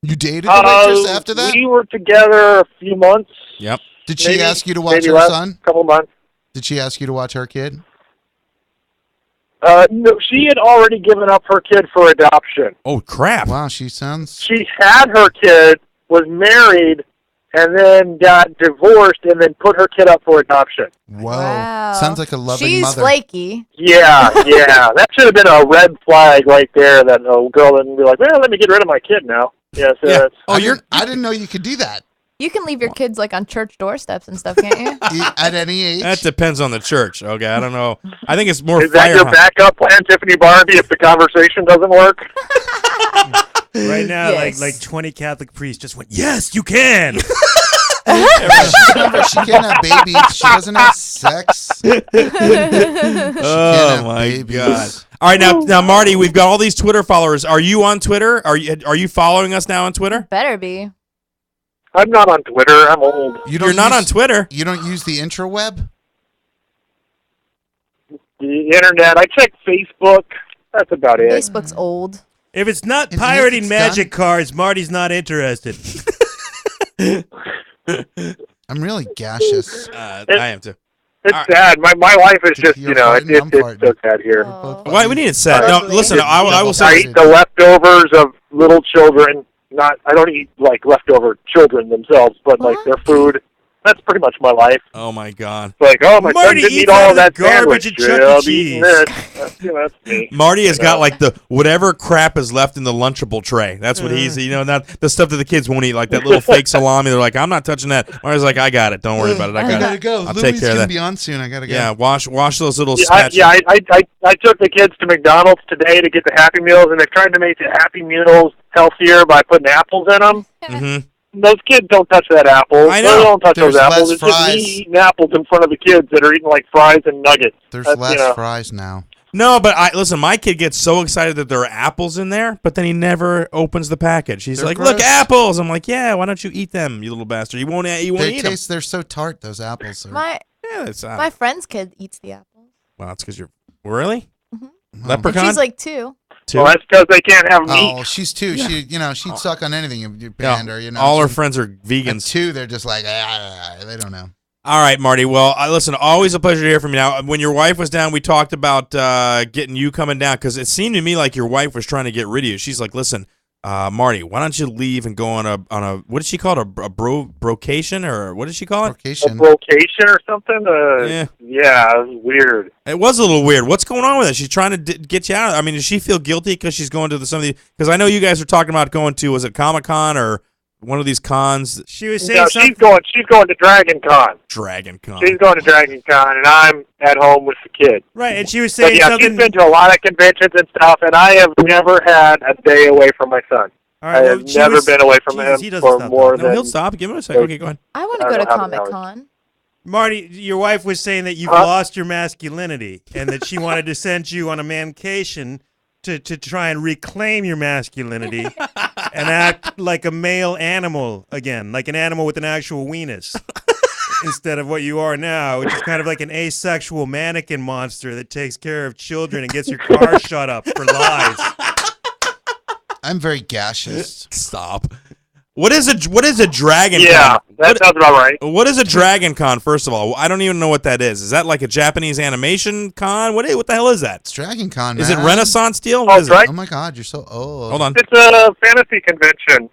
You dated the waitress after that? We were together a few months. Yep. Did she maybe- ask you to watch maybe her less, son? Couple months. Did she ask you to watch her kid? No, she had already given up her kid for adoption. Oh crap! Wow, she sounds. She had her kid, was married, and then got divorced, and then put her kid up for adoption. Whoa. Wow. Sounds like a loving She's mother. flaky. Yeah. That should have been a red flag right there. That a girl didn't be like, well, let me get rid of my kid now. Yes. Yeah. That's, Oh, I didn't know you could do that. You can leave your kids like on church doorsteps and stuff, can't you? At any age. That depends on the church. Okay, I don't know. I think it's more is that your firehouse. backup plan, Tiffany Barbee, if the conversation doesn't work? Right now, Yes. like 20 Catholic priests just went, yes, you can. Remember, she can't have babies. She doesn't have sex. She can't Oh have my babies. god! All right, now Marty, we've got all these Twitter followers. Are you on Twitter? Are you following us now on Twitter? Better be. I'm not on Twitter. I'm old. You're not on Twitter. You don't use the intraweb? The internet. I check Facebook. That's about it. Facebook's old. If it's not And pirating it's magic cards, Marty's not interested. I'm really gaseous. I am too. It's All right. sad. My wife is just, You're it's farting, I'm so sad here. Oh. Why we need it set? No, Ugly. listen. I will I say. eat the leftovers of little children. I don't eat like leftover children themselves, but like What? their food. That's pretty much my life. Oh my god. It's like, oh, my son Marty didn't eats eat all out of of the that garbage sandwich. at Chuck E. I'll be eating Cheese. this. That's me. Marty has got like the whatever crap is left in the Lunchable tray. That's what he's, not the stuff that the kids won't eat, like that little fake salami. They're like, I'm not touching that. Marty's like, I got it. Don't worry about it. I I got gotta it. go. I'll Louis take care of gonna that. be on soon. I gotta go. Yeah, wash those little I took the kids to McDonald's today to get the Happy Meals, and they've tried to make the Happy Meals healthier by putting apples in them. Mm-hmm. Those kids don't touch that apple. I know. They don't touch There's those apples. less It's just fries. me eating apples in front of the kids that are eating like fries and nuggets. There's That's, less fries now. No, but listen. My kid gets so excited that there are apples in there, but then he never opens the package. He's They're like, "Look, gross. apples!" I'm like, "Yeah, why don't you eat them, you little bastard? You won't They eat them." taste. They're so tart. Those apples are. My Yeah, it's my friend's kid eats the apples. well, that's because you're really Oh. leprechaun. She's like 2. Too? Well, that's because they can't have meat. Oh, she's two. She'd suck on anything if you Yeah, banned her. all her She- friends are And vegans. two, they're just like, they don't know. All right, Marty. Well, listen, always a pleasure to hear from you. Now, when your wife was down, we talked about getting you coming down because it seemed to me like your wife was trying to get rid of you. She's like, "Listen, Marty, why don't you leave and go on a what did she call it? A brocation or what did she call it? A Location. location or something? Yeah. It was weird. It was a little weird. What's going on with it? She's trying to get you out. I mean, does she feel guilty because she's going to some of the? Because I know you guys were talking about going to was it Comic-Con or one of these cons? She was saying No, something. she's going to Dragon Con. Dragon Con. She's going to Dragon Con, and I'm at home with the kid. Right, and she was But saying yeah, something. she's been to a lot of conventions and stuff, and I have never had a day away from my son. All I right, well, have she never was- been away from Jesus, he him doesn't for stop more No, he'll than... stop. Give him a second. Okay, go ahead. I want to I go to don't have an Comic-Con. Marty, your wife was saying that you've Huh? lost your masculinity and that she wanted to send you on a mancation to try and reclaim your masculinity and act like a male animal again, like an animal with an actual weenus. Instead of what you are now, which is kind of like an asexual mannequin monster that takes care of children and gets your car shut up for lies. I'm very gaseous. Stop. What is a Dragon Yeah, Con? that sounds about right. What is a Dragon Con? First of all, I don't even know what that is. Is that like a Japanese animation con? What the hell is that? It's Dragon Con, Is it man. Renaissance deal? Oh, What is it? Drag- Oh my God, you're so old. Hold on. It's a fantasy convention.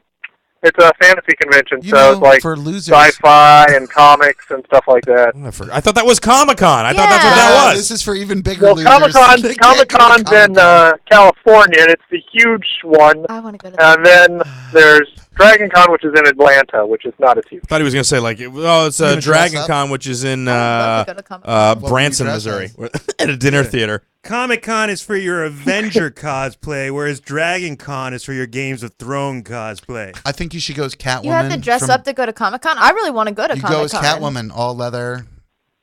It's a fantasy convention, You so know, it's like for losers. sci-fi and comics and stuff like that. I thought that was Comic-Con. I thought that's what Yeah. that was. This is for even bigger Well, losers. Comic-Con, They can't go to Comic-Con's in Comic-Con. California, and it's the huge one. I want to go to that. And then there's Dragon Con, which is in Atlanta, which is not as huge. I thought he was going to say, like, it's gonna dress Dragon up? Con, which is in I would love to go to Comic-Con. What would you Branson, dress Missouri, as? at a dinner theater. Comic-Con is for your Avenger cosplay, whereas Dragon Con is for your Games of Thrones cosplay. I think you should go as Catwoman. You have to dress from- up to go to Comic-Con? I really want to go to You Comic-Con. go as Catwoman, all leather.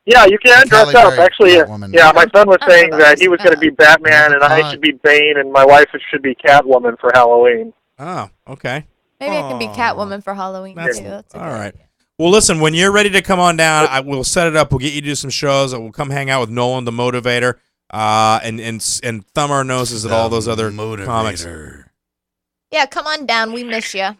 Yeah, you can dress Halle up. Berry, Actually, Catwoman. yeah, my son was I don't saying know that about he was this. going to be Batman, and I Hot. should be Bane, and my wife should be Catwoman for Halloween. Oh, okay. Maybe I can be Aw. Catwoman for Halloween, That's- too. That's a all good right. idea. Well, listen, when you're ready to come on down, we'll set it up. We'll get you to do some shows. We'll come hang out with Nolan, the motivator, and thumb our noses at all those other comics. Yeah, come on down. We miss you.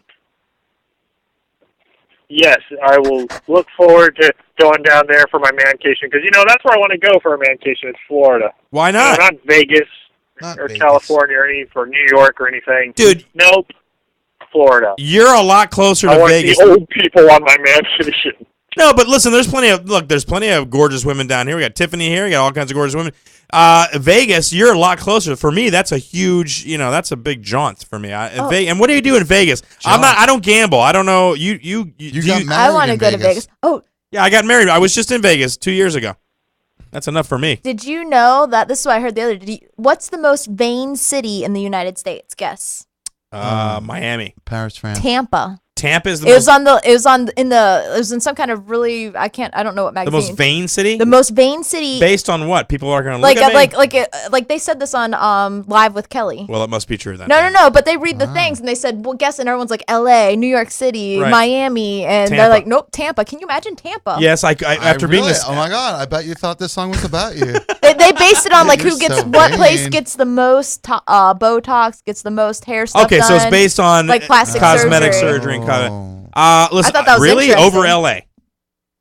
Yes, I will look forward to going down there for my mancation, because, that's where I want to go for a mancation. It's Florida. Why No, not? not Vegas Not or Vegas. California or New York or anything. Dude, Nope. Florida. you're a lot closer I to want Vegas. to see old people on my mancation. No, but listen, there's plenty of gorgeous women down here. We got Tiffany here. We got all kinds of gorgeous women. Vegas, you're a lot closer. For me, that's a huge, that's a big jaunt for me. And what do you do in Vegas? I don't gamble. I don't know. You got married I want to in go to Vegas. Oh, Yeah, I got married. I was just in Vegas 2 years ago. That's enough for me. did you know that? This is what I heard the other day. What's the most vain city in the United States? Guess. Miami. Paris, France. Tampa. Tampa is the It most, was in some kind of really, I don't know what the magazine. most vain city? The most vain city. Based on what? People are going to like look at me? like they said this on Live with Kelly. Well, it must be true then. No, but they read the things and they said, well, guess, and everyone's like L.A., New York City, Right. Miami, and Tampa. they're like, nope, Tampa. Can you imagine Tampa? Yes, after being really, this. oh my god! I bet you thought this song was about you. They based it on like You're who gets so what place vain. gets the most Botox, gets the most hair stuff Okay, so it's done, based on like plastic cosmetic surgery. surgery and Oh. listen, I thought that was really interesting. over LA.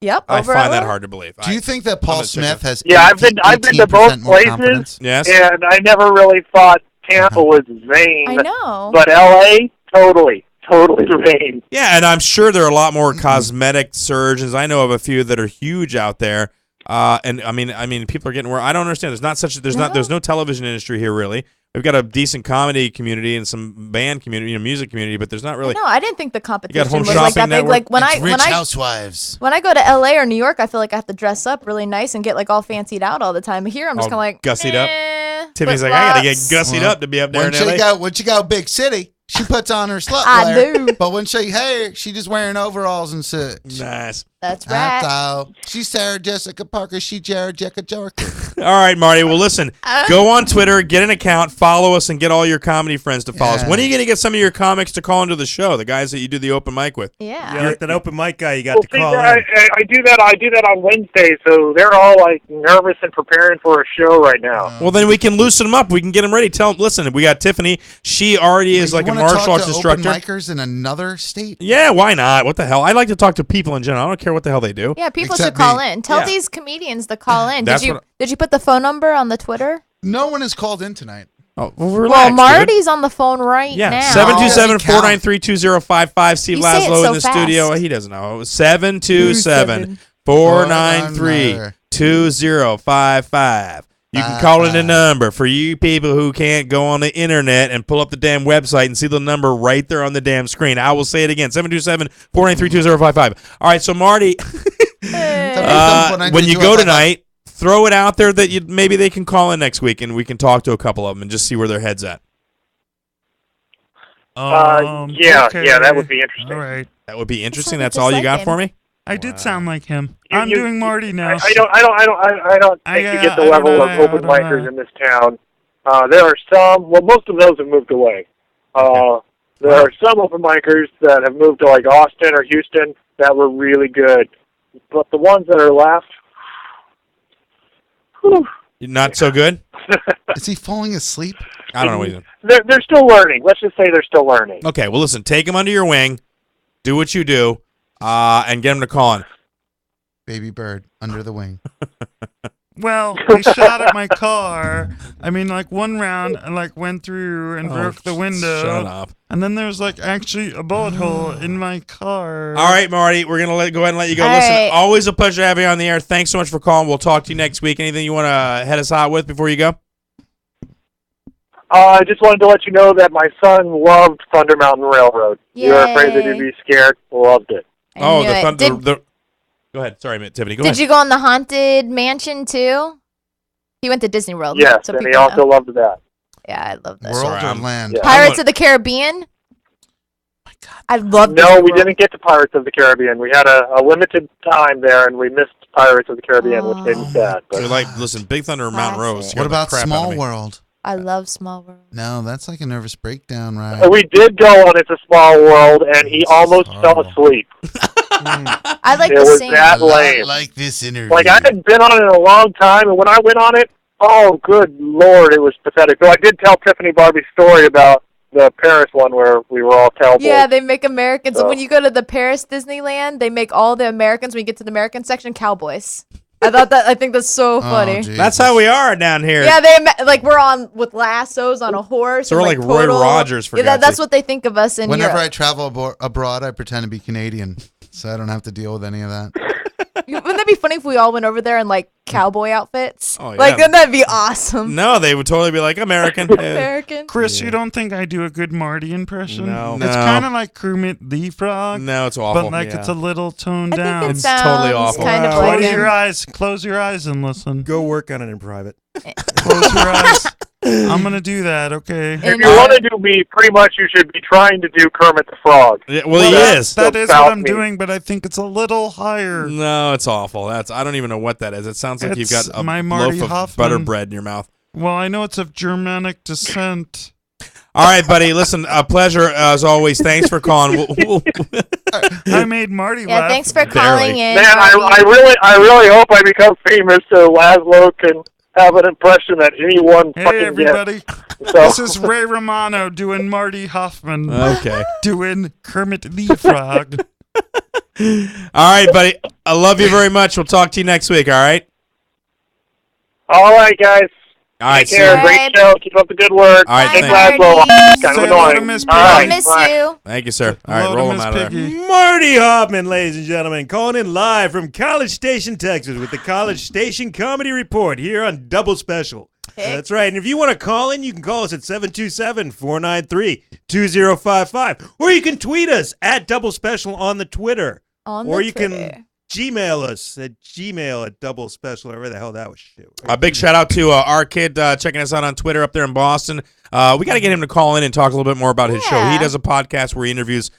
Yep, I over find that LA. hard to believe. Do you think that Paul gonna check Smith it. has? Yeah, I've been to both 18% more places, confidence? Yes. and I never really thought Tampa was vain. I know. But L.A., totally vain. Yeah, and I'm sure there are a lot more cosmetic surgeons. I know of a few that are huge out there. And I mean, people are getting where I don't understand. There's no television industry here really. We've got a decent comedy community and some band community, music community, but there's not really. No, I didn't think the competition Home was like that Shopping big. Network? Like when It's I Rich when I Housewives. when I go to LA or New York, I feel like I have to dress up really nice and get like all fancied out all the time. Here, I'm just All kind of like gussied up? eh, Tiffany's like, I gotta get flip-flops. gussied up to be up there in LA. Once you go big city, she puts on her slut I wear. do. But when she she just wearing overalls and such. Nice. That's right. Hello. She's Sarah Jessica Parker. She Jared Jessica Jorker. All right, Marty. Well, listen. Go on Twitter, get an account, follow us, and get all your comedy friends to follow us. Yeah. When are you going to get some of your comics to call into the show? The guys that you do the open mic with. Yeah. Yeah, like that open mic guy you got Well, to see, call I in. do that. I do that on Wednesday, so they're all like nervous and preparing for a show right now. Well, then we can loosen them up. We can get them ready. Tell them, listen, we got Tiffany. She already is like a You wanna martial talk arts to instructor. Open micers in another state. Yeah, why not? What the hell? I like to talk to people in general. I don't care what the hell they do. Yeah, people Except should call me. in. Tell Yeah. these comedians to call in. That's Did you put the phone number on the Twitter? No one has called in tonight. Oh, well, Well, relax, dude. Marty's on the phone right Yeah, now. 727-493-2055. Steve You say it Lazlow so in the studio. fast. He doesn't know. 727-493-2055. You can call in the number for you people who can't go on the internet and pull up the damn website and see the number right there on the damn screen. I will say it again, 727-493-2055. All right, so Marty, when you go tonight, throw it out there that maybe they can call in next week and we can talk to a couple of them and just see where their head's at. Yeah, that would be interesting. All right. That would be interesting. Sounded That's just all you like got him. for me? I did sound like him. You- I'm you- doing Marty now. I don't think you get the I don't level know, of open I don't micers know. in this town. There are some. Well, most of those have moved away. There are some open micers that have moved to like Austin or Houston that were really good, but the ones that are left, whew, Not so good? Is he falling asleep? I don't know what he's doing. they're still learning. Let's just say they're still learning. Okay, well, listen, take them under your wing, do what you do, and get them to call in. Baby bird under the wing. Well, they shot at my car. I mean, like one round, like went through and broke the window. Shut up. And then there's like actually a bullet hole in my car. All right, Marty, we're gonna go ahead and let you go. All Listen, right. always a pleasure having you on the air. Thanks so much for calling. We'll talk to you next week. Anything you want to head us out with before you go? I just wanted to let you know that my son loved Thunder Mountain Railroad. You were afraid that you'd be scared. Loved it. I Oh, knew the it. thunder. Go ahead. Sorry, Tiffany. Go ahead. Did you go on the Haunted Mansion too? He went to Disney World. Yes, so and he people also know. loved that. Yeah, I love that. World Sorry, or I'm- land? Yeah. Pirates of the Caribbean. I love. No, Disney we World. didn't get to Pirates of the Caribbean. We had a limited time there, and we missed Pirates of the Caribbean, which made me sad. So But like, listen, Big Thunder Mountain Rose. Classic. scared What about the crap out of Small me. World? I love Small World. No, that's like a nervous breakdown, right? we did go on It's a Small World, and he almost fell horrible. asleep. I like It the was same. that lame. Like this interview. Like, I hadn't been on it in a long time, and when I went on it, oh, good Lord, it was pathetic. Though I did tell Tiffany Barbee's story about the Paris one where we were all cowboys. Yeah, they make Americans. So- When you go to the Paris Disneyland, they make all the Americans. When you get to the American section, cowboys. I think that's so funny. That's how we are down here. Yeah, like we're on with lassos on a horse. So and, we're like Roy total- Rogers, for Yeah, God's that's sake. what they think of us in Whenever Europe. I travel abroad, I pretend to be Canadian, so I don't have to deal with any of that. Wouldn't that be funny if we all went over there in like cowboy outfits? Oh, yeah. Like, then that'd be awesome. No, they would totally be like American. American. Chris, you don't think I do a good Marty impression? No. It's No. kind of like Kermit the Frog. No, it's awful. But like it's a little toned I down. think it It's sounds totally awful. kind of Wow. like Close him. your eyes. Close your eyes and listen. Go work on it in private. Close your eyes. I'm gonna do that. Okay. If And, you want to do me, pretty much you should be trying to do Kermit the Frog. Yeah, well, he that- is. That is South what I'm me. doing, but I think it's a little higher. No, it's awful. I don't even know what that is. It sounds like you've It's got a my Marty loaf of Hoffman. butter bread in your mouth. Well, I know it's of Germanic descent. All right, buddy. Listen, a pleasure as always. Thanks for calling. I made Marty Yeah, laugh. thanks for Barely. calling in. Man, Marty. I really hope I become famous so Lazlow can have an impression that anyone Hey, fucking everybody. gets. So, This is Ray Romano doing Marty Hoffman. Okay. Doing Kermit the Frog. All right, buddy. I love you very much. We'll talk to you next week. All right. all right, guys. All right. Take See care. you. Great show. Keep up the good work. All right, Take thanks. Lazlow. Marty. Kind of Say hello to annoying. Miss All Piggy. I right, miss bye. you. Thank you, sir. All right, Hello to roll him Miss out of there. Piggy. Marty Hoffman, ladies and gentlemen, calling in live from College Station, Texas with the College Station Comedy Report here on Double Special. That's right. And if you want to call in, you can call us at 727-493-2055. Or you can tweet us at Double Special on the Twitter. On Or the you Twitter. can Gmail us at Double Special, whatever the hell that was shit. A big shout out to our kid checking us out on Twitter up there in Boston. We got to get him to call in and talk a little bit more about his show. He Yeah. does a podcast where he interviews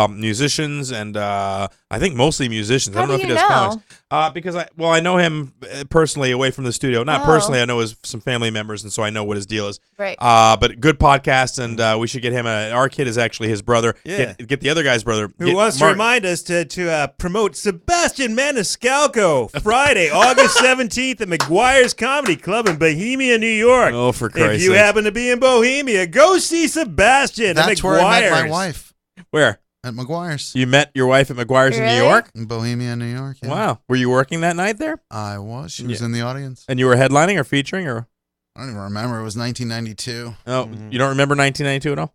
musicians and I think mostly musicians. I How don't know do if he you does know? comics. Because I know him personally away from the studio. Not Oh. personally, I know some family members, and so I know what his deal is. Right. But good podcast, and we should get him. Our kid is actually his brother. Yeah. Get the other guy's brother. Who Get wants to Mark- remind us to promote Sebastian Maniscalco Friday, August 17th at McGuire's Comedy Club in Bohemia, New York. Oh, for If Christ's you sakes. happen to be in Bohemia, go see Sebastian That's at where I met my McGuire's. wife. Where? At McGuire's. You met your wife at McGuire's in New Really? York? In Bohemia, New York. Yeah. Wow. Were you working that night there? I was. She was Yeah. in the audience. And you were headlining or featuring or? I don't even remember. It was 1992. Oh, you don't remember 1992 at all?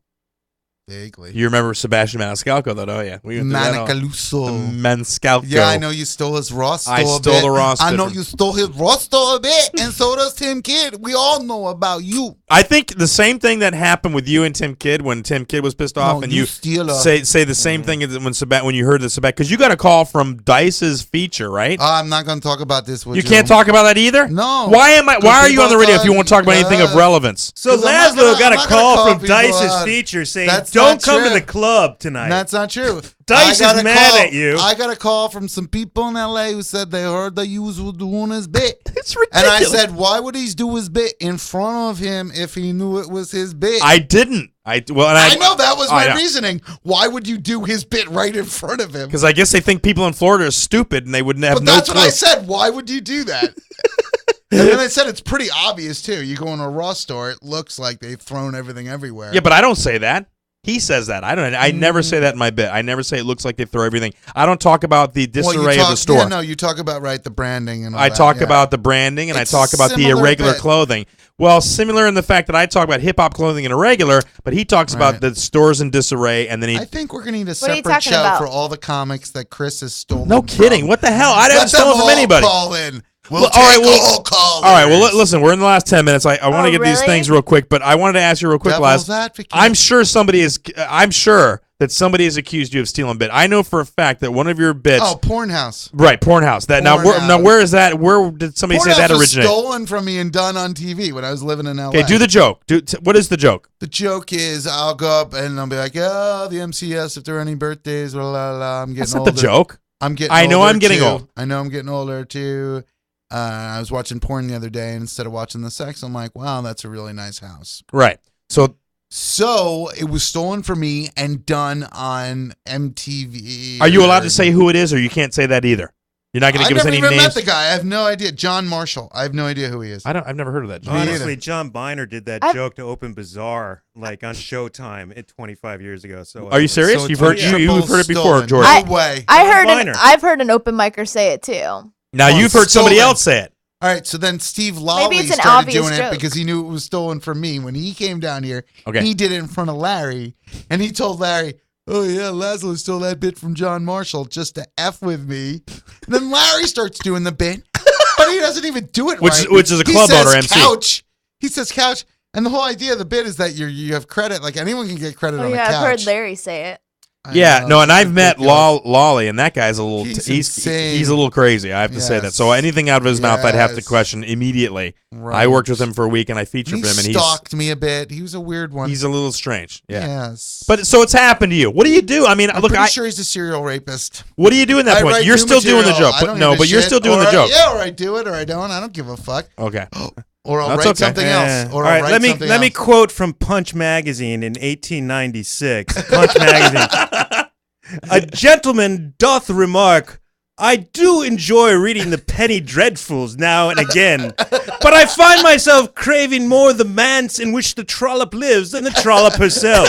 Vaguely. You remember Sebastian Maniscalco, though, don't you? We went through that all- Manicaluso. Maniscalco. Yeah, I know you stole his roster. I a stole bit. the roster. I know you stole his roster a bit, and so does Tim Kidd. We all know about you. I think the same thing that happened with you and Tim Kidd when Tim Kidd was pissed off, No, and you you steal a- say the same thing as when you heard the Sebastian, because you got a call from Dice's feature, right? I'm not going to talk about this with you. You can't talk about that either. No. Why are you on the radio if you people won't talk about anything of thought- relevance? So 'Cause I'm not Lazlow gonna- got I'm a not gonna call call from people Dice's out. feature saying, That's don't not come to true. the club tonight. That's not true. Dice I got is a mad call- at you. I got a call from some people in L.A. who said they heard that you was doing his bit. It's And I ridiculous. said, why would he do his bit in front of him if he knew it was his bit? I didn't. I know that was I my know. reasoning. Why would you do his bit right in front of him? Because I guess they think people in Florida are stupid and they wouldn't have But no that's what clue. I said. Why would you do that? And then I said it's pretty obvious too. You go in a Ross store, it looks like they've thrown everything everywhere. Yeah, but I don't say that. He says that. I never say that in my bit. I never say it looks like they throw everything. I don't talk about the disarray of the store. Yeah, no, you talk about the branding and all I that, talk yeah. about the branding, and It's I talk about the similar irregular bit. clothing. Well, similar in the fact that I talk about hip-hop clothing and irregular, but he talks about the stores in disarray, and then he... I think we're going to need a What are you separate talking show about? for all the comics that Chris has stolen. No kidding. from. What the hell? I haven't Let them stolen from all anybody. call in. We'll Well, take all right, well- all callers. All right, well, listen, we're in the last 10 minutes. I want to get these really? things real quick, but I wanted to ask you real quick, Devil's Laz. advocate. I'm sure that somebody has accused you of stealing bit. I know for a fact that one of your bits... Oh, Pornhouse. Right, Pornhouse. Now, where is that? Where did somebody say that Pornhouse was originated? stolen from me and done on TV when I was living in LA. Okay, do the joke. What is the joke? The joke is I'll go up and I'll be like, oh, the MCS, if there are any birthdays, blah, blah, blah. I'm getting That's not older. the joke. I'm getting I know older I'm getting too. old. I know I'm getting older too. I was watching porn the other day, and instead of watching the sex, I'm like, wow, that's a really nice house. Right. So it was stolen from me and done on MTV. Are you allowed to say who it is, or you can't say that either? You're not going to give us any I've never even names? met the guy. I have no idea. John Marshall. I have no idea who he is. I've never heard of that. Honestly, John Biner did that I've- joke to open Bazaar like on Showtime 25 years ago. So Are you serious? So You've it's heard you've heard it before, stolen. George. No way. I've heard an open micer say it too. Now Well, you've heard somebody stolen. else say it. All right, so then Steve Lawley it's an started obvious doing it joke. because he knew it was stolen from me. When he came down here, Okay. he did it in front of Larry, and he told Larry, oh, yeah, Lazlow stole that bit from John Marshall just to F with me. And then Larry starts doing the bit, but he doesn't even do it right. Which is a He club says owner MC. Couch. He says couch. And the whole idea of the bit is that you have credit. Like, anyone can get credit Oh on a yeah, couch. I've heard Larry say it. I Yeah, know, no, and it's I've met ridiculous. Lolly, and that guy's a little He's he's insane. a little crazy. I have to say that. Yes. So anything out of his mouth, I'd have to Yes. question immediately. Right. I worked with him for a week, and I featured He him, and stalked me a bit. He was a weird one. he's a little strange. Yeah. Yes. But so it's happened to you. What do you do? I mean, I'm look, pretty sure he's a serial rapist. what do you do in that I point? write You're new still doing the material. joke, I but don't no, give a but you're shit. still doing Or the joke. Yeah, or I do it or I don't. I don't give a fuck. Okay. Or I'll That's write okay. something else. Or All I'll right, write let me something let me else. quote from Punch Magazine in 1896. Punch Magazine. A gentleman doth remark, I do enjoy reading the penny dreadfuls now and again, but I find myself craving more the manse in which the trollop lives than the trollop herself.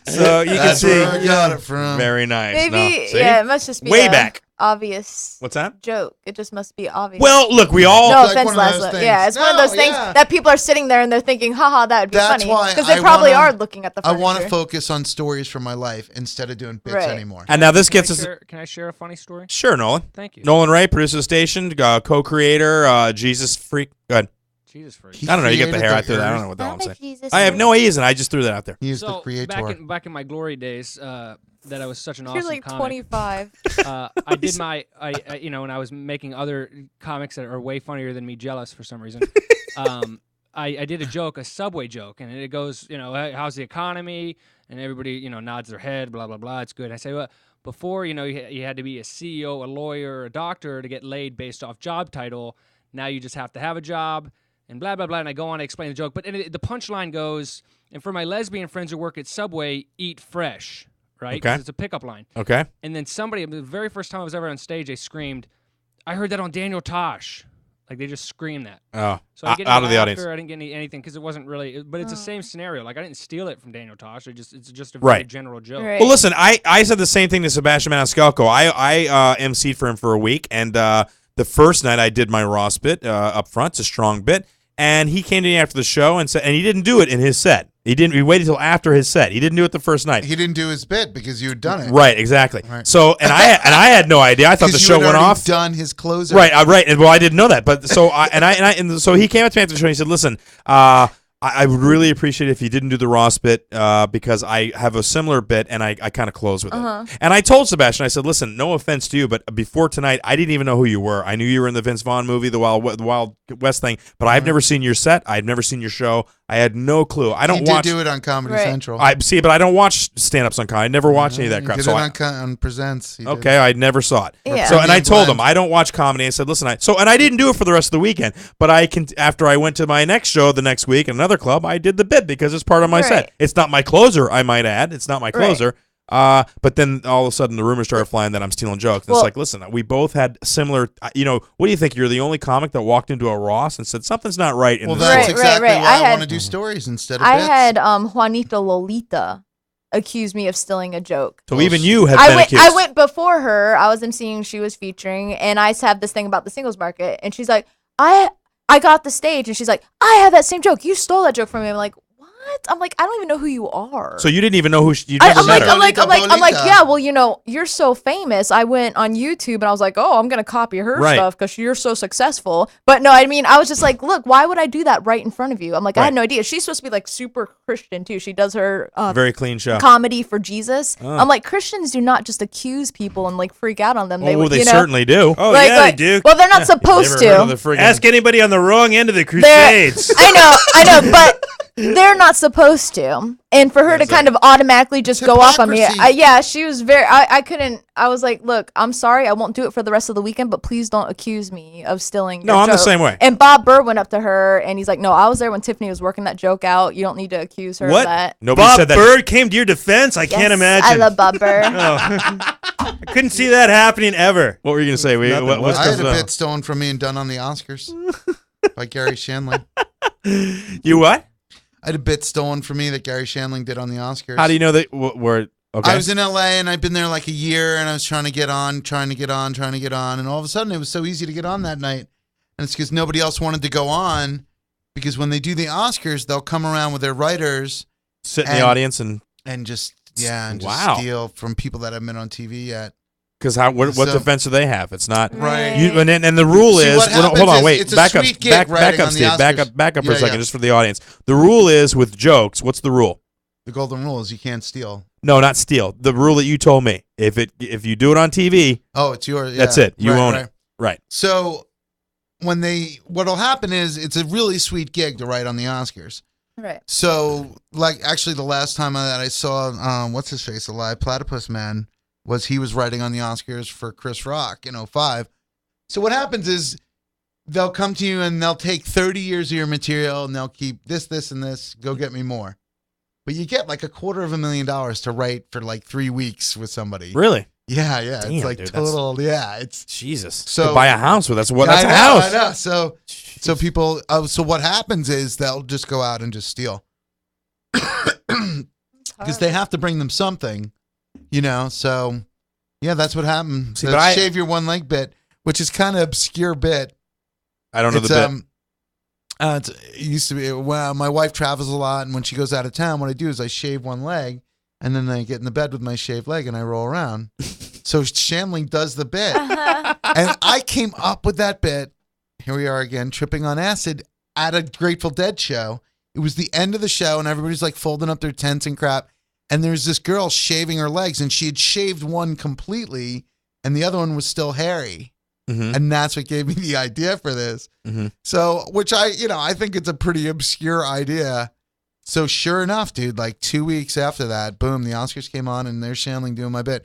So you can That's see. where I got it from. Very nice. Maybe No, see? yeah, it must just be Way a back. obvious What's that? joke. It just must be obvious. Well, look, we all. no It's like offense, one of those Lazlow. things. Yeah, it's one of No, those things yeah. that people are sitting there and they're thinking, haha, that would be That's funny. why Because they I probably wanna- are looking at the I furniture. want to focus on stories from my life instead of doing bits Right. anymore. And now this gets us. Can I share a funny story? Sure, Nolan. Thank you. Nolan Ray, producer of the station, co-creator, Jesus freak. Go ahead. Jesus freak. He I don't know. You get the created hair. the I threw that. I don't know earth. what the hell I'm saying. Jesus. I have no reason. I just threw that out there. He is the So creator. back in my glory days, that I was such an You're awesome like comic. 25. I did I you know, when I was making other comics that are way funnier than me, jealous for some reason. I did a joke, a Subway joke, and it goes, you know, "Hey, how's the economy? And everybody, you know, nods their head, blah blah blah. It's good. I say, well, before, you know, you had to be a CEO, a lawyer, a doctor to get laid based off job title. Now you just have to have a job. And blah, blah, blah, and I go on to explain the joke. But the punchline goes, and for my lesbian friends who work at Subway, eat fresh, right? 'Cause Okay. it's a pickup line. Okay. And then somebody, the very first time I was ever on stage, they screamed, I heard that on Daniel Tosh. Like, they just screamed that. Oh, So I didn't get out any of the audience. laughter, I didn't get anything because it wasn't really, but it's the Oh. same scenario. Like, I didn't steal it from Daniel Tosh. It's just a very Right. general joke. Right. Well, listen, I said the same thing to Sebastian Maniscalco. I emceed for him for a week, and the first night I did my Ross bit up front. It's a strong bit. And he came to me after the show and said, and he didn't do it in his set. He waited till after his set. He didn't do it the first night. He didn't do his bit because you had done it. Right, exactly. Right. So, and I had no idea. I thought the 'Cause you show had went already off. Done his closer. Right, right. And well, I didn't know that, but so and so he came up to me after the show and he said, "Listen, I would really appreciate it if you didn't do the Ross bit because I have a similar bit and I kind of close with it." And I told Sebastian, I said, "Listen, no offense to you, but before tonight, I didn't even know who you were. I knew you were in the Vince Vaughn movie, the Wild West thing, but I've never seen your set. I've never seen your show. I had no clue. I don't He did watch. do it on Comedy Right. Central. I see, but I don't watch stand-ups on comedy. I never watch any of that He crap. did So it on Presents. He did. okay, I never saw it. Yeah. So, and I Indian told blend. him I don't watch comedy. I said, listen, and I didn't do it for the rest of the weekend. But I can. After I went to my next show the next week in another club, I did the bit because it's part of my set. Right. It's not my closer, I might add. It's not my closer. But then all of a sudden the rumors started flying that I'm stealing jokes. And Well- it's like, listen, we both had similar. What do you think? You're the only comic that walked into a Ross and said something's not right in Well, this. that's Right, exactly right. why I want to do stories instead of I bits. had Juanita Lolita accuse me of stealing a joke. So even you have I been went. accused. I went before her. I was emceeing. She was featuring, and I have this thing about the singles market. And she's like, I got the stage, and she's like, I have that same joke. You stole that joke from me. I'm like, what? I'm like, I don't even know who you are. So you didn't even know who you never I'm met like, her. I'm like, Bonita. yeah, well, you're so famous. I went on YouTube and I was like, oh, I'm gonna copy her Right. stuff because you're so successful. But no, I mean, I was just like, look, why would I do that right in front of you? I'm like, I Right. had no idea. She's supposed to be like super Christian too. She does her Very clean show. comedy for Jesus. Oh. I'm like, Christians do not just accuse people and like freak out on them. Oh, would, they you know, certainly do. Oh, like, yeah, like- they do. Well, they're not supposed Never heard of to. the friggin- Ask anybody on the wrong end of the They're- Crusades. I know, but they're not supposed to. And for her to kind of automatically just go off on me, hypocrisy. she was very. I couldn't. I was like, look, I'm sorry, I won't do it for the rest of the weekend, but please don't accuse me of stealing. No, your I'm the joke." same way. And Bob Burr went up to her and he's like, no, I was there when Tiffany was working that joke out. You don't need to accuse her What? of that. Nobody Bob said that. Bird came to your defense? I Yes, can't imagine. I love Bob Burr. Oh. I couldn't see that happening ever. What were you gonna say? Nothing. What's I had a this, bit stolen from me and done on the Oscars by Gary Shandling. You what? I had a bit stolen from me that Gary Shandling did on the Oscars. How do you know that? We're okay. I was in LA and I'd been there like a year and I was trying to get on. And all of a sudden it was so easy to get on that night. And it's because nobody else wanted to go on because when they do the Oscars, they'll come around with their writers sit in the and- audience and just Wow. steal from people that haven't been on TV yet. because what So- defense do they have? It's not Right. You, and the rule See, is what hold happens on, is wait, it's a back up, sweet gig back writing up, on the Steve, back Oscars. up for a Yeah, second, yeah. just for the audience. The rule is with jokes. What's the rule? The golden rule is you can't steal. No, not steal. The rule that you told me. If you do it on TV, Oh, it's yours. that's yeah. it. You Right, own right. it. Right. So what'll happen is it's a really sweet gig to write on the Oscars. Right. So, like, actually, the last time that I saw, what's his face alive, Platypus Man, he was writing on the Oscars for Chris Rock in 2005. So what happens is they'll come to you and they'll take 30 years of your material and they'll keep this, and this. Go get me more. But you get like $250,000 to write for like 3 weeks with somebody. Really? Yeah. Damn, it's like dude, that's- total. Yeah, it's Jesus. So- To buy a house with that's a I house. know. So people. So what happens is they'll just go out and just steal because they have to bring them something, So yeah, that's what happened. See, The but I- shave your one leg bit, which is kind of obscure bit. I don't know It's the bit. it used to be. Well, my wife travels a lot, and when she goes out of town, what I do is I shave one leg, and then I get in the bed with my shaved leg and I roll around. So Shandling does the bit, and I came up with that bit. Here we are again, tripping on acid at a Grateful Dead show. It was the end of the show, and everybody's like folding up their tents and crap. And there's this girl shaving her legs, and she had shaved one completely, and the other one was still hairy. Mhm. And that's what gave me the idea for this. Mhm. So, which I think it's a pretty obscure idea. So sure enough, dude, like 2 weeks after that, boom, the Oscars came on, and there's Shandling doing my bit.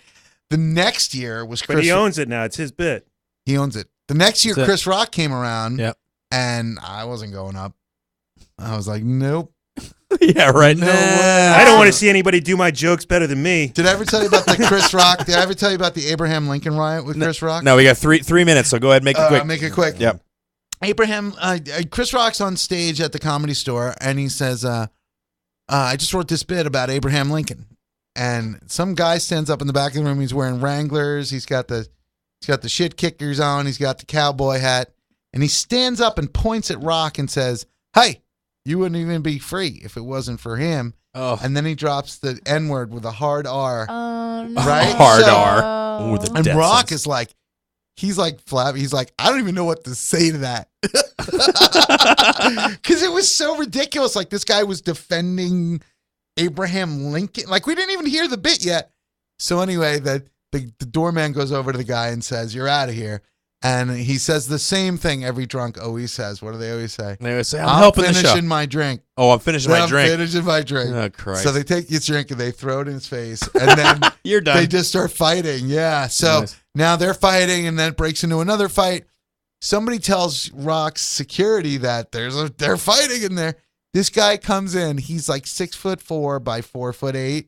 The next year was Chris. But he owns it now. It's his bit. He owns it. The next year, That's it. Chris Rock came around, Yep. and I wasn't going up. I was like, nope. Yeah, right. No way. I don't want to see anybody do my jokes better than me. Did I ever tell you about the Chris Rock? Did I ever tell you about the Abraham Lincoln riot with Chris Rock? No, we got three minutes, so go ahead, make it quick. Make it quick. Yep. Chris Rock's on stage at the Comedy Store, and he says, I just wrote this bit about Abraham Lincoln. And some guy stands up in the back of the room. He's wearing Wranglers. He's got the shit kickers on. He's got the cowboy hat. And he stands up and points at Rock and says, hey, you wouldn't even be free if it wasn't for him. Oh. And then he drops the N-word with a hard R. No. Right? Hard So- R. Ooh, the And death Rock sentence. is like, he's like flabby. He's like, I don't even know what to say to that. Because it was so ridiculous. Like, this guy was defending Abraham Lincoln. Like, we didn't even hear the bit yet. So anyway, the doorman goes over to the guy and says, you're out of here. And he says the same thing every drunk always says. What do they always say? They would say, I'm helping the show. finishing my drink. Oh, I'm finishing my drink. I'm finishing my drink. Oh, Christ. So they take his drink and they throw it in his face. And then You're done. they just start fighting. Yeah. So Nice. now they're fighting, and then it breaks into another fight. Somebody tells Rock's security that they're fighting in there. This guy comes in. He's like 6'4" by 4'8",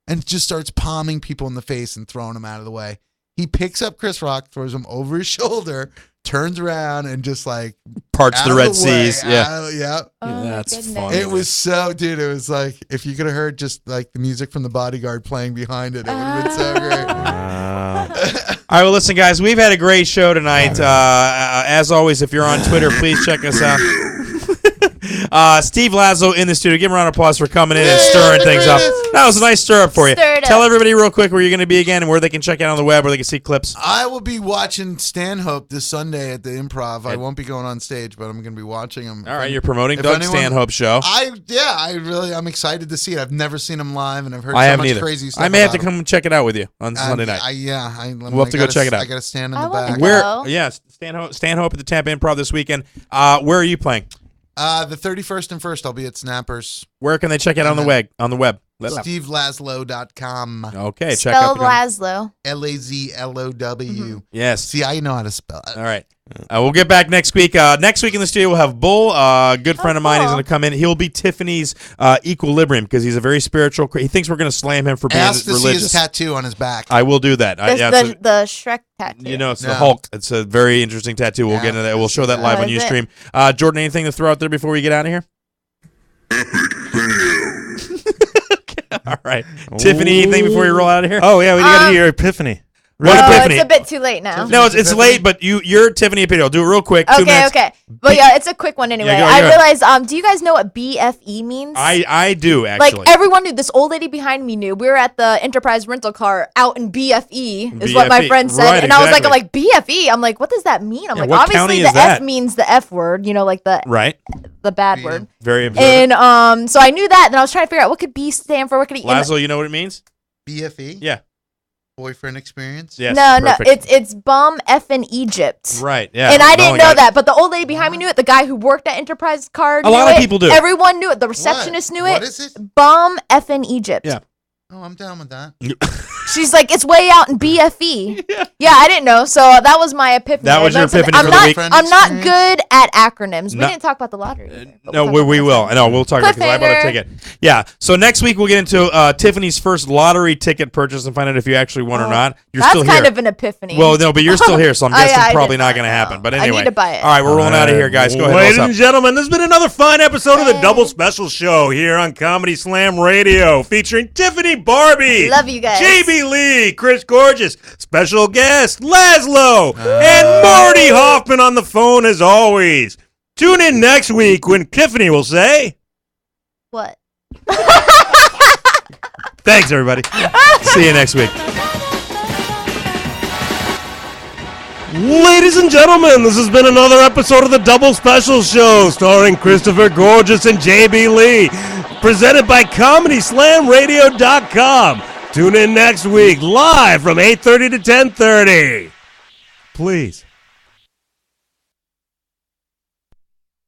and just starts palming people in the face and throwing them out of the way. He picks up Chris Rock, throws him over his shoulder, turns around, and just like Parts out the of Red way, Seas. Yeah. yeah. Oh, That's goodness. funny. It was so, dude. It was like if you could have heard just like the music from The Bodyguard playing behind it, it would have been so great. All right, well, listen, guys, we've had a great show tonight. As always, if you're on Twitter, please check us out. Steve Lazlow in the studio. Give him a round of applause for coming in and stirring things up. That was a nice stir up for you. Stir it Tell up. everybody real quick where you're going to be again and where they can check out on the web, where they can see clips. I will be watching Stanhope this Sunday at the Improv. I won't be going on stage, but I'm going to be watching him. All right, you're promoting If Doug anyone- Stanhope's show. I'm excited to see it. I've never seen him live, and I've heard I so haven't much either. crazy stuff. I may have to about him. come check it out with you on Sunday night. We'll have to go check it out. I got to stand in I the wanna back. go. Where? Yes, Stanhope at the Tampa Improv this weekend. Where are you playing? The 31st and 1st, I'll be at Snappers. Where can they check it out on the web? SteveLazlow.com. Okay, check out Spelled the Lazlow. Lazlow. Yes. See, I know how to spell it. All right. We'll get back next week. Next week in the studio, we'll have Bull, a good friend of mine. He's cool. going to come in. He'll be Tiffany's equilibrium because he's a very spiritual. He thinks we're going to slam him for being Ask to see religious. his tattoo on his back. I will do that. The Shrek tattoo. You know, it's the No. Hulk. It's a very interesting tattoo. We'll Yeah, get into that. We'll show that live on is it? Ustream. Jordan, anything to throw out there before we get out of here? All right. Tiffany, anything before we roll out of here? Oh, yeah, we got to hear Epiphany. What Oh, epiphany? it's a bit too late now. No, it's late, but you're Tiffany Epiphany. Do it real quick. 2 Okay, minutes. okay. But yeah, it's a quick one anyway. go I ahead. realized, do you guys know what BFE means? I do, like actually. everyone knew. This old lady behind me knew. We were at the Enterprise rental car out in BFE, is what my BFE. friend said. Right, and I was exactly. like, BFE. I'm like, what does that mean? I'm Yeah, like, what obviously county the is that? F means the F word, like the Right. bad word. Very observant. And so I knew that, and I was trying to figure out what could B stand for. What could E? Lazlow, you know what it means? BFE? Yeah. Boyfriend experience? Yes. No, perfect. it's bum F in Egypt. Right, yeah. And I No didn't one know got it. that, but the old lady behind me knew it. The guy who worked at Enterprise Card A lot knew of it. people do. Everyone knew it. The receptionist knew What it. is it? Bum F in Egypt. Yeah. Oh, I'm down with that. She's like, it's way out in BFE. Yeah, I didn't know. So that was my epiphany. That was I your learned something. epiphany I'm for not, the week. I'm not good at acronyms. We No. didn't talk about the lottery. but No, we'll talk we about will. that. No, we'll talk about it because I bought a Cliffhanger. ticket. Yeah. So next week we'll get into Tiffany's first lottery ticket purchase and find out if you actually won or not. You're That's still here. kind of an epiphany. Well, no, but you're still here, so I'm Oh, guessing yeah, I probably did not buy going to it. happen. But I anyway, need to buy it. All right, we're rolling out of here, guys. Go ahead. Ladies What's and up? gentlemen, this has been another fine episode of the Double Special Show here on Comedy Slam Radio, featuring Tiffany Barbee, Love you guys. JB Lee, Chris Gorges, special guest Lazlow, and Marty Hoffman on the phone as always. Tune in next week when Tiffany will say, What? thanks, everybody. See you next week. Ladies and gentlemen, this has been another episode of the Double Special Show starring Christopher Gorges and JB Lee, presented by ComedySlamRadio.com. Tune in next week live from 8:30 to 10:30. Please.